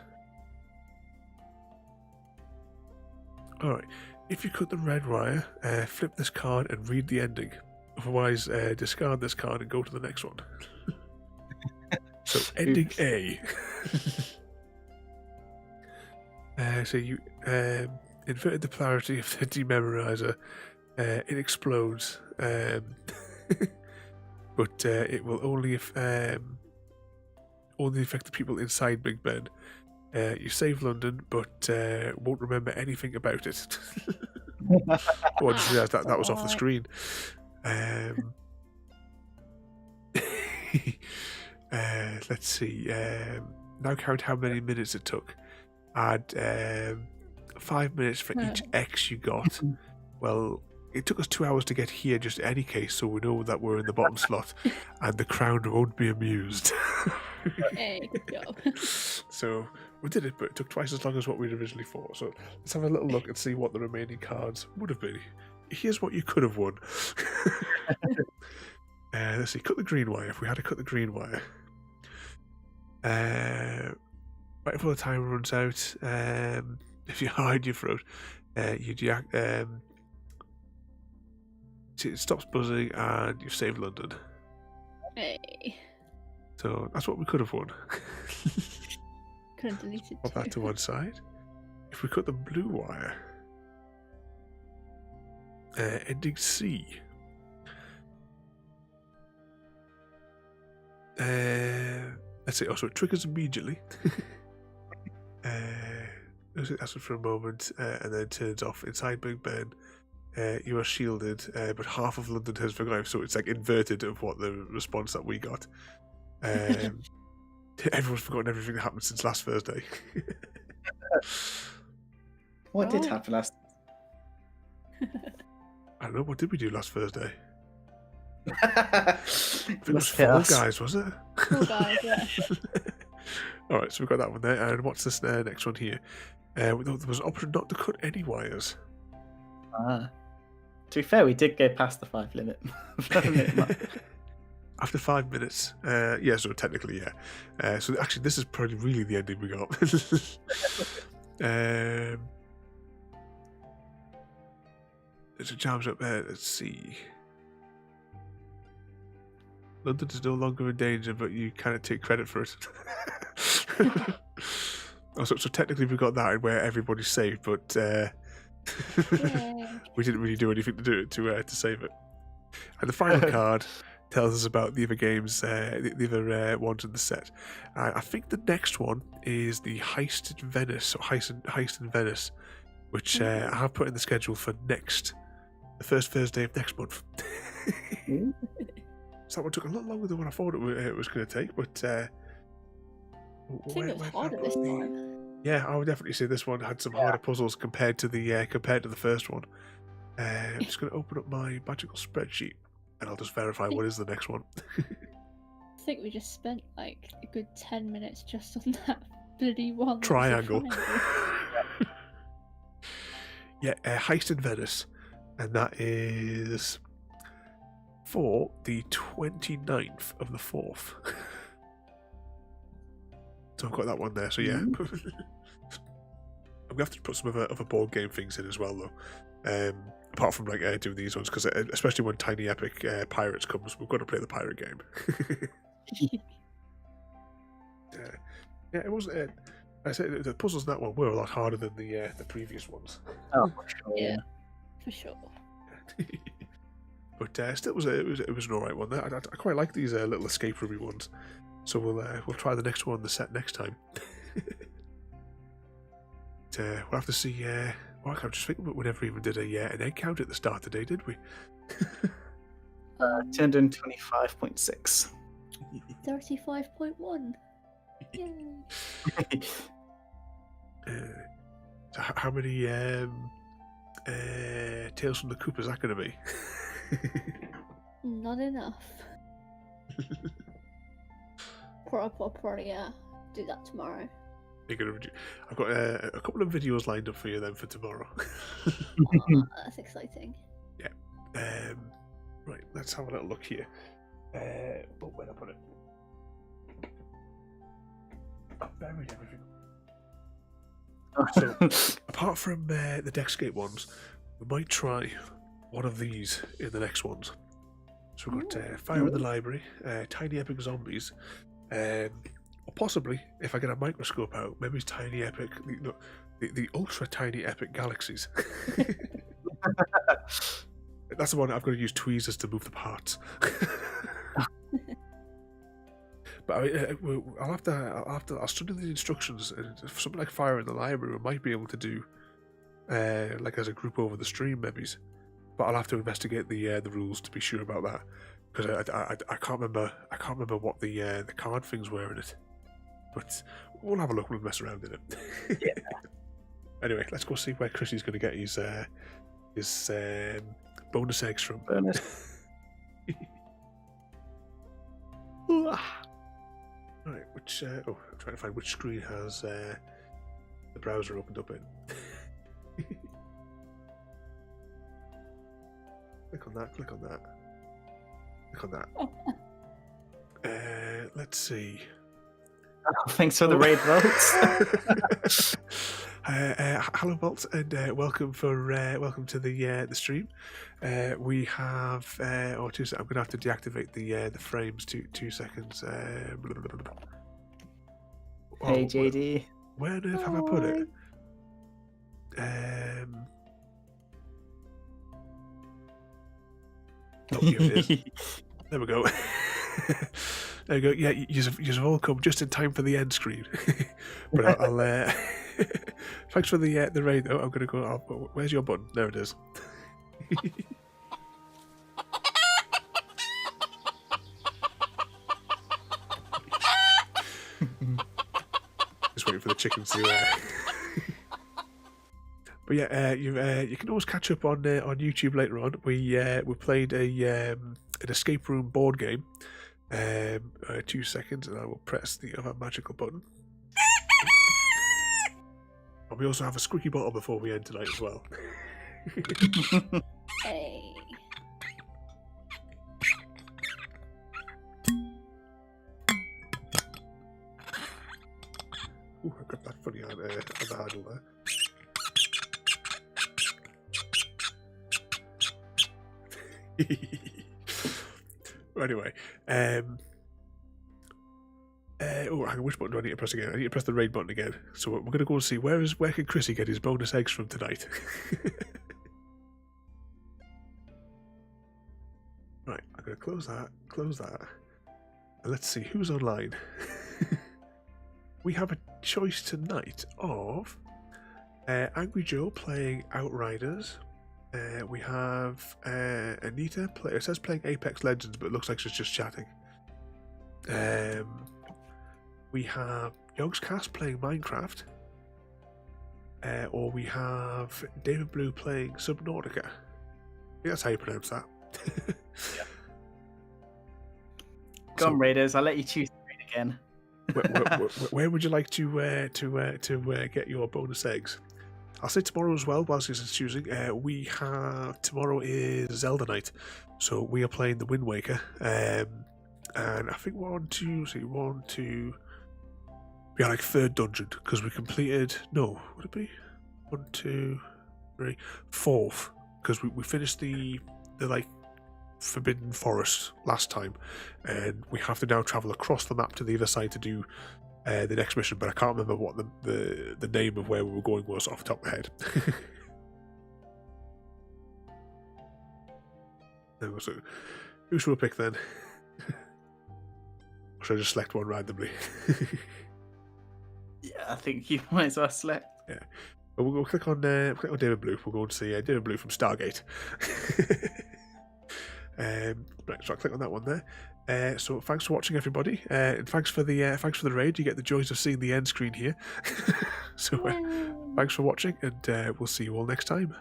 Alright, if you cut the red wire, flip this card and read the ending. Otherwise, discard this card and go to the next one. So, ending A. So you inverted the polarity of the dememorizer. It explodes. But it will only affect the people inside Big Ben. You save London, but won't remember anything about it. Oh, I just realised that was off the screen. Let's see. Now count how many minutes it took. Add 5 minutes for each X you got. Well, it took us 2 hours to get here just in any case, so we know that we're in the bottom slot, and the crown won't be amused. There you go. So we did it, but it took twice as long as what we'd originally thought. So let's have a little look and see what the remaining cards would have been. Here's what you could have won. Let's see, cut the green wire. If we had to cut the green wire. Right before the timer runs out, if you hide your throat, it stops buzzing and you've saved London. Hey. So that's what we could have won. Could have deleted Pop that to one side. If we cut the blue wire, ending C. Let's see. Also, it triggers immediately. That's it for a moment, and then turns off. Inside Big Ben, you are shielded, but half of London has survived, so it's like inverted of what the response that we got. Everyone's forgotten everything that happened since last Thursday. What did happen last? I don't know. What did we do last Thursday? It It was Fall Guys, was it? Cool guys, yeah. All right, so we've got that one there. And what's this next one here? There was an option not to cut any wires. To be fair, we did go past the 5 limit. After 5 minutes. Yeah, so technically, yeah. So actually, this is probably really the ending we got. There's a jams up there. Let's see. London is no longer in danger, but you kind of take credit for it. So technically we got that where everybody's safe, but we didn't really do anything to do it to save it. And the final card tells us about the other games, the other ones in the set. I think the next one is the Heist in Venice, or Heist in Venice, which I have put in the schedule for the first Thursday of next month. So that one took a lot longer than what I thought it was going to take, but I think it was harder this time. yeah, I would definitely say this one had some harder puzzles compared to the first one. I'm just going to open up my magical spreadsheet, and I'll just verify what is the next one. I think we just spent like a good 10 minutes just on that bloody one. Triangle. Yeah, Heist in Venice, and that is for the 29th of the 4th. So I've got that one there, so yeah. I'm going to have to put some other board game things in as well, though. Apart from like doing these ones, because especially when Tiny Epic Pirates comes, we've got to play the pirate game. Yeah, it wasn't. I said the puzzles in that one were a lot harder than the previous ones. Oh, for sure. Yeah, for sure. But still, it was an alright one. I quite like these little escape roomy ones. So we'll try the next one on the set next time. We'll have to see. Well, I'm just thinking, we never even did an egg count at the start today, did we? 225.6. 35.1. Yay. So how many Tales from the Coop is that going to be? Not enough. Probably, yeah. Do that tomorrow. I've got a couple of videos lined up for you then for tomorrow. Oh, that's exciting. Yeah. Right, let's have a little look here. Where I put it? write everything. So, apart from the Deckscape ones, we might try one of these in the next ones. So we've got Fire in the Library, Tiny Epic Zombies, or possibly, if I get a microscope out, maybe it's Tiny Epic, the Ultra Tiny Epic Galaxies. That's the one I've got to use tweezers to move the parts. But I'll study the instructions. And for something like Fire in the Library, we might be able to do like as a group over the stream, maybe. But I'll have to investigate the rules to be sure about that, because I can't remember what the card things were in it. But we'll have a look. We'll mess around in it. Yeah. Anyway, let's go see where Chrissy's going to get his bonus eggs from. Bonus. Right, which I'm trying to find which screen has the browser opened up in. Click on that, click on that, click on that. Let's see. Oh, thanks for the raid votes. Hello, Bolt, and welcome to the stream. We have 2 seconds. I'm going to have to deactivate the frames. 2 seconds. Hey, JD. Where on earth have I put it? Oh, here it is. There we go. There we go. Yeah, you've all come just in time for the end screen. But I'll thanks for the raid though. I'm gonna go. Where's your button? There it is. Just waiting for the chickens to. But yeah, you can always catch up on YouTube later on. We played an escape room board game. 2 seconds, and I will press the other magical button. And we also have a squeaky bottle before we end tonight as well. Hey. Ooh, I got that funny on the handle there. Anyway, hang on, which button do I need to press again? I need to press the raid button again. So we're going to go and see where can Chrissy get his bonus eggs from tonight. Right, I'm going to close that, and let's see who's online. We have a choice tonight of Angry Joe playing Outriders. We have Anita. It says playing Apex Legends, but it looks like she's just chatting. We have Yogscast playing Minecraft. Or we have David Blue playing Subnautica. I think that's how you pronounce that. Yeah. Go on, Raiders. I'll let you choose the raid again. Where would you like to get your bonus eggs? I'll say tomorrow as well, whilst he's choosing. We have tomorrow is Zelda night, so we are playing the Wind Waker, and I think we're on to be like third dungeon because we completed. No, would it be 1, 2, 3, fourth? Because we finished the like Forbidden Forest last time, and we have to now travel across the map to the other side to do the next mission, but I can't remember what the name of where we were going was off the top of my head. So, who should we pick then? Or should I just select one randomly? Yeah, I think you might as well select. Yeah. Well, we'll go click on David Blue. We'll go and see David Blue from Stargate. Right, so I'll click on that one there. So thanks for watching, everybody, and thanks for the raid. You get the joys of seeing the end screen here. So thanks for watching, and we'll see you all next time.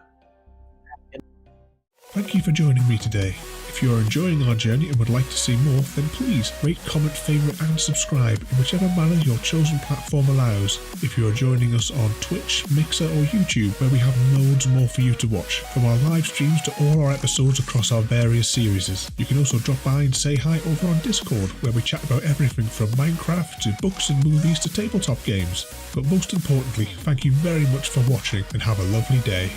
Thank you for joining me today. If you are enjoying our journey and would like to see more, then please rate, comment, favourite and subscribe in whichever manner your chosen platform allows. If you are joining us on Twitch, Mixer or YouTube, where we have loads more for you to watch, from our live streams to all our episodes across our various series. You can also drop by and say hi over on Discord, where we chat about everything from Minecraft to books and movies to tabletop games. But most importantly, thank you very much for watching and have a lovely day.